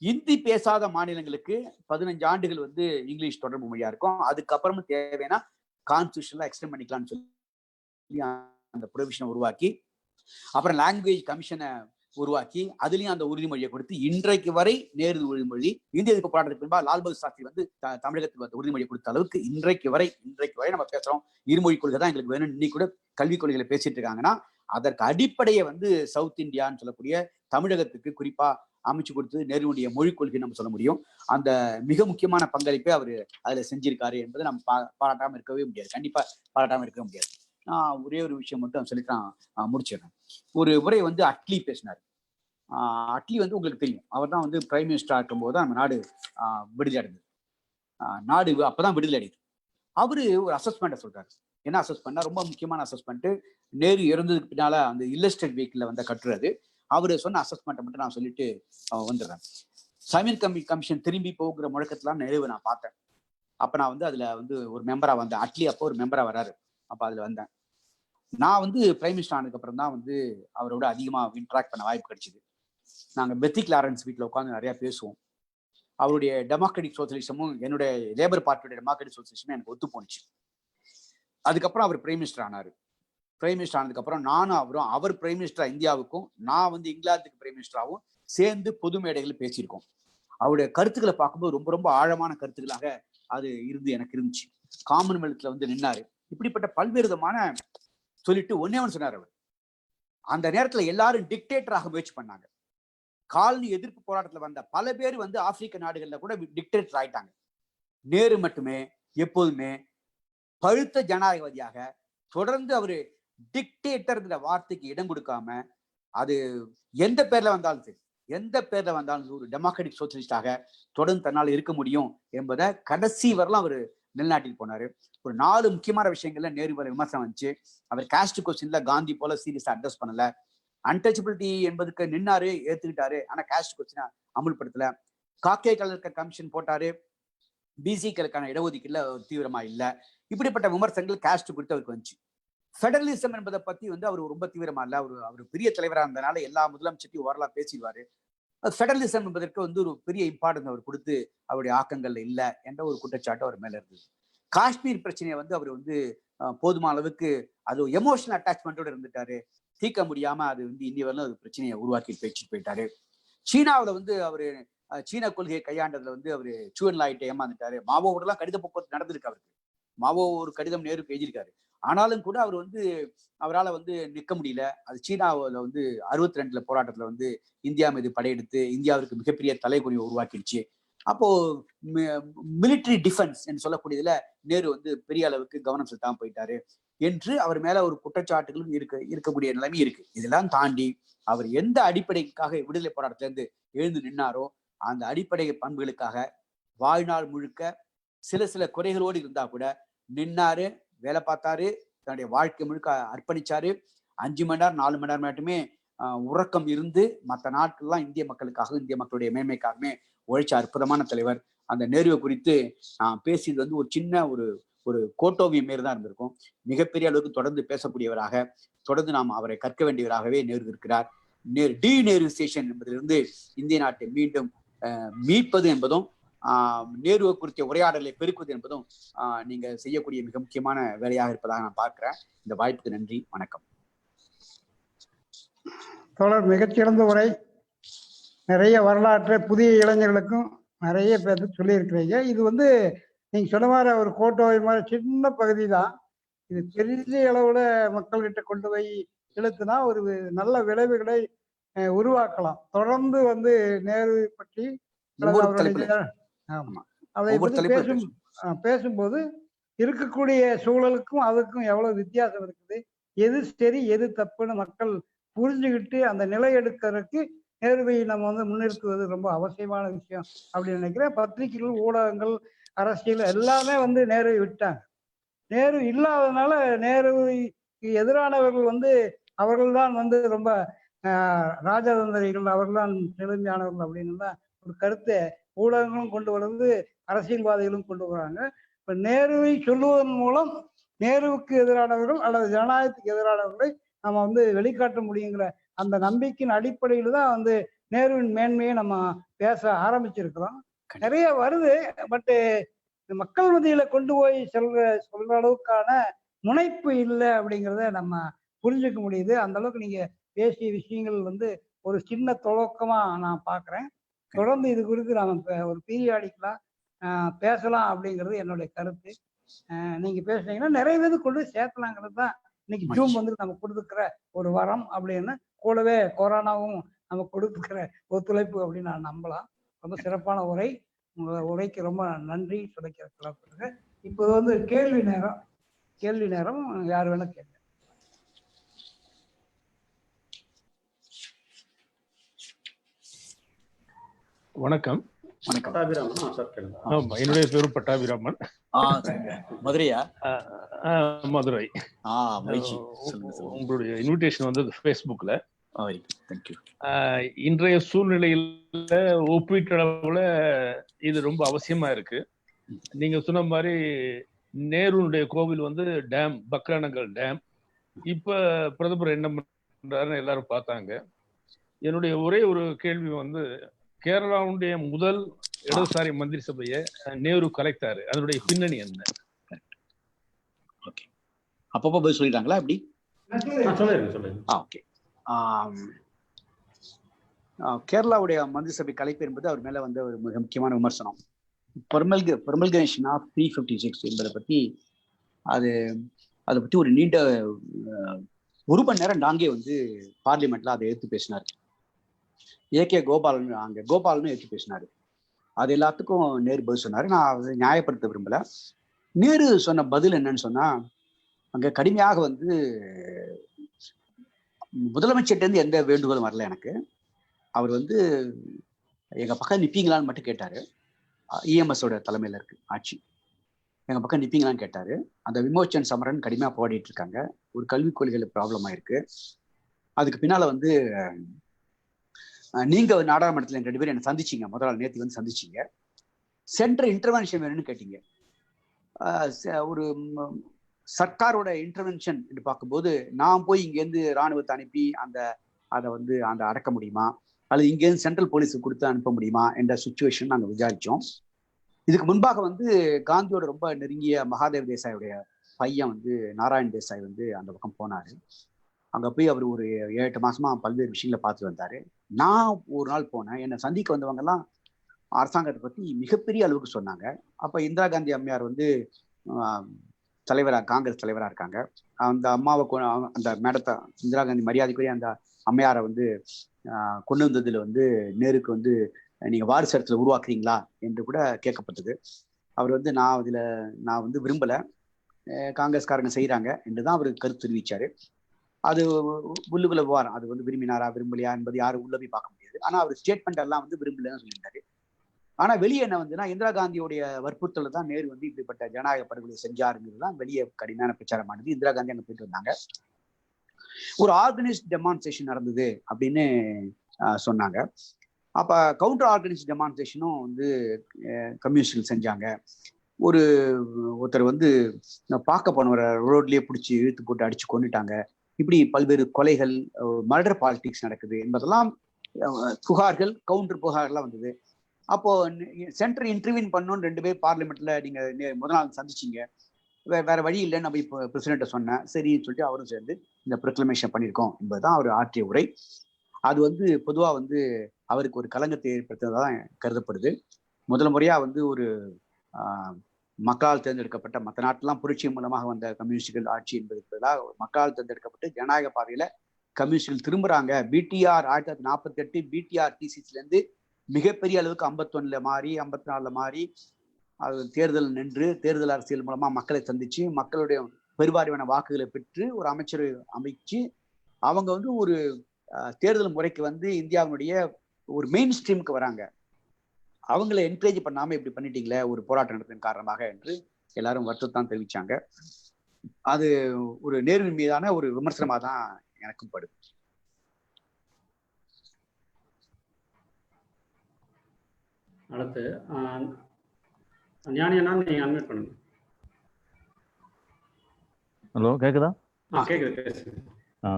இந்தி பேசாத மாநிலங்களுக்கு 15 ஆண்டுகள் வந்து இங்கிலீஷ் தொடர்பு மொழியா இருக்கும். அதுக்கப்புறமும் தேவைன்னா கான்ஸ்டியூஷன்ல எக்ஸ்டெண்ட் பண்ணிக்கலாம்னு சொல்லி அந்த ப்ரொவிஷனை உருவாக்கி, அப்புறம் லாங்குவேஜ் கமிஷனை உருவாக்கி அதுலயும் அந்த உறுதிமொழியை கொடுத்து இன்றைக்கு வரை நேரு உறுதிமொழி, இந்திய எதிர்ப்பு போராட்டத்துக்கு பின்பா லால் பகதூர் சாஸ்திரி வந்து தமிழகத்துக்கு உறுதிமொழியை கொடுத்த அளவுக்கு இன்றைக்கு வரை நம்ம பேசுறோம். இருமொழி கொள்கை தான் எங்களுக்கு வேணும். இன்னைக்கு கூட கல்விக் கொள்கைகளை பேசிட்டு இருக்காங்கன்னா அதற்கு அடிப்படையை வந்து சவுத் இந்தியான்னு சொல்லக்கூடிய தமிழகத்துக்கு குறிப்பா அமைச்சு கொடுத்து நேருடைய மொழிக் கொள்கை நம்ம சொல்ல முடியும். அந்த மிக முக்கியமான பங்களிப்பை அவர் அதுல செஞ்சிருக்காரு என்பதை நம்ம பாராட்டாம இருக்கவே முடியாது, கண்டிப்பா பாராட்டாம இருக்க முடியாது. நான் ஒரே ஒரு விஷயம் மட்டும் சொல்லிட்டு நான் முடிச்சிடுறேன். ஒரு முறை வந்து அட்லி பேசினார். அட்லி வந்து உங்களுக்கு தெரியும், அவர் தான் வந்து பிரைம் மினிஸ்டரா இருக்கும்போது தான் நம்ம நாடு விடுதலை அடைந்தது. நாடு அப்பதான் விடுதலை அடையுது. அவரு ஒரு அசஸ்மெண்ட்டை சொல்றாரு. என்ன அசஸ்மெண்ட்னா ரொம்ப முக்கியமான அசஸ்மெண்ட். நேரு இறந்ததுக்கு பின்னால அந்த இல்லஸ்ட்ரேட் வீக்ல வந்த கட்டுறது. அவரு சொன்ன அசஸ்மெண்ட்டை மட்டும் நான் சொல்லிட்டு வந்துடுறேன். சமீர் கமிஷன் திரும்பி போகிற முழக்கத்துல நேருவை நான் பார்த்தேன். அப்ப நான் வந்து அதுல வந்து ஒரு மெம்பரா வந்தேன். அட்லி அப்போ ஒரு மெம்பரா வராரு. அப்ப அதுல வந்தேன். நான் வந்து பிரைம் மினிஸ்டர் ஆனதுக்கு அப்புறம் தான் வந்து அவரோட அதிகமா இன்டராக்ட் பண்ண வாய்ப்பு கிடைச்சது. நாங்க பெத்தி கிளாரன்ஸ் வீட்டில் உட்காந்து நிறைய பேசுவோம். அவருடைய டெமோக்ராட்டிக் சோசியலிசமும் என்னுடைய லேபர் பார்ட்டியோட டெமோக்ராட்டிக் சோசியலிசமும் எனக்கு ஒத்து போனுச்சு. அதுக்கப்புறம் அவர் பிரைம் மினிஸ்டர் ஆனாரு. பிரைம் மினிஸ்டர் ஆனதுக்கு அப்புறம் நானும் அவரும், அவர் பிரைம் மினிஸ்டரா இந்தியாவுக்கும், நான் வந்து இங்கிலாந்துக்கு பிரைம் மினிஸ்டராகவும் சேர்ந்து பொது மேடைகள் பேசியிருக்கோம். அவருடைய கருத்துக்களை பார்க்கும்போது ரொம்ப ரொம்ப ஆழமான கருத்துக்களாக அது எனக்கு இருந்துச்சு. காமன்வெல்த்ல வந்து நின்னாரு. இப்படிப்பட்ட பல்வேறு விதமான சொல்லிட்டு ஒன்னே ஒன்று சொன்னார். அவர் அந்த நேரத்துல எல்லாரும் டிக்டேட்டராக முயற்சி பண்ணாங்க. காலனி எதிர்ப்பு போராட்டத்துல வந்த பல பேர் வந்து ஆப்பிரிக்க நாடுகள்ல கூட டிக்டேட்டர் ஆயிட்டாங்க. நேரு மட்டுமே எப்போதுமே பழுத்த ஜனநாயகவாதியாக தொடர்ந்து அவரு டிக்டேட்டர்ங்கிற வார்த்தைக்கு இடம் கொடுக்காம, அது எந்த பேர்ல வந்தாலும் சரி, எந்த பேர்ல வந்தாலும் ஒரு டெமோக்ராட்டிக் சோசியலிஸ்டாக தொடர்ந்து தன்னால் இருக்க முடியும் என்பதை கடைசி வரலாம் அவர் நிலைநாட்டிட்டு போனாரு. ஒரு 4 முக்கியமான விஷயங்கள்ல நேரு மேல விமர்சனம் வந்துச்சு. அவர் காஸ்ட் கொஸ்டின்ல காந்தி போல சீரியஸா அட்ரஸ் பண்ணல. அன்டச்சபிலிட்டி என்பதுக்கு நின்னாரு, ஏத்துக்கிட்டாரு. ஆனா காஸ்ட் கொஸ்டினை அமுல்படுத்தல. காக்கே கலர் கமிஷன் போட்டாரு. பிசிக்களுக்கான இடஒதுக்கீடுல தீவிரமா இல்ல. இப்படிப்பட்ட விமர்சனங்கள் காஸ்ட் குறித்து அவருக்கு வந்துச்சு. ஃபெடரலிசம் என்பதை பத்தி வந்து அவர் ரொம்ப தீவிரமா இல்ல. அவர் பெரிய தலைவராக இருந்தனால எல்லா முதலமைச்சரையும் ஓரளவு பேசிடுவாரு. ஃபெடரலிசம் என்பதற்கு வந்து ஒரு பெரிய இம்பார்ட்டன்ஸ் அவர் கொடுத்து அவருடைய ஆக்கங்கள்ல இல்ல என்ற ஒரு குற்றச்சாட்டு அவர் மேல இருந்தது. காஷ்மீர் பிரச்சனையை வந்து அவர் வந்து போதுமான அளவுக்கு அது எமோஷனல் அட்டாச்மெண்டோட இருந்துட்டாரு. தீர்க்க முடியாம அது வந்து இந்திய வரலும் அது பிரச்சனையை உருவாக்கி பேச்சுட்டு போயிட்டாரு. சீனாவில் வந்து அவரு சீன கொள்கையை கையாண்டதுல வந்து அவரு சூன் லாயிட்ட ஏமாந்துட்டாரு. மாவோட எல்லாம் கடித போக்குவரத்து நடந்திருக்கு. அவருக்கு மாவோ ஒரு கடிதம் நேருக்கு எழுதியிருக்காரு. ஆனாலும் கூட அவர் வந்து அவரால் வந்து நிற்க முடியல. அது சீனாவில் வந்து 62 போராட்டத்துல வந்து இந்தியா மீது படையெடுத்து இந்தியாவிற்கு மிகப்பெரிய தலைகுனியை உருவாக்கிடுச்சு. அப்போ மிலிட்டரி டிஃபென்ஸ் என்று சொல்லக்கூடியதுல நேரு வந்து பெரிய அளவுக்கு கவனம் செலுத்தாம போயிட்டாரு என்று அவர் மேல ஒரு குற்றச்சாட்டுகளும் இருக்கக்கூடிய நிலைமை இருக்கு. இதெல்லாம் தாண்டி அவர் எந்த அடிப்படைக்காக விடுதலை போராட்டத்துல இருந்து எழுந்து நின்னாரோ அந்த அடிப்படை பண்புகளுக்காக வாழ்நாள் முழுக்க சில குறைகளோடு இருந்தா கூட நின்னாரு, வேலை பார்த்தாரு, தன்னுடைய வாழ்க்கை முழுக்க அர்ப்பணிச்சாரு. 5 மணி நேரம் 4 மணி நேரம் மட்டுமே உறக்கம் இருந்து மற்ற நாட்கள்லாம் இந்திய மக்களுக்காக, இந்திய மக்களுடைய மேன்மைக்காகவே உழைச்ச அற்புதமான தலைவர். அந்த நேருவை குறித்து நான் பேசியது வந்து ஒரு சின்ன ஒரு கோட்டோவியம் மாரி தான் இருந்திருக்கும். மிகப்பெரிய அளவுக்கு தொடர்ந்து பேசக்கூடியவராக, தொடர்ந்து நாம் அவரை கற்க வேண்டியவராகவே நேரு இருக்கிறார். டீநேருசேஷன் என்பதிலிருந்து இந்திய நாட்டை மீண்டும் மீட்பது என்பதும் நேருவை குறித்த உரையாடலை பெருக்குவது என்பதும் நீங்க செய்யக்கூடிய மிக முக்கியமான வேலையாக இருப்பதாக நான் பார்க்கிறேன். இந்த வாய்ப்புக்கு நன்றி, வணக்கம். தோழர் மிகச்சிறந்த உரை. நிறைய வரலாற்று புதிய இளைஞர்களுக்கும் நிறைய பேருக்கு சொல்லியிருக்கிறீங்க. இது வந்து நீங்க சொன்ன மாதிரி ஒரு கோட்டோவை மாதிரி சின்ன பகுதி தான். இது பெரிய அளவுல மக்கள்கிட்ட கொண்டு போய் செலுத்தினா ஒரு நல்ல விளைவுகளை உருவாக்கலாம். தொடர்ந்து வந்து நேரு பற்றி அதை பற்றி பேசும்போது இருக்கக்கூடிய சூழலுக்கும் அதுக்கும் எவ்வளவு வித்தியாசம் இருக்குது, எது சரி எது தப்புன்னு மக்கள் புரிஞ்சுக்கிட்டு அந்த நிலை எடுக்கிறதுக்கு நேருவை நம்ம வந்து முன்னிறுத்துவது ரொம்ப அவசியமான விஷயம் அப்படின்னு நினைக்கிறேன். பத்திரிகைகள், ஊடகங்கள், அரசியல் எல்லாமே வந்து நேருவை விட்டாங்க. நேரு இல்லாததுனால நேருவுக்கு எதிரானவர்கள் வந்து அவர்கள்தான் வந்து ரொம்ப ராஜதந்திரிகள், அவர்கள்தான் நேர்மையானவர்கள் அப்படின்னு தான் ஒரு கருத்தை ஊடகங்களும் கொண்டு வருவது, அரசியல்வாதிகளும் கொண்டு வராங்க. இப்ப நேருவை சொல்லுவதன் மூலம் நேருவுக்கு எதிரானவர்கள் அல்லது ஜனநாயகத்துக்கு எதிரானவர்களை நம்ம வந்து வெளிக்காட்ட முடியுங்கிற அந்த நம்பிக்கையின் அடிப்படையில் தான் வந்து நேருவின் மேன்மையை நம்ம பேச ஆரம்பிச்சிருக்கிறோம். நிறைய வருது, பட்டு மக்கள் மத்தியில கொண்டு போய் சொல்ற அளவுக்கான முனைப்பு இல்லை அப்படிங்கிறத நம்ம புரிஞ்சுக்க முடியுது. அந்த அளவுக்கு நீங்க பேசிய விஷயங்கள் வந்து ஒரு சின்ன துவக்கமா நான் பார்க்குறேன். தொடர்ந்து இது குறித்து நாம ஒரு பீரியாடிக்கலா பேசலாம் அப்படிங்கிறது என்னுடைய கருத்து. நீங்க பேசுனீங்கன்னா நிறைய பேருக்கு கொண்டு சேர்க்கலாங்கிறது தான் இன்னைக்கு ஜூம் வந்து நம்ம கொடுத்துக்கிற ஒரு வரம் அப்படின்னு, கூடவே கொரோனாவும் நம்ம கொடுத்துக்கிற ஒத்துழைப்பு அப்படின்னு நான் நம்பலாம். ரொம்ப சிறப்பான உரை. உங்களோட உரைக்கு ரொம்ப நன்றி சொல்லிக்கிறேன். இப்போ வந்து கேள்வி நேரம் யார் வேணா கேட்க. வணக்கம். வணக்கம். பட்டாபிராமன் சார் கேளுங்க. ஆமா, என்னுடைய பேரு பட்டாபிராமன். மதுரையா? மதுரை. மகிழ்ச்சி. சொல்லுங்க, சொல்லுங்க. உங்களுடைய இன்விடேஷன் வந்தது Facebookல. தேங்க்யூ. இன்றைய சூழ்நிலையில ஒப்பீட்டளவுல இது ரொம்ப அவசியமா இருக்கு. நீங்க சொன்ன மாதிரி நேருனுடைய கோவில் வந்து டேம், பக்ரானங்கல் டேம். இப்ப பிரதமர் என்ன பண்றாருன்னு எல்லாரும் பார்த்தாங்க. என்னுடைய ஒரே ஒரு கேள்வி வந்து, கேரளாவுடைய முதல் இடதுசாரி மந்திரி சபையை நேரு கலைத்தாரு, அதனுடைய பின்னணி என்ன? ஓகே, அப்பப்போ போய் சொல்லிட்டாங்களா எப்படி? சொல்லுங்க. ஓகே. கேரளாவுடைய மந்திரி சபை கலைப்பு என்பது அவர் மேல வந்து ஒரு மிக முக்கியமான விமர்சனம். பிரமல்கேஷன் ஆஃப் 356 என்பதை பத்தி அதை பத்தி ஒரு நீண்ட 1 மணி நேரம் நாங்கே வந்து பார்லிமெண்ட்ல அதை எடுத்து பேசினார். ஏகே கோபாலனும் எடுத்து பேசினாரு. அது எல்லாத்துக்கும் நேரு பதில் சொன்னாரு. நான் அதை நியாயப்படுத்த விரும்பல. நேரு சொன்ன பதில் என்னன்னு சொன்னா, அங்க கடுமையாக வந்து முதலமைச்சர்கிட்ட இருந்து எந்த வேண்டுகோளும் வரல எனக்கு. அவர் வந்து எங்க பக்கம் நிப்பீங்களான்னு மட்டும் கேட்டாரு. இஎம்எஸோட தலைமையில இருக்கு ஆட்சி, எங்க பக்கம் நிப்பீங்களான்னு கேட்டாரு. அந்த விமோச்சன் சமரன் கடுமையா போராடிட்டு இருக்காங்க. ஒரு கல்விக் கொள்கையில ப்ராப்ளம் ஆயிருக்கு. அதுக்கு பின்னால வந்து நீங்க நாடாளுமன்றத்தில் 2 பேரும் என்ன சந்திச்சீங்க, முதல் நாள் நேற்று வந்து சந்திச்சீங்க. சென்ட்ரல் இன்டர்வென்ஷன் வேணும்னு கேட்டீங்க. ஒரு சர்க்காரோட இன்டர்வென்ஷன் என்று பார்க்கும்போது, நான் போய் இங்கேருந்து இராணுவத்தை அனுப்பி அதை வந்து அடக்க முடியுமா, அல்லது இங்கேருந்து சென்ட்ரல் போலீஸுக்கு கொடுத்து அனுப்ப முடியுமா என்ற சுச்சுவேஷன் நாங்கள் விசாரிச்சோம். இதுக்கு முன்பாக வந்து காந்தியோட ரொம்ப நெருங்கிய மகாதேவ் தேசாயுடைய பையன் வந்து நாராயண் தேசாய் வந்து அந்த பக்கம் போனாரு. அங்க போய் அவர் ஒரு 7-8 மாசமா பல்வேறு விஷயங்களை பார்த்து வந்தாரு. நான் ஒரு நாள் போனேன். என்னை சந்திக்க வந்தவங்க எல்லாம் அரசாங்கத்தை பத்தி மிகப்பெரிய அளவுக்கு சொன்னாங்க. அப்ப இந்திரா காந்தி அம்மையார் வந்து காங்கிரஸ் தலைவரா இருக்காங்க. அந்த அம்மாவை அந்த மேடத்தை, இந்திரா காந்தி மரியாதைக்குரிய அந்த அம்மையாரை வந்து கொண்டு வந்ததுல வந்து நேருக்கு வந்து நீங்க வாரிசு அரசியலை உருவாக்குறீங்களா என்று கூட கேட்கப்பட்டது. அவர் வந்து நான் வந்து விரும்பல, காங்கிரஸ்காரங்க செய்யறாங்க என்றுதான் அவருக்கு கருத்து தெரிவிச்சாரு. அது உள்ளுக்குள்ள விவகாரம். அது வந்து விரும்பினாரா விரும்பலையா என்பது யாரும் உள்ள போய் பார்க்க முடியாது. ஆனா அவர் ஸ்டேட்மெண்ட் எல்லாம் வந்து விரும்பலன்னு சொல்லியிருந்தாரு. ஆனா வெளியே என்ன வந்துன்னா, இந்திரா காந்தியோடைய வற்புறுத்தல தான் நேரு வந்து இப்படிப்பட்ட ஜனநாயக படுகொலை செஞ்சாருங்கிறதுதான் வெளியே கடுமையான பிரச்சாரமானது. இந்திரா காந்தி அங்க போயிட்டு வந்தாங்க. ஒரு ஆர்கனைஸ்ட் டெமான்ஸ்ட்ரேஷன் நடந்தது அப்படின்னு சொன்னாங்க. அப்ப கவுண்டர் ஆர்கனைஸ்ட் டெமான்ஸ்ட்ரேஷனும் வந்து கம்யூனிஸ்டுகள் செஞ்சாங்க. ஒருத்தர் வந்து பார்க்க போனவரை ரோட்லயே பிடிச்சி இழுத்து போட்டு அடிச்சு கொண்டுட்டாங்க. இப்படி பல்வேறு கொலைகள், மர்டர் பாலிடிக்ஸ் நடக்குது என்பதெல்லாம் புகார்கள், கவுண்டர் புகார்கள்லாம் வந்தது. அப்போ சென்டர் இன்டர்வியூன் பண்ணணும்னு 2 பேர் பார்லிமெண்ட்ல நீங்க முதல் நாள் சந்திச்சிங்க. வேற வழி இல்லைன்னு நம்ம இப்போ பிரசிடென்ட்ட சொன்னேன். சரின்னு சொல்லிட்டு அவரும் சேர்ந்து இந்த ப்ரொக்ளமேஷன் பண்ணியிருக்கோம் என்பதுதான் அவர் ஆற்றிய உரை. அது வந்து பொதுவா வந்து அவருக்கு ஒரு கலங்கத்தை ஏற்படுத்துவதான் கருதப்படுது. முதல் முறையா வந்து ஒரு மக்களால் தேர்ந்தெடுக்கப்பட்ட, மற்ற நாட்டெல்லாம் புரட்சி மூலமாக வந்த கம்யூனிஸ்டுகள் ஆட்சி என்பதுக்கு பதிலாக மக்களால் தேர்ந்தெடுக்கப்பட்டு ஜனநாயக பாதையில கம்யூனிஸ்டுகள் திரும்புறாங்க. பிடிஆர் 1948 பிடிஆர் டிசிஸ்ல இருந்து மிகப்பெரிய அளவுக்கு 51ல மாறி 54ல மாறி அது தேர்தல் நின்று தேர்தல் அரசியல் மூலமா மக்களை சந்திச்சு மக்களுடைய பெருவாரியான வாக்குகளை பெற்று ஒரு அமைச்சரை அமைச்சு அவங்க வந்து ஒரு தேர்தல் முறைக்கு வந்து இந்தியாவினுடைய ஒரு மெயின் ஸ்ட்ரீமுக்கு வராங்க. அவங்கள என்கரேஜ் பண்ணாம இப்படி பண்ணிட்டீங்களே ஒரு போராட்டம் நடத்தின் காரணமாக என்று எல்லாரும் வருத்தத்தான் தெரிவிச்சாங்க. அது ஒரு நேருவின் மீதான ஒரு விமர்சனமா தான் எனக்கும் படுது. அடுத்து ஞானியண்ணா, நீங்க அன்மியூட் பண்ணுங்க. ஹலோ, கேக்குதா? கேக்குது.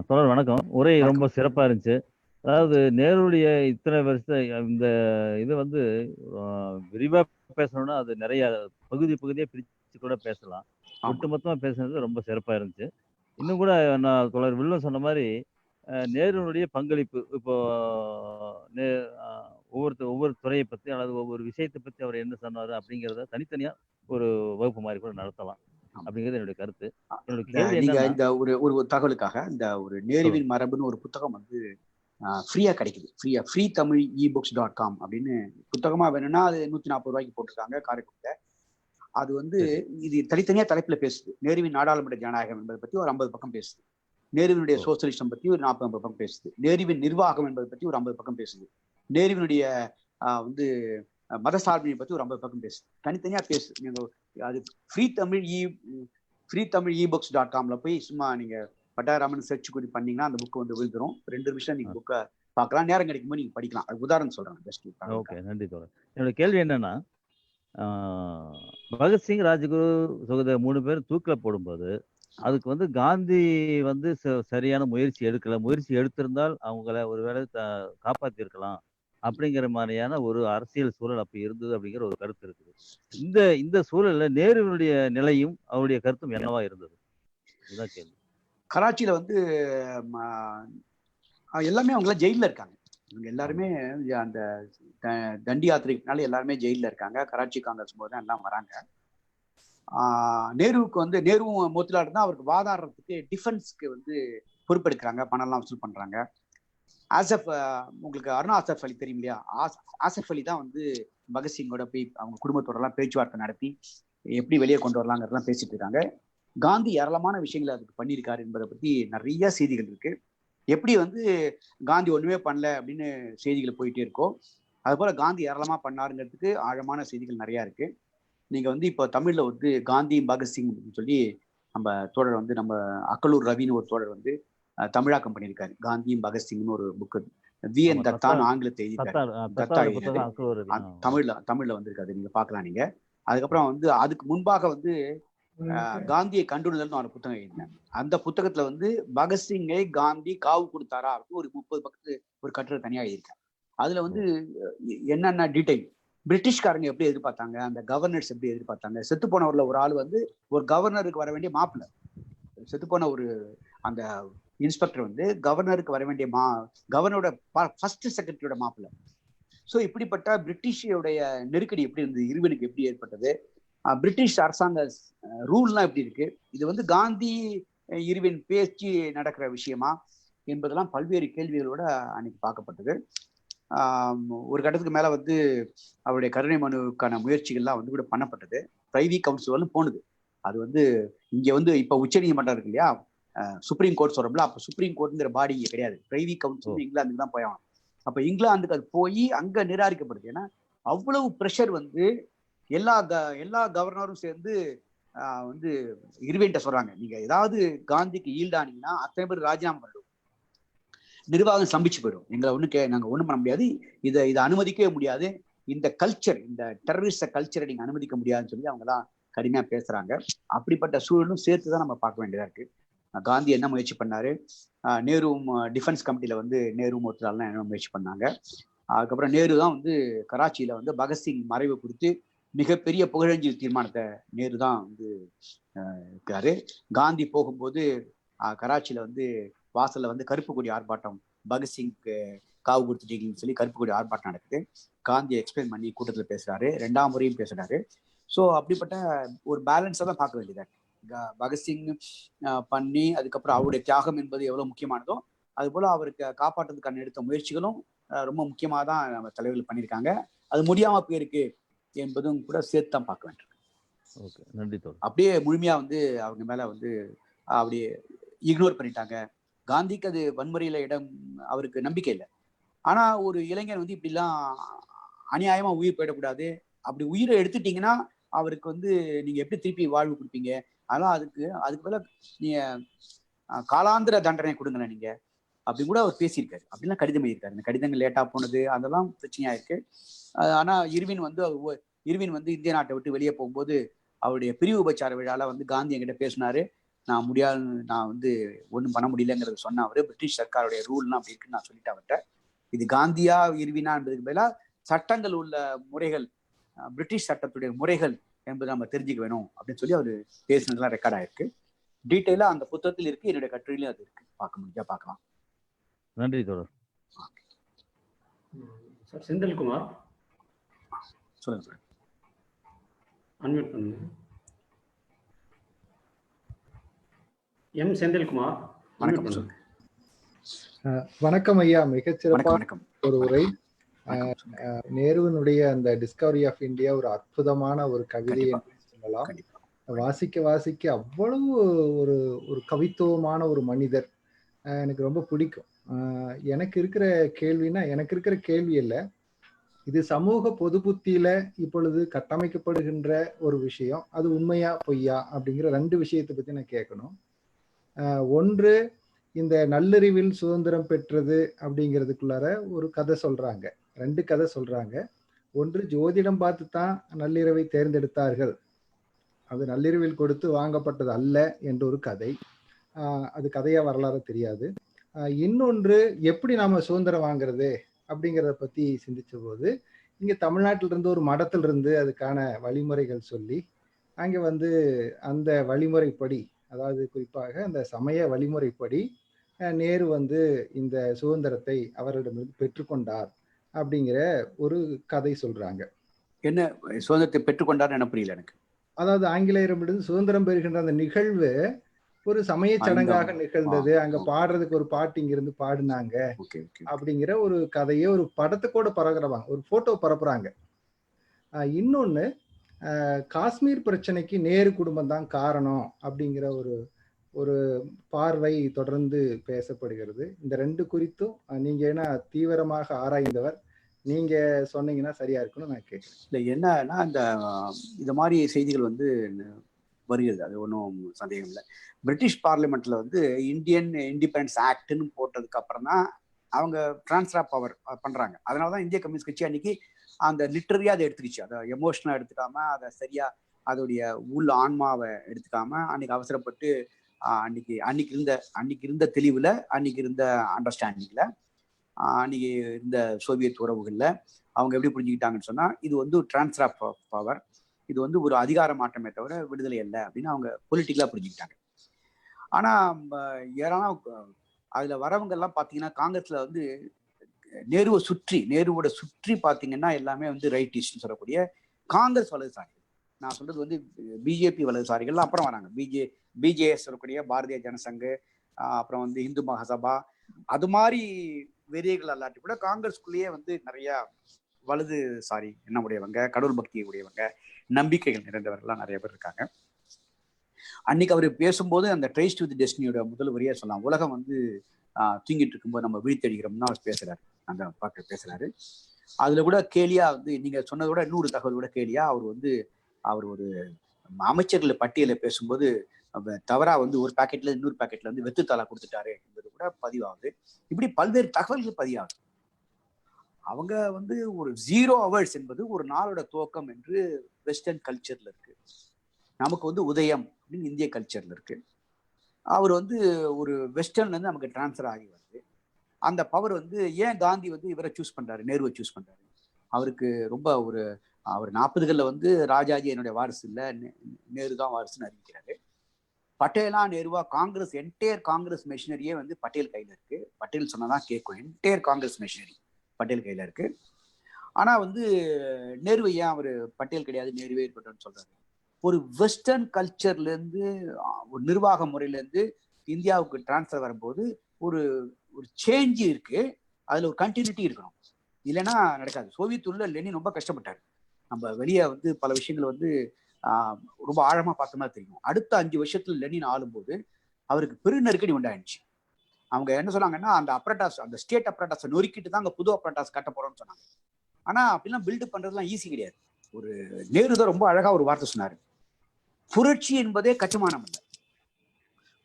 தொடர் வணக்கம். உரை ரொம்ப சிறப்பா இருந்துச்சு. அதாவது நேருடைய இத்தனை வருஷம் இந்த இது வந்து விரிவா பேசணும்னா அது நிறைய பகுதியா பிரிச்சு கூட பேசலாம். ஒட்டுமொத்தமா பேசுனது ரொம்ப சிறப்பா இருந்துச்சு. இன்னும் கூட நான் தொடர் வில்லம் சொன்ன மாதிரி நேருனுடைய பங்களிப்பு இப்போ ஒவ்வொரு துறையை பத்தி அல்லது ஒவ்வொரு விஷயத்தை பத்தி அவர் என்ன சொன்னாரு அப்படிங்கிறத தனித்தனியா ஒரு வகுப்பு மாதிரி கூட நடத்தலாம் அப்படிங்கிறது என்னுடைய கருத்து. என்னோட கேள்வி நீங்க இந்த ஒரு தகவலுக்காக இந்த ஒரு நேருவின் மரபுன்னு ஒரு புத்தகம் வந்து ஃப்ரீயா கிடைக்குது. ஃப்ரீ தமிழ் ebooks.com அப்படின்னு புத்தகமா வேணும்னா அது 140 ரூபாய்க்கு போட்டிருக்காங்க காரைக்குடியில. அது வந்து இது தனித்தனியா தலைப்புல பேசுது. நேருவின் நாடாளுமன்ற ஜனநாயகம் என்பதை பத்தி ஒரு 50 பக்கம் பேசுது. நேருவினுடைய சோசியலிசம் பத்தி ஒரு 40-50 பக்கம் பேசுது. நேருவின் நிர்வாகம் என்பதை பத்தி ஒரு 50 பக்கம் பேசுது. நேருவினுடைய வந்து மதசார்பினை பத்தி ஒரு 50 பக்கம் பேசு, தனித்தனியா பேசு. நீங்க அது freetamil.com போய் சும்மா நீங்க பட்டாபிராமன் சர்ச் பண்ணி பண்ணீங்கன்னா அந்த புக் வந்து விழுந்துரும். 2 நிமிஷம் நீங்க புக்கை பார்க்கலாம், நேரம் கிடைக்கும் போது நீங்க படிக்கலாம். அது உதாரணம் சொல்றேன். ஜஸ்ட் ஓகே, நன்றி தோழர். என்னோட கேள்வி என்னன்னா, பகத்சிங், ராஜகுரு, சுகதேவ் 3 பேரும் தூக்கில போடும்போது அதுக்கு வந்து காந்தி வந்து சரியான முயற்சி எடுக்கல. முயற்சி எடுத்திருந்தால் அவங்கள ஒருவேளை காப்பாத்திருக்கலாம் அப்படிங்கிற மாதிரியான ஒரு அரசியல் சூழல் அப்படி இருந்தது அப்படிங்கிற ஒரு கருத்து இருக்குது. இந்த சூழல்ல நேருடைய நிலையும் அவருடைய கருத்தும் என்னவா இருந்தது? இதுதான் கேள்வி. கராச்சியில வந்து எல்லாமே அவங்க ஜெயில இருக்காங்க. இவங்க எல்லாருமே அந்த தண்டி யாத்திரைக்குனால எல்லாருமே ஜெயில இருக்காங்க. கராச்சி காங்கிரஸ் போது தான் எல்லாம் வராங்க. நேருவுக்கு வந்து நேருவும் மோத்திலால் தான் அவருக்கு வாதாடுறதுக்கு டிஃபென்ஸ்க்கு வந்து பொறுப்பெடுக்கிறாங்க, பணம்லாம் வசூல் பண்றாங்க. உங்களுக்கு அருணா ஆசஃப் அலி தெரியும் இல்லையா? ஆசஃப் அலி தான் வந்து பகத்சிங்கோட போய் அவங்க குடும்பத்தோட எல்லாம் பேச்சுவார்த்தை நடத்தி எப்படி வெளியே கொண்டு வரலாங்கிறதெல்லாம் பேசிட்டு இருக்காங்க. காந்தி ஏராளமான விஷயங்களை அதுக்கு பண்ணியிருக்காரு என்பதை பத்தி நிறைய செய்திகள் இருக்கு. எப்படி வந்து காந்தி ஒண்ணுமே பண்ணல அப்படின்னு செய்திகள் போயிட்டே இருக்கோம், அது போல காந்தி ஏராளமா பண்ணாருங்கிறதுக்கு ஆழமான செய்திகள் நிறைய இருக்கு. நீங்க வந்து இப்போ தமிழ்ல வந்து காந்தி பகத்சிங் சொல்லி நம்ம தோழர் வந்து நம்ம அக்கலூர் ரவின்னு ஒரு தோழர் வந்து தமிழாக்கம் பண்ணியிருக்காரு. காந்தியும் பகத்சிங்னு ஒரு புக்கு VN தத்தான்னு ஆங்கிலத்தை எழுதியிருக்காரு. தமிழ்ல வந்திருக்காரு, நீங்க பார்க்கலாம். நீங்க அதுக்கப்புறம் வந்து அதுக்கு முன்பாக வந்து காந்தியை கண்டுணர்தல்னு ஒரு புத்தகம் எழுதினேன். அந்த புத்தகத்துல வந்து பகத்சிங்கை காந்தி காவு கொடுத்தாரா அப்படின்னு ஒரு 30 பக்கத்து ஒரு கட்டுரை தனியா எழுதியிருக்கேன். அதுல வந்து என்னென்ன டீடைல், பிரிட்டிஷ்காரங்க எப்படி எதிர்பார்த்தாங்க, அந்த கவர்னர்ஸ் எப்படி எதிர்பார்த்தாங்க. செத்து போனவர்ல ஒரு ஆள் வந்து ஒரு கவர்னருக்கு வர வேண்டிய மாப்பிள்ள, செத்து போன ஒரு அந்த இன்ஸ்பெக்டர் வந்து கவர்னருக்கு வர வேண்டிய கவர்னரோட ஃபர்ஸ்ட் செக்ரட்டரியோட மாப்பிள்ள. ஸோ இப்படிப்பட்ட பிரிட்டிஷோடைய நெருக்கடி எப்படி இருந்தது, இருவனுக்கு எப்படி ஏற்பட்டது, பிரிட்டிஷ் அரசாங்க ரூல்லாம் எப்படி இருக்கு, இது வந்து காந்தி இருவின் பேச்சு நடக்கிற விஷயமா என்பதெல்லாம் பல்வேறு கேள்விகளோட அன்னைக்கு பார்க்கப்பட்டது. ஒரு கட்டத்துக்கு மேல வந்து அவருடைய கருணை மனுக்கான முயற்சிகள்லாம் வந்து கூட பண்ணப்பட்டது. பிரைவி கவுன்சில் போனது. அது வந்து இங்க வந்து இப்ப உச்ச நீதிமன்றம் இருக்கு இல்லையா, சுப்ரீம் கோர்ட் சொல்றோம்ல, அப்ப சுப்ரீம் கோர்ட்ங்கிற பாடி இங்க கிடையாது. பிரைவி கவுன்சில் இங்கிலாந்துக்கு தான் போயாகணும். அப்ப இங்கிலாந்துக்கு அது போய் அங்க நிராகரிக்கப்படுது. ஏன்னா அவ்வளவு ப்ரெஷர் வந்து எல்லா கவர்னரும் சேர்ந்து வந்து இருவேன்ட்ட சொல்றாங்க, நீங்க ஏதாவது காந்திக்கு ஈல்டானீங்கன்னா அத்தனை பேர் ராஜினாமா பண்ணிடுவோம், நிர்வாகம் சம்பிச்சு போயிடும், எங்களை நாங்க ஒண்ணும் பண்ண முடியாது, இதை அனுமதிக்கவே முடியாது, இந்த கல்ச்சர், இந்த டெரரிஸ்ட கல்ச்சரை நீங்க அனுமதிக்க முடியாதுன்னு சொல்லி அவங்க எல்லாம் கடுமையா பேசுறாங்க. அப்படிப்பட்ட சூழலும் சேர்த்துதான் நம்ம பார்க்க வேண்டியதா இருக்கு. காந்தி என்ன முயற்சி பண்ணாரு, நேருவும் டிஃபென்ஸ் கமிட்டியில வந்து நேரு மோத்திலால்லாம் என்ன முயற்சி பண்ணாங்க. அதுக்கப்புறம் நேரு தான் வந்து கராச்சியில வந்து பகத்சிங் மறைவு குறித்து மிகப்பெரிய புகழஞ்சல் தீர்மானத்தை நேரு தான் வந்து இருக்காரு. காந்தி போகும்போது கராச்சியில வந்து வாசல்ல வந்து கருப்பு கொடி ஆர்ப்பாட்டம், பகத்சிங்க்கு காவு கொடுத்துட்டீங்கன்னு சொல்லி கருப்பு கொடி ஆர்ப்பாட்டம் நடக்குது. காந்தியை எக்ஸ்பிளைன் பண்ணி கூட்டத்தில் பேசுறாரு, 2ஆம் முறையும் பேசுறாரு. ஸோ அப்படிப்பட்ட ஒரு பேலன்ஸை தான் பார்க்க வேண்டியதா இருக்கு. பகத்சிங் பண்ணி அதுக்கப்புறம் அவருடைய தியாகம் என்பது எவ்வளவு முக்கியமானதோ அது போல அவருக்கு காப்பாற்றுறதுக்கான எடுத்த முயற்சிகளும் ரொம்ப முக்கியமாக தான் நம்ம தலைவர்கள் பண்ணியிருக்காங்க. அது முடியாம போயிருக்கு என்பதும் கூட சேர்த்து தான் பார்க்க வேண்டியிருக்கு. அப்படியே முழுமையா வந்து அவங்க மேல வந்து அப்படியே இக்னோர் பண்ணிட்டாங்க. காந்திக்கு அது வன்முறையில இடம் அவருக்கு நம்பிக்கை இல்லை. ஆனா ஒரு இளைஞர் வந்து இப்படிலாம் அநியாயமா உயிர் போயிடக்கூடாது, அப்படி உயிரை எடுத்துட்டீங்கன்னா அவருக்கு வந்து நீங்க எப்படி திருப்பி வாழ்வு கொடுப்பீங்க, அதெல்லாம் அதுக்கு மேல நீங்க காலாந்திர தண்டனை கொடுங்களேன் நீங்க அப்படி கூட அவர் பேசியிருக்காரு. அப்படிலாம் கடிதம் எழுதியிருக்காரு. இந்த கடிதங்கள் லேட்டா போனது அதெல்லாம் பிரச்சனையா இருக்கு. ஆனா இருவின் வந்து இந்திய நாட்டை விட்டு வெளியே போகும்போது அவருடைய பிரிவு உபச்சார விழால வந்து காந்தி என்கிட்ட பேசினாரு, நான் முடியாது, நான் வந்து ஒன்றும் பண்ண முடியலங்கிறத சொன்ன அவரு. பிரிட்டிஷ் சர்க்காருடைய ரூல்லாம் அப்படி இருக்குன்னு நான் சொல்லிட்டேன் அவர்கிட்ட. இது காந்தியா இருவினா என்பதுக்கு பதிலாக சட்டங்கள் உள்ள முறைகள், பிரிட்டிஷ் சட்டத்துடைய முறைகள் என்பதை நம்ம தெரிஞ்சுக்க வேணும் அப்படின்னு சொல்லி அவர் பேசினதுலாம் ரெக்கார்ட் ஆயிருக்கு. டீட்டெயிலா அந்த புத்தகத்தில் இருக்கு, என்னுடைய கட்டுரையிலும் அது இருக்கு, பார்க்க முடிஞ்சா பார்க்கலாம். நன்றி தோழர். சார் செந்தில்குமார் சொல்லுங்க சார். அன்மியூட் பண்ணுங்க. எம் செந்தில்குமார். வணக்கம் சார். வணக்கம் ஐயா, மிகச்சிறப்பான ஒரு உரை. நேருவினுடைய அந்த டிஸ்கவரி ஆஃப் இந்தியா ஒரு அற்புதமான ஒரு கவிதை என்று சொல்லலாம். வாசிக்க வாசிக்க அவ்வளவு ஒரு ஒரு கவித்துவமான ஒரு மனிதர், எனக்கு ரொம்ப பிடிக்கும். எனக்கு இருக்கிற கேள்வி இல்லை, இது சமூக பொது புத்தியில இப்பொழுது கட்டமைக்கப்படுகின்ற ஒரு விஷயம். அது உண்மையா பொய்யா அப்படிங்கிற 2 விஷயத்தை பத்தி நான் கேட்கணும். ஒன்று, இந்த நள்ளறிவில் சுதந்திரம் பெற்றது அப்படிங்கிறதுக்குள்ளார ஒரு கதை சொல்றாங்க. 2 கதை சொல்றாங்க. ஒன்று, ஜோதிடம் பார்த்து தான் நள்ளிரவை தேர்ந்தெடுத்தார்கள், அது நள்ளிரவில் கொடுத்து வாங்கப்பட்டது அல்ல என்ற ஒரு கதை. அது கதையா வரலாறு தெரியாது. இன்னொன்று, எப்படி நாம சுதந்திரம் வாங்குறது அப்படிங்கிறத பத்தி சிந்திச்ச போது, இங்க தமிழ்நாட்டிலிருந்து ஒரு மடத்திலிருந்து அதுக்கான வழிமுறைகள் சொல்லி அங்க வந்து அந்த வழிமுறைப்படி, அதாவது குறிப்பாக அந்த சமய வழிமுறைப்படி நேரு வந்து இந்த சுதந்திரத்தை அவரிடமிருந்து பெற்றுக்கொண்டார் அப்படிங்கிற ஒரு கதை சொல்றாங்க. என்ன சுதந்திரத்தை பெற்றுக்கொண்டார் என்ன புரியல எனக்கு. அதாவது ஆங்கிலேயரிடமிருந்து சுதந்திரம் பெறுகின்ற அந்த நிகழ்வு ஒரு சமய சடங்காக நிகழ்ந்தது. அங்க பாடுறதுக்கு ஒரு பாட்டு இங்கிருந்து பாடினாங்க அப்படிங்கிற ஒரு கதையை ஒரு படத்தை கூட பரப்புறாங்க, ஒரு போட்டோ பரப்புறாங்க. இன்னொன்னு, காஷ்மீர் பிரச்சனைக்கு நேரு குடும்பம் தான் காரணம் அப்படிங்கிற ஒரு ஒரு பார்வை தொடர்ந்து பேசப்படுகிறது. இந்த 2 குறித்தும் நீங்க ஏன்னா தீவிரமாக ஆராய்ந்தவர், நீங்க சொன்னீங்கன்னா சரியா இருக்கும்னு நான் கேட்கிறேன். இல்லை என்னன்னா, இந்த மாதிரி செய்திகள் வந்து வருகிறது, அது ஒன்றும் சந்தேகம் இல்லை. பிரிட்டிஷ் பார்லிமெண்ட்ல வந்து இந்தியன் இண்டிபெண்டன்ஸ் ஆக்ட்னு போட்டதுக்கு அப்புறம் தான் அவங்க டிரான்ஸ்ஃபர் ஆஃப் பவர் பண்றாங்க. அதனாலதான் இந்திய கம்யூனிஸ்ட் கட்சி அன்னைக்கு அந்த லிட்டரியா அதை எடுத்துக்கிச்சு, அதை எமோஷனலா எடுத்துக்காம, அதை சரியா அதோடைய உள் ஆன்மாவை எடுத்துக்காம அன்னைக்கு அவசரப்பட்டு அன்னைக்கு இருந்த தெளிவுல, அன்னைக்கு இருந்த அண்டர்ஸ்டாண்டிங்ல, அன்னைக்கு இருந்த சோவியத் உறவுகள்ல அவங்க எப்படி புரிஞ்சுக்கிட்டாங்கன்னு சொன்னா, இது வந்து ஒரு டிரான்ஸ்ஃபர் ஆஃப் பவர், இது வந்து ஒரு அதிகார மாற்றமே தவிர விடுதலை இல்லை அப்படின்னு அவங்க பொலிட்டிக்கலா புரிஞ்சுக்கிட்டாங்க. ஆனா ஏராளம் அதுல வரவங்க எல்லாம் பாத்தீங்கன்னா, காங்கிரஸ்ல வந்து நேருவோட சுற்றி பாத்தீங்கன்னா எல்லாமே வந்து ரைட்டிஸ்ட்னு சொல்லக்கூடிய காங்கிரஸ் வலதுசாரிகள். நான் சொல்றது வந்து பிஜேபி வலதுசாரிகள் அப்புறம் வராங்க. பிஜேஎஸ் சொல்லக்கூடிய பாரதிய ஜனசங்க, அப்புறம் வந்து இந்து மகாசபா, அது மாதிரி வெறியர்கள் அல்லாட்டி கூட காங்கிரஸ்குள்ளேயே வந்து நிறைய வலதுசாரி என்ன உடையவங்க, கடவுள் பக்தியை உடையவங்க, நம்பிக்கைகள் நிறைந்தவர்கள்லாம் நிறைய பேர் இருக்காங்க. அன்னைக்கு அவர் பேசும்போது அந்த ட்ரேஸ் டு தி டெஸ்டினியோட முதல் வரியா சொல்லலாம், உலகம் வந்து தூங்கிட்டு இருக்கும்போது நம்ம விழித்தடிக்கிறோம்னு அவர் பேசுறாரு, அந்த பாட்டு பேசுறாரு. அதுல கூட கேலியா வந்து நீங்க சொன்னதை விட இன்னொரு தகவல் கூட கேலியா, அவர் ஒரு அமைச்சர்கள் பட்டியலை பேசும்போது தவறா வந்து ஒரு பாக்கெட்ல இன்னொரு பாக்கெட்ல வந்து வெத்துத்தாளா கொடுத்துட்டாரு என்பது கூட பதிவாகுது. இப்படி பல்வேறு தகவல்கள் பதிவாகுது. அவங்க வந்து ஒரு 0 hours என்பது ஒரு நாளோட துவக்கம் என்று வெஸ்டர்ன் கல்ச்சர்ல இருக்கு. நமக்கு வந்து உதயம் அப்படின்னு இந்திய கல்ச்சர்ல இருக்கு. அவர் வந்து ஒரு வெஸ்டர்ன்ல இருந்து நமக்கு டிரான்ஸ்ஃபர் ஆகி வருது. அந்த பவர் வந்து ஏன் காந்தி வந்து இவரை சூஸ் பண்றாரு, நேருவை சூஸ் பண்றாரு? அவருக்கு ரொம்ப அவர் 40களில் வந்து ராஜாஜி என்னுடைய வாரிசு இல்லை, நேரு தான் வாரிசுன்னு அறிவிக்கிறாரு. பட்டேலா நேருவா காங்கிரஸ் என்டையர் காங்கிரஸ் மெஷினரியே வந்து பட்டேல் கையில இருக்கு. பட்டேல் சொன்னதான் கேட்கும், என்டையர் காங்கிரஸ் மெஷினரி பட்டேல் கையில இருக்கு. ஆனா வந்து நேரு ஏன் அவர் பட்டேல் கிடையாது நேருவே இருக்கட்டும்னு சொல்றாரு? ஒரு வெஸ்டர்ன் கல்ச்சர்ல இருந்து ஒரு நிர்வாக முறையில இருந்து இந்தியாவுக்கு டிரான்ஸ்ஃபர் வரும்போது ஒரு சேஞ்ச் இருக்கு, அதுல ஒரு கண்டினியூட்டி இருக்கணும், இல்லைன்னா நடக்காது. சோவியத் உள்ள லெனின் ரொம்ப கஷ்டப்பட்டாரு. நம்ம வெளியே வந்து பல விஷயங்கள் வந்து ரொம்ப ஆழமா பார்த்த மாதிரி தெரியும். அடுத்த 5 வருஷத்துல லெனின் ஆளும்போது அவருக்கு பெரு நெருக்கடி உண்டாயிடுச்சு. அவங்க என்ன சொன்னாங்கன்னா, அந்த அப்ரட்டாஸ், அந்த ஸ்டேட் அப்ரட்டாஸை நொறுக்கிட்டு தான் அங்கே புது அப்ரட்டாஸ் கட்ட போறோம்னு சொன்னாங்க. ஆனா அப்படிலாம் பில்டப் பண்றதுலாம் ஈஸி கிடையாது. ஒரு நேரு தான் ரொம்ப அழகா ஒரு வார்த்தை சொன்னாரு, புரட்சி என்பதே கட்டுமானம் இல்லை,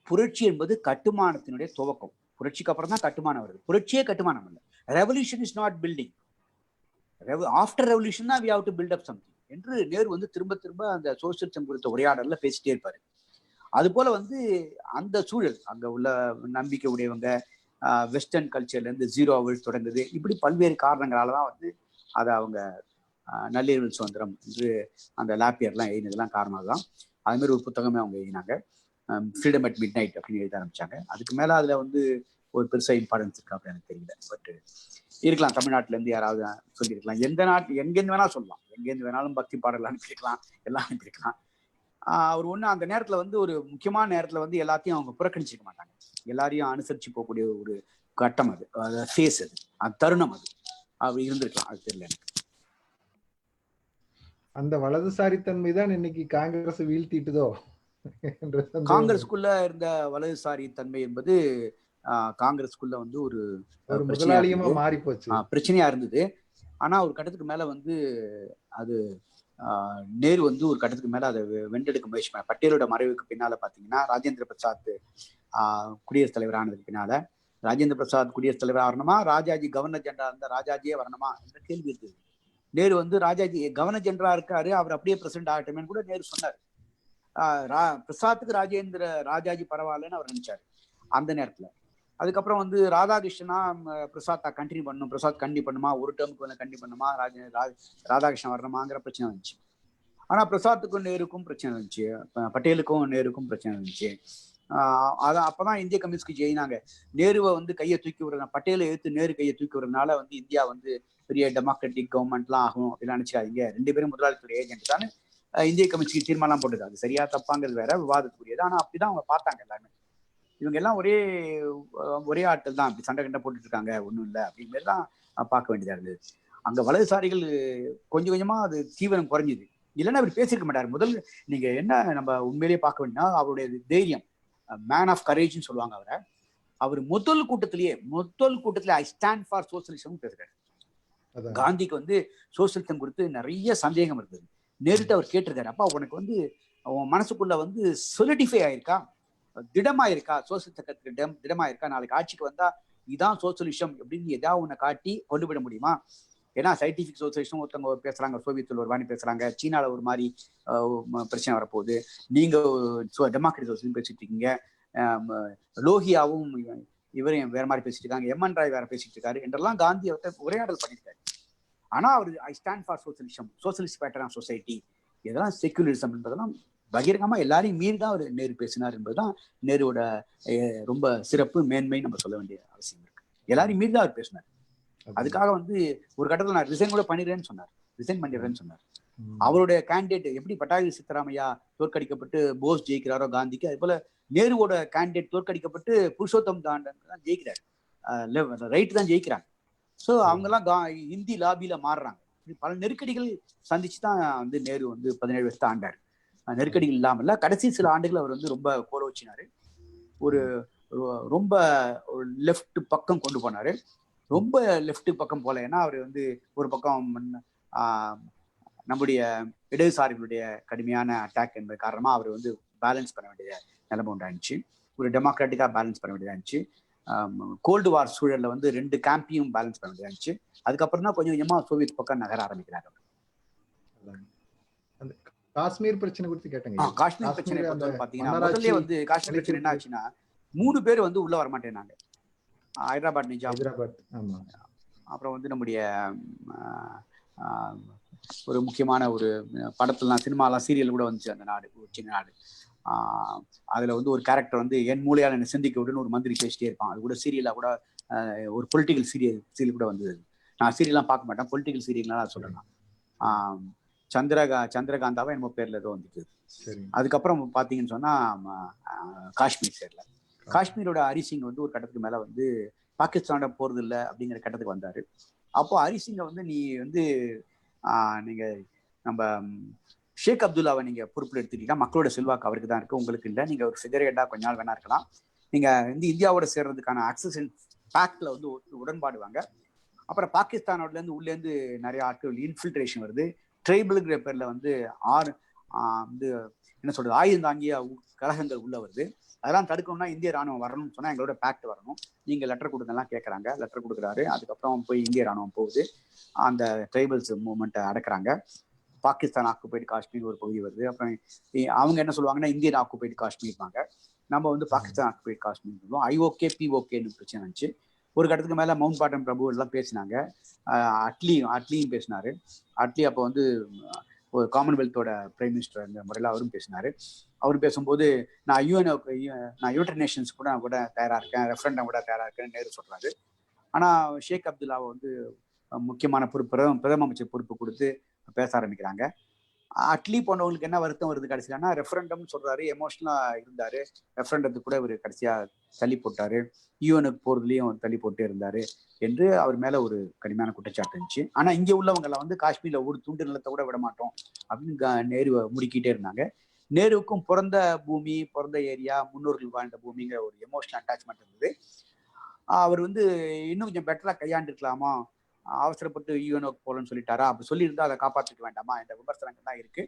புரட்சி என்பது கட்டுமானத்தினுடைய துவக்கம். புரட்சிக்கு அப்புறம் தான் கட்டுமானம் வருது, புரட்சியே கட்டுமானம் இல்லை. Revolution is not building, after revolution தான் we have to build up something என்று நேரு வந்து திரும்ப திரும்ப அந்த சோசியலிசம் குறித்த உரையாடல்ல பேசிட்டே இருப்பாரு. அது போல வந்து அந்த சூழல், அங்க உள்ள நம்பிக்கை உடையவங்க, வெஸ்டர்ன் கல்ச்சர்ல இருந்து 0 hours தொடங்குது. இப்படி பல்வேறு காரணங்களால தான் வந்து அதை அவங்க நள்ளிரவில் சுதந்திரம் என்று அந்த லாப்பியர்லாம் எழுதினதுலாம் காரணம் தான். அது மாதிரி ஒரு புத்தகமே அவங்க எழுதினாங்க, ஃப்ரீடம் அட் மிட் நைட் அப்படின்னு எழுத ஆரம்பிச்சாங்க. அதுக்கு மேல அதுல வந்து ஒரு பெருசா இம்பார்ட்டன்ஸ் இருக்கா அப்படின்னு எனக்கு தெரியல. பட் இருக்கலாம், தமிழ்நாட்டுல இருந்து யாராவது சொல்லியிருக்கலாம், எங்கேருந்து வேணா சொல்லலாம், எங்கேருந்து வேணாலும் பக்தி பாடல் அனுப்பியிருக்கலாம், எல்லாம் அனுப்பியிருக்கலாம். அவர் ஒண்ணு அந்த நேரத்துல வந்து ஒரு முக்கியமான நேரத்துல வந்து எல்லாத்தையும் அவங்க புறக்கணிச்சிருக்க மாட்டாங்க, எல்லாரையும் அனுசரிச்சு போகக்கூடிய ஒரு கட்டம் அது, ஃபேஸ் அது தருணம் அது அப்படி இருந்திருக்கலாம், அது தெரியல எனக்கு. அந்த வலதுசாரித்தன்மை தான் இன்னைக்கு காங்கிரஸ் வீழ்த்திட்டுதோ? காங்கிரஸ்குள்ள இருந்த வலதுசாரி தன்மை என்பது காங்கிரஸ்குள்ள வந்து ஒரு முதலாளியமா மாறி போச்சு, பிரச்சனையா இருந்தது. ஆனா ஒரு கட்டத்துக்கு மேல வந்து அது நேரு வந்து ஒரு கட்டத்துக்கு மேல அதை வென்றெடுக்க முயற்சி பண்ண. பட்டேலோட மறைவுக்கு பின்னால பாத்தீங்கன்னா ராஜேந்திர பிரசாத் குடியரசுத் தலைவர் ஆனதுக்கு பின்னால ராஜேந்திர பிரசாத் குடியரசுத் தலைவர் ஆகணுமா, ராஜாஜி கவர்னர் ஜெனரலா இருந்த ராஜாஜியே வரணுமா என்ற கேள்வி இருக்குது. நேரு வந்து ராஜாஜி கவர்னர் ஜெனரலா இருக்காரு, அவர் அப்படியே பிரசிடென்ட் ஆகட்டுமேன்னு கூட நேரு சொன்னார். பிரசாத்துக்கு ராஜாஜி பரவாயில்லன்னு அவர் நினைச்சாரு அந்த நேரத்துல. அதுக்கப்புறம் வந்து ராதாகிருஷ்ணனா பிரசாத்தா கண்டினியூ பண்ணணும், பிரசாத் கண்டினியூ பண்ணுமா, ஒரு டேர்முக்கு வந்து கண்டினியூ பண்ணுமா, ராதாகிருஷ்ணன் வரணுமாங்கிற பிரச்சனை இருந்துச்சு. ஆனா பிரசாத்துக்கும் நேருக்கும் பிரச்சனை இருந்துச்சு, பட்டேலுக்கும் நேருக்கும் பிரச்சனை இருந்துச்சு. அதான் அப்பதான் இந்திய கம்யூனிஸ்ட் ஜெயினாங்க. நேருவை வந்து கையை தூக்கி விடுற, பட்டேலை எடுத்து நேரு கையை தூக்கி விடுறதுனால வந்து இந்தியா வந்து பெரிய டெமோக்ராட்டிக் கவர்மெண்ட்லாம் ஆகும் அப்படிலாம் நினைச்சாதீங்க. 2 பேரும் முதலாளித்துறை ஏஜென்ட் தான் இந்திய கம்யூனிஸ்ட் தீர்மானம் போட்டது. அது சரியா தப்பாங்கிறது வேற, விவாதத்துக்குரியது. ஆனா அப்படிதான் அவங்க பார்த்தாங்க எல்லாருமே. இவங்க எல்லாம் ஒரே ஆட்கள் தான், அப்படி சண்டை கண்டை போட்டுட்டு இருக்காங்க, ஒன்றும் இல்லை அப்படிங்கிற எல்லாம் பார்க்க வேண்டியதா இருந்தது. அங்க வலதுசாரிகள் கொஞ்சம் கொஞ்சமா அது தீவிரம் குறைஞ்சிது. இல்லைன்னா அவர் பேசியிருக்க மாட்டார். முதல் நீங்க என்ன நம்ம உண்மையிலேயே பார்க்க வேண்டியா அவருடைய தைரியம், மேன் ஆஃப் கரேஜ்னு சொல்லுவாங்க அவரை. அவர் முதல் கூட்டத்திலே ஐ ஸ்டாண்ட் ஃபார் சோசியலிசம் பேசுறாரு. காந்திக்கு வந்து சோசியலிசம் குறித்து நிறைய சந்தேகம் இருந்தது. நேரிட்டு அவர் கேட்டிருக்காரு, அப்பா உனக்கு வந்து உன் மனசுக்குள்ள வந்து சொலிடிஃபை ஆயிருக்கா, திடமா இருக்கா, சோசியலிசத்துக்கு திடமா இருக்கா, நாளைக்கு ஆட்சிக்கு வந்தா இதான் சோசியலிசம் அப்படின்னு ஏதாவது ஒண்ணு காட்டி கொண்டு விட முடியுமா? ஏன்னா சயின்டிபிக் சோசியலிசம் ஒருத்தவங்க பேசுறாங்க, சோவியத்தில் ஒரு வாணி பேசுறாங்க, சீனால ஒரு மாதிரி பிரச்சனை வரப்போகுது, நீங்க டெமோக்ராட்டிக் சோசியலிசம் பேசிட்டு இருக்கீங்க, லோகியாவும் இவரையும் வேற மாதிரி பேசிட்டு இருக்காங்க, எம்என் ராய் வேற பேசிட்டு இருக்காரு என்றெல்லாம் காந்தி அவர்கிட்ட உரையாடல் பண்ணியிருக்காரு. ஆனா அவர் I stand for socialism, socialist pattern of society, இதெல்லாம் செக்குலரிசம் என்பதெல்லாம் பகிரங்கமா எல்லாரையும் மீறி தான் அவர் நேரு பேசினார் என்பதுதான் நேருவோட ரொம்ப சிறப்பு மேன்மை நம்ம சொல்ல வேண்டிய அவசியம் இருக்கு. எல்லாரையும் மீறி தான் அவர் பேசினார். அதுக்காக வந்து ஒரு கட்டத்தில் நான் ரிசைன் கூட பண்ணிடுறேன்னு சொன்னார். அவருடைய கேண்டிடேட் எப்படி பட்டாபி சித்தராமையா தோற்கடிக்கப்பட்டு போஸ் ஜெயிக்கிறாரோ காந்திக்கு, அது போல நேருவோட கேண்டிடேட் தோற்கடிக்கப்பட்டு புருஷோத்தம் தாண்டன் தான் ஜெயிக்கிறாரு, ரைட் தான் ஜெயிக்கிறாங்க. ஸோ அவங்கெல்லாம் இந்தி லாபியில மாறுறாங்க. பல நெருக்கடிகள் சந்திச்சு தான் வந்து நேரு வந்து 17 வருஷத்தை ஆண்டார். நெருக்கடிகள் இல்லாமல்ல, கடைசி சில ஆண்டுகள் அவர் வந்து ரொம்ப கோர வச்சினாரு. ரொம்ப லெஃப்ட் பக்கம் கொண்டு போனாரு. ரொம்ப லெஃப்ட் பக்கம் போல, ஏன்னா அவர் வந்து ஒரு பக்கம் நம்முடைய இடதுசாரிகளுடைய கடுமையான அட்டாக் என்பது காரணமா அவர் வந்து பேலன்ஸ் பண்ண வேண்டிய நிலைமை உண்டாச்சு. ஒரு டெமோக்ராட்டிக்கா பேலன்ஸ் பண்ண வேண்டியதா இருந்துச்சு. கோல்டு வார் சூழல்ல வந்து 2 கேம்பையும் பேலன்ஸ் பண்ண வேண்டியதா இருந்துச்சு. அதுக்கப்புறம் தான் கொஞ்சம் கொஞ்சமா சோவியத் பக்கம் நகர ஆரம்பிக்கிறாங்க. காஷ்மீர் பிரச்சனை குறித்து கேட்டேங்க. காஷ்மீர் பிரச்சனை பாத்தீங்கன்னா முதல்ல வந்து காஷ்மீர் பிரச்சனை என்ன ஆச்சுன்னா 3 பேர் வந்து உள்ள வரமாட்டேனாங்க. ஹைதராபாத் நிஜாம், அப்புறம் வந்து நம்முடைய ஒரு முக்கியமான ஒரு படத்துலாம் சினிமாலாம் சீரியல் கூட வந்துச்சு, அந்த நாடு ஒரு சின்ன நாடு. அதுல வந்து ஒரு கேரக்டர் வந்து என் மூலையால் என்ன சிந்திக்க விடுன்னு ஒரு மந்திரி பேசிட்டே இருப்பான். அது கூட சீரியலா கூட ஒரு பொலிட்டிக்கல் சீரியல் கூட வந்தது. நான் சீரியல்லாம் பார்க்க மாட்டேன், பொலிட்டிக்கல் சீரியல்லாம் சொல்லலாம். சந்திரகாந்தாவா என்னமோ பேர்ல ஏதோ வந்துட்டு. அதுக்கப்புறம் பாத்தீங்கன்னு சொன்னா காஷ்மீர் சைட்ல காஷ்மீரோட ஹரிசிங் வந்து ஒரு கட்டத்துக்கு மேல வந்து பாகிஸ்தானோட போறது இல்லை அப்படிங்கிற கட்டத்துக்கு வந்தாரு. அப்போ ஹரிசிங்கை வந்து நீங்க நம்ம ஷேக் அப்துல்லாவை நீங்க பொறுப்பில் எடுத்துக்கிட்டீங்கன்னா மக்களோட செல்வாக்கு அவருக்கு தான் இருக்கு, உங்களுக்கு இல்லை. நீங்க ஒரு ஃபிகரேட்டா கொஞ்ச நாள் வேணா இருக்கலாம். நீங்க வந்து இந்தியாவோட சேர்றதுக்கான அக்சஷன் பேக்ட்ல வந்து உடன்பாடு வாங்க. அப்புறம் பாகிஸ்தானோட இருந்து உள்ளே இருந்து நிறைய ஆட்கள் இன்ஃபில்ட்ரேஷன் வருது. ட்ரைபிள்ங்கிற பேர்ல வந்து வந்து என்ன சொல்றது, ஆயுதம் தாங்கிய கழகங்கள் உள்ள வருது. அதெல்லாம் தடுக்கணும்னா இந்திய ராணுவம் வரணும்னு சொன்னா எங்களோட பேக்ட் வரணும், நீங்க லெட்டர் கொடுங்கலாம் கேட்கறாங்க. லெட்டர் கொடுக்குறாரு. அதுக்கப்புறம் போய் இந்திய ராணுவம் போகுது, அந்த ட்ரைபல்ஸ் மூவ்மெண்ட்டை அடக்குறாங்க. பாகிஸ்தான் ஆக்குபைடு காஷ்மீர் ஒரு பகுதி வருது. அப்புறம் அவங்க என்ன சொல்லுவாங்கன்னா இந்தியன் ஆக்குபைடு காஷ்மீர்வாங்க, நம்ம வந்து பாகிஸ்தான் ஆக்குபைடு காஷ்மீர் சொல்லுவோம். ஐஓகே பிஓகேன்னு பிரச்சனை இருந்துச்சு. ஒரு கட்டத்துக்கு மேல மவுண்ட் பாட்டன் பிரபு எல்லாம் பேசினாங்க. அட்லியும் பேசினாரு. அட்லி அப்போ வந்து ஒரு காமன்வெல்த்தோட பிரைம் மினிஸ்டர் இந்த முறையில் அவரும் பேசினாரு. அவர் பேசும்போது நான் யுனைடெட் நேஷன்ஸ் கூட தயாரா இருக்கேன், ரெஃபரண்டம் கூட தயாரா இருக்கேன்னு நேரு சொல்றாரு. ஆனா ஷேக் அப்துல்லாவை வந்து முக்கியமான பிரதம அமைச்சர் பொறுப்பு கொடுத்து பேச ஆரம்பிக்கிறாங்க. அட்லி போனவங்களுக்கு என்ன வருத்தம் வருது கடைசியிலன்னா, ரெஃபரண்டம் சொல்றாரு, எமோஷனலா இருந்தாரு, ரெஃபரண்டத்துக்கு கூட இவர் கடைசியா தள்ளி போட்டாரு, யூஎனுக்கு போறதுலயும் தள்ளி போட்டே இருந்தாரு என்று அவர் மேல ஒரு கடுமையான குற்றச்சாட்டு இருந்துச்சு. ஆனா இங்க உள்ளவங்க எல்லாம் வந்து காஷ்மீர்ல ஒரு துண்டு நிலத்தை கூட விட மாட்டோம் அப்படின்னு நேருவை முடுக்கிட்டே இருந்தாங்க. நேருவுக்கும் பிறந்த பூமி, பிறந்த ஏரியா, முன்னோர்கள் வாழ்ந்த பூமிங்கிற ஒரு எமோஷனல் அட்டாச்மெண்ட் இருந்தது. அவர் வந்து இன்னும் கொஞ்சம் பெட்டரா கையாண்டுருக்கலாமா அவசரப்பட்டு யூஎன்ஓக்கு போகலன்னு சொல்லிட்டாரா? அப்படி சொல்லியிருந்தா அதை காப்பாற்றிக்க வேண்டாமா என்ற விமர்சனங்கள் தான் இருக்கு.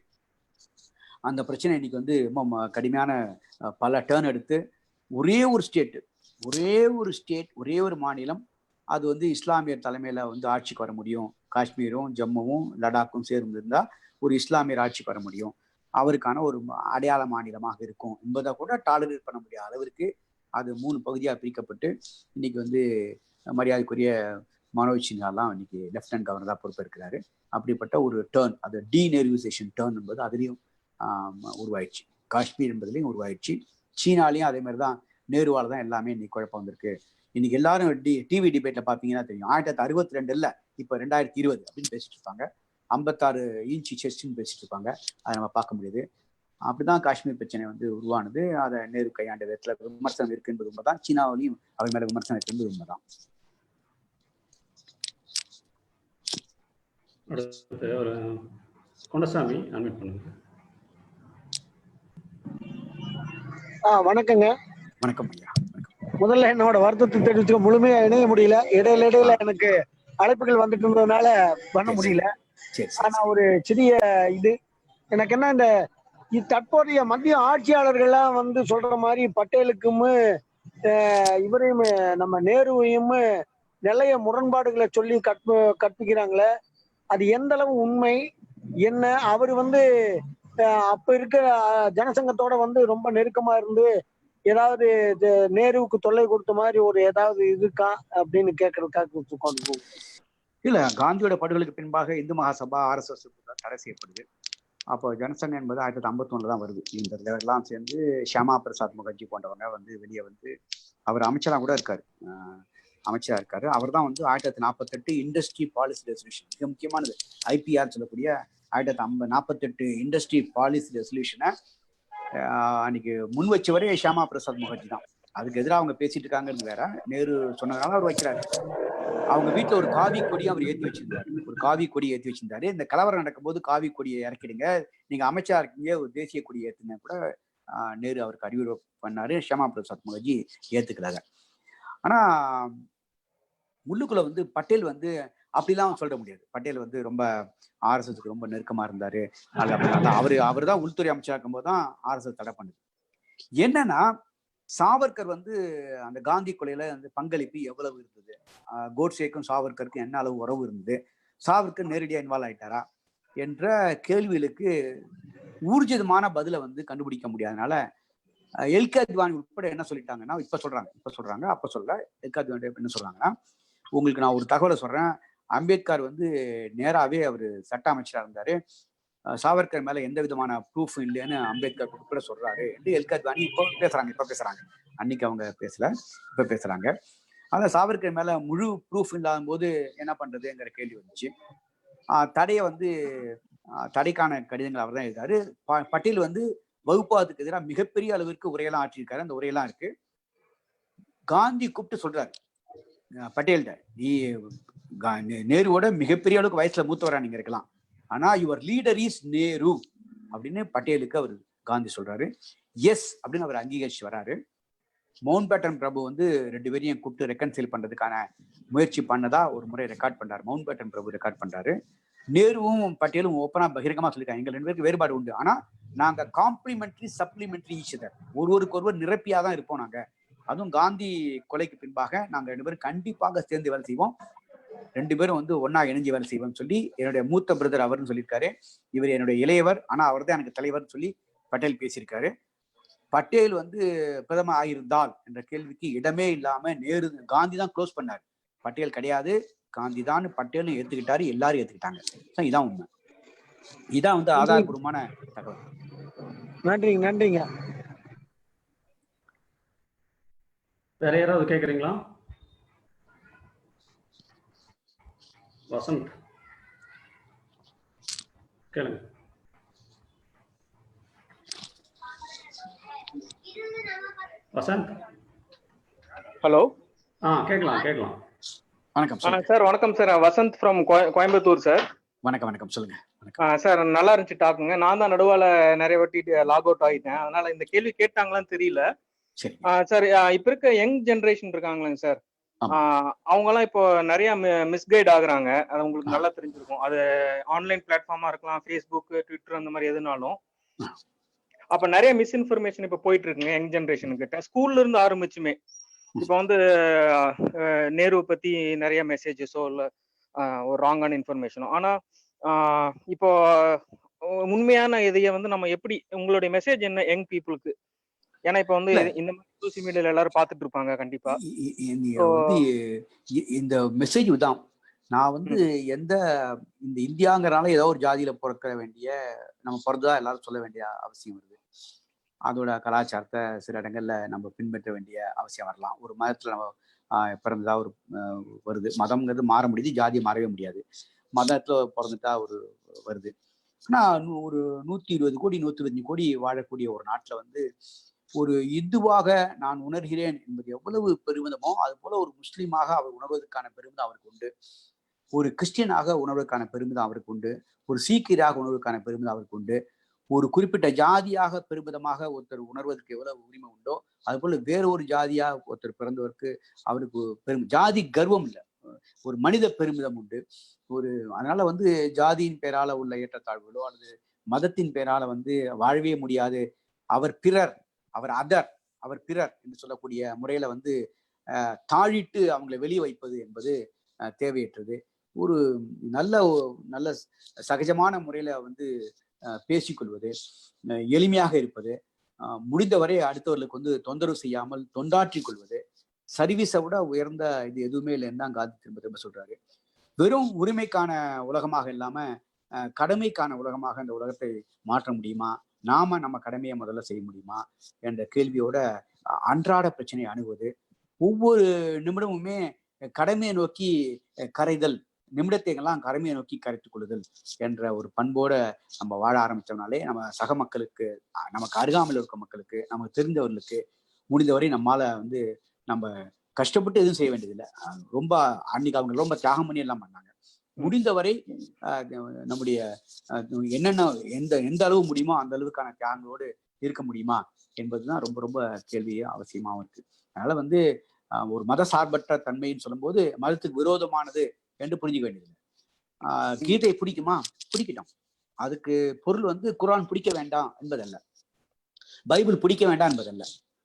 அந்த பிரச்சனை இன்னைக்கு வந்து ரொம்ப கடுமையான பல டேர்ன் எடுத்து ஒரே ஒரு ஸ்டேட் ஒரே ஒரு மாநிலம் அது வந்து இஸ்லாமியர் தலைமையில வந்து ஆட்சிக்கு வர முடியும். காஷ்மீரும் ஜம்முவும் லடாக்கும் சேர்ந்திருந்தா ஒரு இஸ்லாமியர் ஆட்சிக்கு வர முடியும், அவருக்கான ஒரு அடையாள மாநிலமாக இருக்கும் என்பதை கூட டாலரேட் பண்ண முடியாத அளவிற்கு அது 3 பகுதியாக பிரிக்கப்பட்டு இன்னைக்கு வந்து மரியாதைக்குரிய மனோஜ் சின்ஹாலாம் இன்னைக்கு லெப்டினன்ட் கவர்னராக பொறுப்பேற்கிறாரு. அப்படிப்பட்ட ஒரு டேர்ன், அது டீநெரிவைசேஷன் டேர்ன் என்பது அதுலேயும் உருவாயிடுச்சு, காஷ்மீர் என்பதுலையும் உருவாயிடுச்சு. சீனாலையும் அதே மாதிரி தான் நேருவால தான் எல்லாமே இன்னைக்கு குழப்பம் வந்திருக்கு. இன்னைக்கு எல்லாரும் டிவி டிபேட்ல பாத்தீங்கன்னா தெரியும், 1962 இல்ல இப்ப 2020 அப்படின்னு பேசிட்டு இருப்பாங்க. 56 இன்ச் செஸ்ட்னு பேசிட்டு இருப்பாங்க. அதை நம்ம பார்க்க முடியுது. அப்படிதான் காஷ்மீர் பிரச்சனை வந்து உருவானது. அதை நேரு கையாண்ட விதத்துல விமர்சனம் இருக்கு என்பது உண்மைதான். சீனாவிலையும் அவர் மேல விமர்சனம் இருக்கு என்பது உண்மைதான். அடுத்து ஒரு கொண்டசாமி அட்மிட் பண்ணுங்க. வணக்கங்க. வணக்கம் ஐயா. முதல்ல என்னோட வருத்தத்தை தெரிவிச்சுக்க, முழுமையா இணைய முடியல, இடையில எனக்கு அழைப்புகள் வந்துட்டு இருந்ததுனால பண்ண முடியல. ஆனா ஒரு சிறிய இது எனக்கு என்ன, இந்த தற்போதைய மத்திய ஆட்சியாளர்கள்லாம் வந்து சொல்ற மாதிரி பட்டேலுக்கும் இவரையும் நம்ம நேருவையும் நிறைய முரண்பாடுகளை சொல்லி கற்பிக்கிறாங்களே, அது எந்த அளவு உண்மை என்ன? அவர் வந்து அப்ப இருக்கிற ஜனசங்கத்தோட வந்து ரொம்ப நெருக்கமா இருந்து ஏதாவது நேருவுக்கு தொல்லை கொடுத்த மாதிரி ஒரு ஏதாவது இருக்கா அப்படின்னு கேட்கறதுக்காக. இல்ல, காந்தியோட படுகொலைக்கு பின்பாக இந்து மகாசபா RSS தடை செய்யப்படுது. அப்போ ஜனசங்கம் என்பது 1951 தான் வருது. இந்த எல்லாம் சேர்ந்து ஷியாமா பிரசாத் முகர்ஜி போன்றவங்க வந்து வெளியே வந்து அவர் அமைச்சராக கூட இருக்காரு, அவர் தான் வந்து 1948 இண்டஸ்ட்ரி பாலிசி ரெசல்யூஷன், மிக முக்கியமானது IPR சொல்லக்கூடிய 1948 இண்டஸ்ட்ரி பாலிசி ரெசல்யூஷனை அன்னைக்கு முன் வச்சவரே ஷியாமா பிரசாத் முகர்ஜி தான். அதுக்கு எதிராக அவங்க பேசிட்டு இருக்காங்கன்னு வேற, நேரு சொன்னதுனால அவர் வைக்கிறாரு. அவங்க வீட்டுல ஒரு காவி கொடியை அவர் ஏற்றி வச்சிருந்தாரு. இந்த கலவரம் நடக்கும் போது காவி கொடியை இறக்கிடுங்க, நீங்க அமைச்சா இருக்கீங்க, ஒரு தேசிய கொடியை ஏத்துங்க கூட நேரு அவருக்கு அறிவுரை பண்ணாரு. ஷியாமா பிரசாத் முகர்ஜி ஏத்துக்கிறாங்க. ஆனா உள்ளுக்குள்ள வந்து பட்டேல் வந்து அப்படிலாம் சொல்ல முடியாது. பட்டேல் வந்து ரொம்ப RSSக்கு ரொம்ப நெருக்கமா இருந்தாரு. அவர் தான் உள்துறை அமைச்சராக இருக்கும்போது தான் RSS தடை பண்ணுது. என்னன்னா, சாவர்கர் வந்து அந்த காந்தி கொலையில வந்து பங்களிப்பு எவ்வளவு இருந்தது, கோட்சேக்கும் சாவர்கருக்கும் என்ன அளவு உறவு இருந்தது, சாவர்கர் நேரடியாக இன்வால்வ் ஆயிட்டாரா என்ற கேள்விகளுக்கு ஊர்ஜிதமான பதிலை வந்து கண்டுபிடிக்க முடியாதனால எல்கே அத்வானி உட்பட என்ன சொல்லிட்டாங்கன்னா, இப்ப சொல்றாங்க அப்ப சொல்ல எல்கே அத்வானி என்ன சொல்றாங்கன்னா, உங்களுக்கு நான் ஒரு தகவலை சொல்றேன், அம்பேத்கர் வந்து நேராவே அவர் சட்ட அமைச்சராக இருந்தாரு, சாவர்கர் மேல எந்த விதமான ப்ரூஃப் இல்லைன்னு அம்பேத்கர் உட்பட சொல்றாரு என்று எல்கே அத்வானி இப்ப பேசுறாங்க. அன்னைக்கு அவங்க பேசல, இப்ப பேசுறாங்க. ஆனா சாவர்கர் மேல முழு ப்ரூஃப் இல்லாத போது என்ன பண்றதுங்கிற கேள்வி வந்துச்சு. தடைக்கான கடிதங்கள் அவர் தான் எழுதாரு. பட்டேல் வந்து வகுப்பாதுக்கு எதிராக மிகப்பெரிய அளவிற்கு உரையெல்லாம் ஆற்றியிருக்காரு. அந்த உரையெல்லாம் இருக்கு. காந்தி கூப்பிட்டு சொல்றாரு பட்டேல்கிட்ட, நீ நேருவோட மிகப்பெரிய அளவுக்கு வயசுல மூத்தவரா நீங்க இருக்கலாம், ஆனா யுவர் லீடர் இஸ் நேரு அப்படின்னு பட்டேலுக்கு அவர் காந்தி சொல்றாரு. எஸ் அப்படின்னு அவர் அங்கீகரிச்சு வராரு. மவுண்ட் பேட்டன் பிரபு வந்து 2 பேரையும் கூப்பிட்டு ரெக்கன்சைல் பண்றதுக்கான முயற்சி பண்ணதா ஒரு முறை ரெக்கார்ட் பண்றாரு. மவுண்ட் பேட்டன் பிரபு ரெக்கார்ட் பண்றாரு. நேருவும் பட்டேலும் ஓப்பனா பகிரங்கமா சொல்லிருக்காங்க, எங்க 2 பேருக்கு வேறுபாடு உண்டு, ஆனா நாங்க காம்ப்ளிமெண்ட்ரி சப்ளிமெண்ட்ரி ஈச்சதர், ஒருவருக்கொருவர் நிரப்பியாதான் இருப்போம் நாங்க. அதுவும் காந்தி கொலைக்கு பின்பாக நாங்க 2 பேரும் கண்டிப்பாக சேர்ந்து வேலை செய்வோம், 2 பேரும் வந்து ஒன்னா இணைஞ்சு வேலை செய்வோம்னு சொல்லி என்னுடைய மூத்த பிரதர் அவர்னு சொல்லியிருக்காரு. இவர் என்னுடைய இளையவர், ஆனா அவர் தான் எனக்கு தலைவர்னு சொல்லி பட்டேல் பேசியிருக்காரு. பட்டேல் வந்து பிரதமர் ஆகியிருந்தால் என்ற கேள்விக்கு இடமே இல்லாம காந்தி தான் க்ளோஸ் பண்ணாரு. பட்டேல் கிடையாது, காந்தி தான் பட்டேலும் ஏத்துக்கிட்டாரு, எல்லாரும் ஏத்துக்கிட்டாங்க. இதான் உண்மை. இதான் வந்து ஆதாரபூர்வமான தகவல். நன்றிங்க. வேற யாராவது கேக்குறீங்களா? வசந்த் கேளுங்க. வசந்த் ஹலோ. கேட்கலாம். வணக்கம் சார். வணக்கம் sir. Vasanth from Coimbatore sir. வணக்கம் சொல்லுங்க. சார் நல்லா இருந்துச்சு டாக்குங்க. நான் தான் நடுவால நிறைய வாட்டி லாக் அவுட் ஆகிட்டேன், அதனால இந்த கேள்வி கேட்டாங்களான்னு தெரியல. சார் இப்ப இருக்க யங் ஜெனரேஷன் இருக்காங்களாங்க சார், அவங்கெல்லாம் இப்போ நிறைய மிஸ்கைட் ஆகுறாங்க. அது உங்களுக்கு நல்லா தெரிஞ்சிருக்கும். அது ஆன்லைன் பிளாட்ஃபார்மா இருக்கலாம், ஃபேஸ்புக், ட்விட்டர் அந்த மாதிரி எதுனாலும். அப்ப நிறைய மிஸ்இன்ஃபர்மேஷன் இப்ப போயிட்டு இருக்குங்க யங் ஜென்ரேஷன் கிட்ட. ஸ்கூல்ல இருந்து ஆரம்பிச்சுமே இப்ப வந்து நேரு பத்தி நிறைய மெசேஜஸோ இல்ல ஒரு ராங்கான இன்ஃபர்மேஷனோ. ஆனா இப்போ உண்மையான இதைய வந்து நம்ம எப்படி, உங்களுடைய மெசேஜ் என்ன யங் பீப்புளுக்கு? ஏன்னா இப்ப வந்து இந்த மாதிரி சோசியல் மீடியால எல்லாரும் பார்த்துட்டு இருப்பாங்க கண்டிப்பா. இந்த மெசேஜ் தான் நான் வந்து இந்த இந்தியாங்கிறனால ஏதோ ஒரு ஜாதியில பிறக்க வேண்டிய, நம்ம பிறந்ததா எல்லாரும் சொல்ல வேண்டிய அவசியம் வருது. அதோட கலாச்சாரத்தை சில இடங்கள்ல நம்ம பின்பற்ற வேண்டிய அவசியம் வரலாம். ஒரு மதத்துல நம்ம பிறந்ததா ஒரு வருது. மதம்ங்கிறது மாற முடியுது, ஜாதி மாறவே முடியாது. மதத்துல பிறந்துட்டா ஒரு வருது. ஆனா ஒரு 120 கோடி 125 கோடி வாழக்கூடிய ஒரு நாட்டுல வந்து ஒரு இந்துவாக நான் உணர்கிறேன் என்பது எவ்வளவு பெருமிதமோ அது போல ஒரு முஸ்லீமாக அவர் உணர்வதற்கான பெருமிதம் அவருக்கு உண்டு. ஒரு கிறிஸ்டியனாக உணர்வதற்கான பெருமிதம் அவருக்கு உண்டு. ஒரு சீக்கியராக உணர்வதற்கான பெருமிதம் அவருக்கு உண்டு. ஒரு குறிப்பிட்ட ஜாதியாக பெருமிதமாக ஒருத்தர் உணர்வதற்கு எவ்வளவு உரிமை உண்டோ அது போல வேற ஒரு ஜாதியாக ஒருத்தர் பிறந்தவருக்கு அவருக்கு ஜாதி கர்வம் இல்லை, ஒரு மனித பெருமிதம் உண்டு. அதனால வந்து ஜாதியின் பேரால உள்ள ஏற்றத்தாழ்வுகளோ அல்லது மதத்தின் பேரால வந்து வாழவே முடியாது, அவர் பிறர், அவர் பிறர் என்று சொல்லக்கூடிய முறையில வந்து தாழிட்டு அவங்களை வெளியே வைப்பது என்பது தேவையற்றது. ஒரு நல்ல சகஜமான முறையில வந்து பேசிக்கொள்வது, எளிமையாக இருப்பது, முடிந்தவரை அடுத்தவர்களுக்கு வந்து தொந்தரவு செய்யாமல் தொண்டாற்றிக் கொள்வது, சர்வீஸை விட உயர்ந்த இது எதுவுமே இல்லைன்னு தான் காந்தி திரும்ப திரும்ப சொல்றாரு. வெறும் உரிமைக்கான உலகமாக இல்லாம கடமைக்கான உலகமாக இந்த உலகத்தை மாற்ற முடியுமா, நாம நம்ம கடமையை முதல்ல செய்ய முடியுமா என்ற கேள்வியோட அன்றாட பிரச்சனையை அணுகுவது, ஒவ்வொரு நிமிடமுமே கடமையை நோக்கி கரைதல், நிமிடத்தைகள்லாம் கடமையை நோக்கி கரைத்துக் கொள்ளுதல் என்ற ஒரு பண்போட நம்ம வாழ ஆரம்பிச்சோம்னாலே நம்ம சக மக்களுக்கு, நமக்கு அருகாமையில் இருக்க மக்களுக்கு, நமக்கு தெரிந்தவர்களுக்கு முடிந்தவரை நம்மால வந்து நம்ம கஷ்டப்பட்டு எதுவும் செய்ய வேண்டியதில்லை. ரொம்ப அன்னைக்கு அவங்க ரொம்ப தியாகம் பண்ணி எல்லாம் பண்ணாங்க. முடிந்தவரை நம்முடைய என்னென்ன எந்த அளவு முடியுமோ அந்த அளவுக்கான தியாகங்களோடு இருக்க முடியுமா என்பதுதான் ரொம்ப ரொம்ப கேள்வி அவசியமாகவும் இருக்கு. அதனால வந்து ஒரு மத சார்பற்ற தன்மைன்னு சொல்லும்போது மதத்துக்கு விரோதமானது என்று புரிஞ்சுக்க வேண்டியது. கீதை பிடிக்குமா, பிடிக்கட்டும். அதுக்கு பொருள் வந்து குர்ஆன் பிடிக்க வேண்டாம் என்பதல்ல, பைபிள் பிடிக்க வேண்டாம் என்பதல்ல.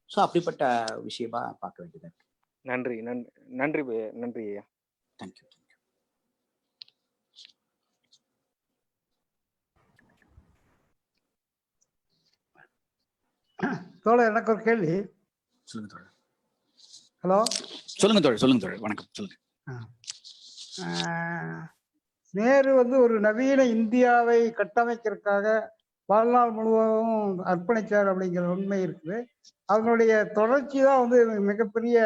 ஸோ அப்படிப்பட்ட விஷயமா பார்க்க வேண்டியது இருக்கு. நன்றி நன்றி நன்றி நன்றி ஐயா. தேங்க்யூ. தோழர், எனக்கு ஒரு கேள்வி. சொல்லுங்க தோழர். ஹலோ, சொல்லுங்க தோழர். வணக்கம். சொல்லுங்க. நேரு வந்து ஒரு நவீன இந்தியாவை கட்டமைக்கிறதுக்காக வாழ்நாள் முழுவதும் அர்ப்பணிச்சார் அப்படிங்கிற உண்மை இருக்குது. அதனுடைய தொடர்ச்சி தான் வந்து மிகப்பெரிய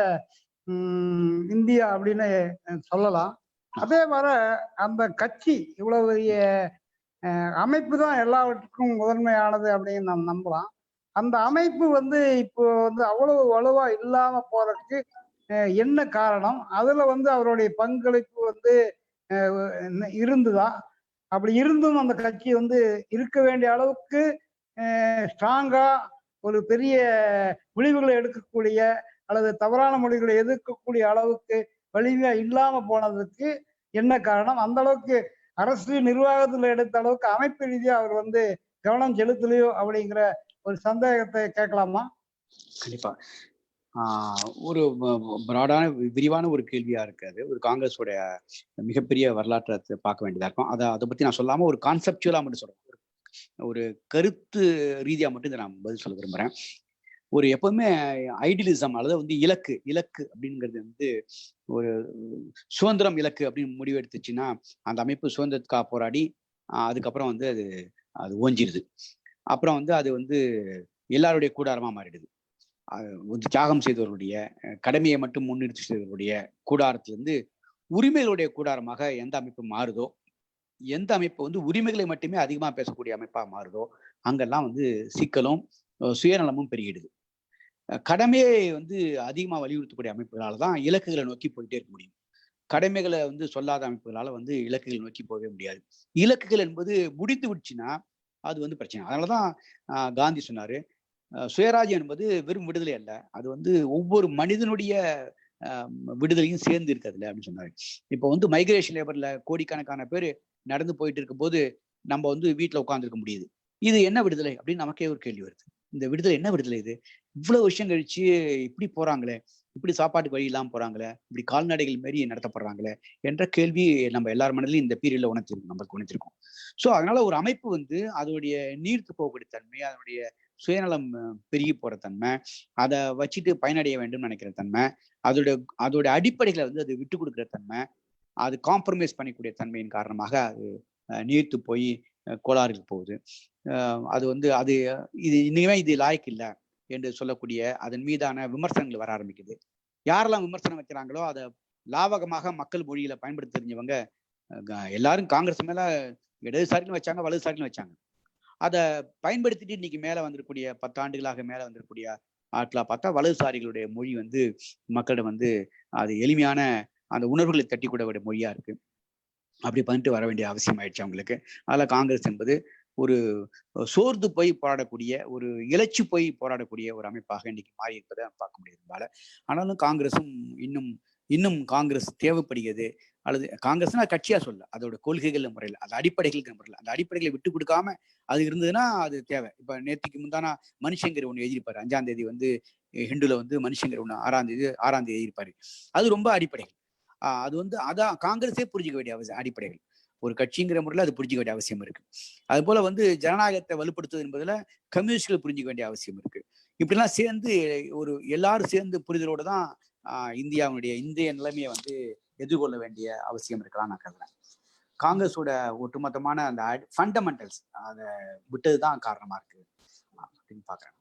இந்தியா அப்படின்னு சொல்லலாம். அதே மாதிரி அந்த கட்சி இவ்வளவு பெரிய அமைப்பு தான் எல்லாவற்றுக்கும் முதன்மையானது அப்படின்னு நாம் நம்பலாம். அந்த அமைப்பு வந்து இப்போ வந்து அவ்வளவு வலுவா இல்லாம போறதுக்கு என்ன காரணம்? அதுல வந்து அவருடைய பங்களிப்பு வந்து இருந்துதா? அப்படி இருந்தும் அந்த கட்சி வந்து இருக்க வேண்டிய அளவுக்கு ஸ்ட்ராங்கா ஒரு பெரிய முடிவுகளை எடுக்கக்கூடிய அல்லது தவறான முடிவுகளை எதிர்க்கக்கூடிய அளவுக்கு வலிமையா இல்லாம போனதுக்கு என்ன காரணம்? அந்த அளவுக்கு அரசு நிர்வாகத்துல எடுத்த அளவுக்கு அமைப்பு ரீதியா அவர் வந்து கவனம் செலுத்தலையோ அப்படிங்கிற ஒரு சந்தேகத்தை கேட்கலாமா? கண்டிப்பா. ஒரு பிராடான விரிவான ஒரு கேள்வியா இருக்காது. ஒரு காங்கிரஸோட மிகப்பெரிய வரலாற்றை பார்க்க வேண்டியதா இருக்கும். அதை பத்தி நான் சொல்லாம ஒரு கான்செப்டுவலா மட்டும் சொல்றேன். ஒரு கருத்து ரீதியா மட்டும் இதை நான் பதில் சொல்ல விரும்புறேன். ஒரு எப்பவுமே ஐடியலிசம் அல்லது வந்து இலக்கு அப்படிங்கிறது வந்து ஒரு சுதந்திரம் இலக்கு அப்படின்னு முடிவெடுத்துச்சுன்னா அந்த அமைப்பு சுதந்திரத்துக்காக போராடி அதுக்கப்புறம் வந்து அது ஓஞ்சிருது. அப்புறம் வந்து அது வந்து எல்லாருடைய கூடாரமா மாறிடுது. தியாகம் செய்தவர்களுடைய கடமையை மட்டும் முன்னிறுத்தி செய்தவர்களுடைய கூடாரத்திலிருந்து உரிமைகளுடைய கூடாரமாக எந்த அமைப்பு மாறுதோ, எந்த அமைப்பு வந்து உரிமைகளை மட்டுமே அதிகமாக பேசக்கூடிய அமைப்பாக மாறுதோ அங்கெல்லாம் வந்து சிக்கலும் சுயநலமும் பெருகிடுது. கடமையை வந்து அதிகமாக வலியுறுத்தக்கூடிய அமைப்புகளால தான் இலக்குகளை நோக்கி போயிட்டே இருக்க முடியும். கடமைகளை வந்து சொல்லாத அமைப்புகளால வந்து இலக்குகளை நோக்கி போகவே முடியாது. இலக்குகள் என்பது முடிந்து விடுச்சுன்னா அது வந்து பிரச்சனை. அதனாலதான் காந்தி சொன்னாரு, சுயராஜ்யம் என்பது வெறும் விடுதலை அல்ல, அது வந்து ஒவ்வொரு மனிதனுடைய விடுதலையும் சேர்ந்து இருக்குதுல அப்படின்னு சொன்னாரு. இப்போ வந்து மைக்ரேஷன் லேபர்ல கோடிக்கணக்கான பேர் நடந்து போயிட்டு இருக்கும் போது நம்ம வந்து வீட்டுல உட்காந்துருக்க முடியுது. இது என்ன விடுதலை அப்படின்னு நமக்கே ஒரு கேள்வி வருது. இந்த விடுதலை என்ன விடுதலை? இது இவ்வளவு வருஷம் கழிச்சு இப்படி போறாங்களே, இப்படி சாப்பாட்டுக்கு வழி இல்லாம போறாங்களே, இப்படி கால்நடைகள் மாரி நடத்தப்படுறாங்களே என்ற கேள்வி நம்ம எல்லார் மனதிலும் இந்த பீரியட்ல நம்மளுக்கு உணர்த்திருக்கோம். ஸோ அதனால ஒரு அமைப்பு வந்து அதனுடைய நீர்த்து போகக்கூடிய தன்மை, அதனுடைய சுயநலம் பெருகி போற தன்மை, அதை வச்சுட்டு பயனடைய வேண்டும் நினைக்கிற தன்மை, அதோட அடிப்படைகளை வந்து அது விட்டு கொடுக்குற தன்மை, அது காம்ப்ரமைஸ் பண்ணக்கூடிய தன்மையின் காரணமாக அது நீர்த்து போய் கோளாறுக்கு போகுது. அது வந்து இது இனிமே இது லாய்க்கு இல்லை என்று சொல்லக்கூடிய அதன் மீதான விமர்சனங்கள் வர ஆரம்பிக்குது. யாரெல்லாம் விமர்சனம் வைக்கிறாங்களோ அதை லாவகமாக மக்கள் மொழியில பயன்படுத்த தெரிஞ்சவங்க எல்லாரும் காங்கிரஸ் மேல இடதுசாரின்னு வச்சாங்க, வலதுசாரின்னு வச்சாங்க. அதை பயன்படுத்திட்டு இன்னைக்கு மேல வந்திருக்கூடிய 10 ஆண்டுகளாக மேல வந்திருக்கூடிய ஆட்களா பார்த்தா வலதுசாரிகளுடைய மொழி வந்து மக்களிடம் வந்து அது எளிமையான அந்த உணர்வுகளை தட்டி கூட மொழியா இருக்கு. அப்படி பண்ணிட்டு வர வேண்டிய அவசியம் ஆயிடுச்சு அவங்களுக்கு. அதில் காங்கிரஸ் என்பது ஒரு சோர்ந்து போய் போராடக்கூடிய, ஒரு இலச்சி போய் போராடக்கூடிய ஒரு அமைப்பாக இன்னைக்கு மாறி இருப்பதை பார்க்க முடியாது. ஆனாலும் காங்கிரஸும் இன்னும் காங்கிரஸ் தேவைப்படுகிறது. அல்லது காங்கிரஸ்னா கட்சியா சொல்ல, அதோட கொள்கைகள் முறையில், அது அடிப்படைகளுக்கு முறையில், அந்த அடிப்படைகளை விட்டு கொடுக்காம அது இருந்ததுன்னா அது தேவை. இப்ப நேற்றுக்கு முந்தானா மனுஷங்கர் ஒன்று எழுதியிருப்பாரு. 5ஆம் தேதி வந்து ஹிந்துல வந்து மனுஷங்கர் ஒன்று 6ஆம் தேதி எழுதியிருப்பாரு. அது ரொம்ப அடிப்படைகள். அது வந்து அதான் காங்கிரஸே புரிஞ்சுக்க வேண்டிய அவசியம். அடிப்படைகள் ஒரு கட்சிங்கிற முறையில் அது புரிஞ்சுக்க வேண்டிய அவசியம் இருக்கு. அது போல வந்து ஜனநாயகத்தை வலுப்படுத்துவது என்பதுல கம்யூனிஸ்ட்கள் புரிஞ்சுக்க வேண்டிய அவசியம் இருக்கு. இப்படிலாம் சேர்ந்து ஒரு எல்லாரும் சேர்ந்து புரிதலோடு தான் இந்தியாவுடைய இந்திய நிலைமையை வந்து எதிர்கொள்ள வேண்டிய அவசியம் இருக்கலாம் நான் கருதுறேன். காங்கிரஸோட ஒட்டுமொத்தமான அந்த ஃபண்டமெண்டல்ஸ் அதை விட்டதுதான் காரணமா இருக்கு அப்படின்னு பாக்குறேன்.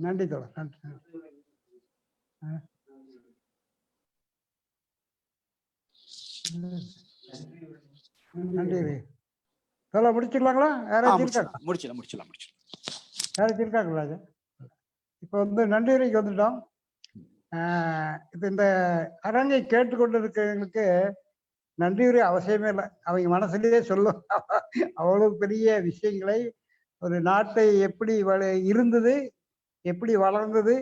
நன்றி தோழர். நன்றி. தோழர் முடிச்சுக்கலாங்களா? யாராச்சும் இருக்காங்க? முடிச்சிடலாம். யாராச்சும் இருக்காங்களா? இப்போ வந்து நன்றி உரைக்கு வந்துட்டோம். இப்போ இந்த அரங்கை கேட்டுக்கொண்டிருக்கிறவங்களுக்கு நன்றி உரை அவசியமே இல்லை. அவங்க மனசுலேயே சொல்லும் அவ்வளவு பெரிய விஷயங்களை, ஒரு நாட்டை எப்படி இருந்தது, எப்படி வளர்ந்தது,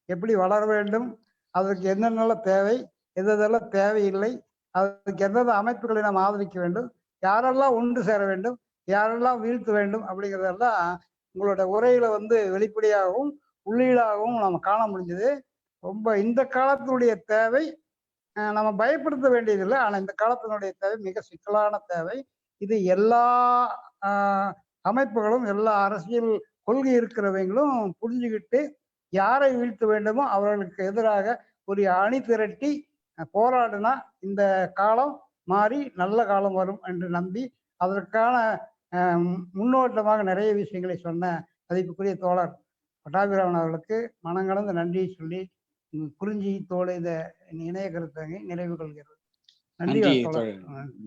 எப்படி வளர வேண்டும், அதற்கு என்னென்னலாம் தேவை, எதெல்லாம் தேவையில்லை, அதுக்கு எந்தெந்த அமைப்புகளை நாம் ஆதரிக்க வேண்டும், யாரெல்லாம் ஒன்று சேர வேண்டும், யாரெல்லாம் வீழ்த்த வேண்டும் அப்படிங்கிறதெல்லாம் உங்களோட உரையில வந்து வெளிப்படையாகவும் உள்ளீடாகவும் நம்ம காண முடிஞ்சது. ரொம்ப இந்த காலத்தினுடைய தேவை நம்ம பயப்படுத்த வேண்டியதில்லை. ஆனால் இந்த காலத்தினுடைய தேவை மிக சிக்கலான தேவை. இது எல்லா அமைப்புகளும், எல்லா அரசியல் கொள்கை இருக்கிறவங்களும் புரிஞ்சுக்கிட்டு யாரை வீழ்த்த வேண்டுமோ அவர்களுக்கு எதிராக ஒரு அணி திரட்டி போராடினா இந்த காலம் மாறி நல்ல காலம் வரும் என்று நம்பி அதற்கான முன்னோட்டமாக நிறைய விஷயங்களை சொன்ன மதிப்புக்குரிய தோழர் பட்டாபிராமன் அவர்களுக்கு மனங்கலந்த நன்றியை சொல்லி குறிஞ்சியத்தோடு இந்த இணைய கருத்தை நிறைவு கொள்கிறது.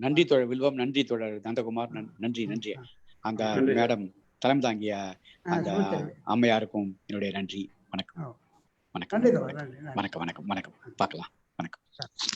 நன்றி தோழர் வில்வம், நன்றி தோழர் நந்தகுமார், நன்றி. அந்த மேடம் தலைமை தாங்கிய அந்த அம்மையாருக்கும் என்னுடைய நன்றி. வணக்கம். பார்க்கலாம். வணக்கம்.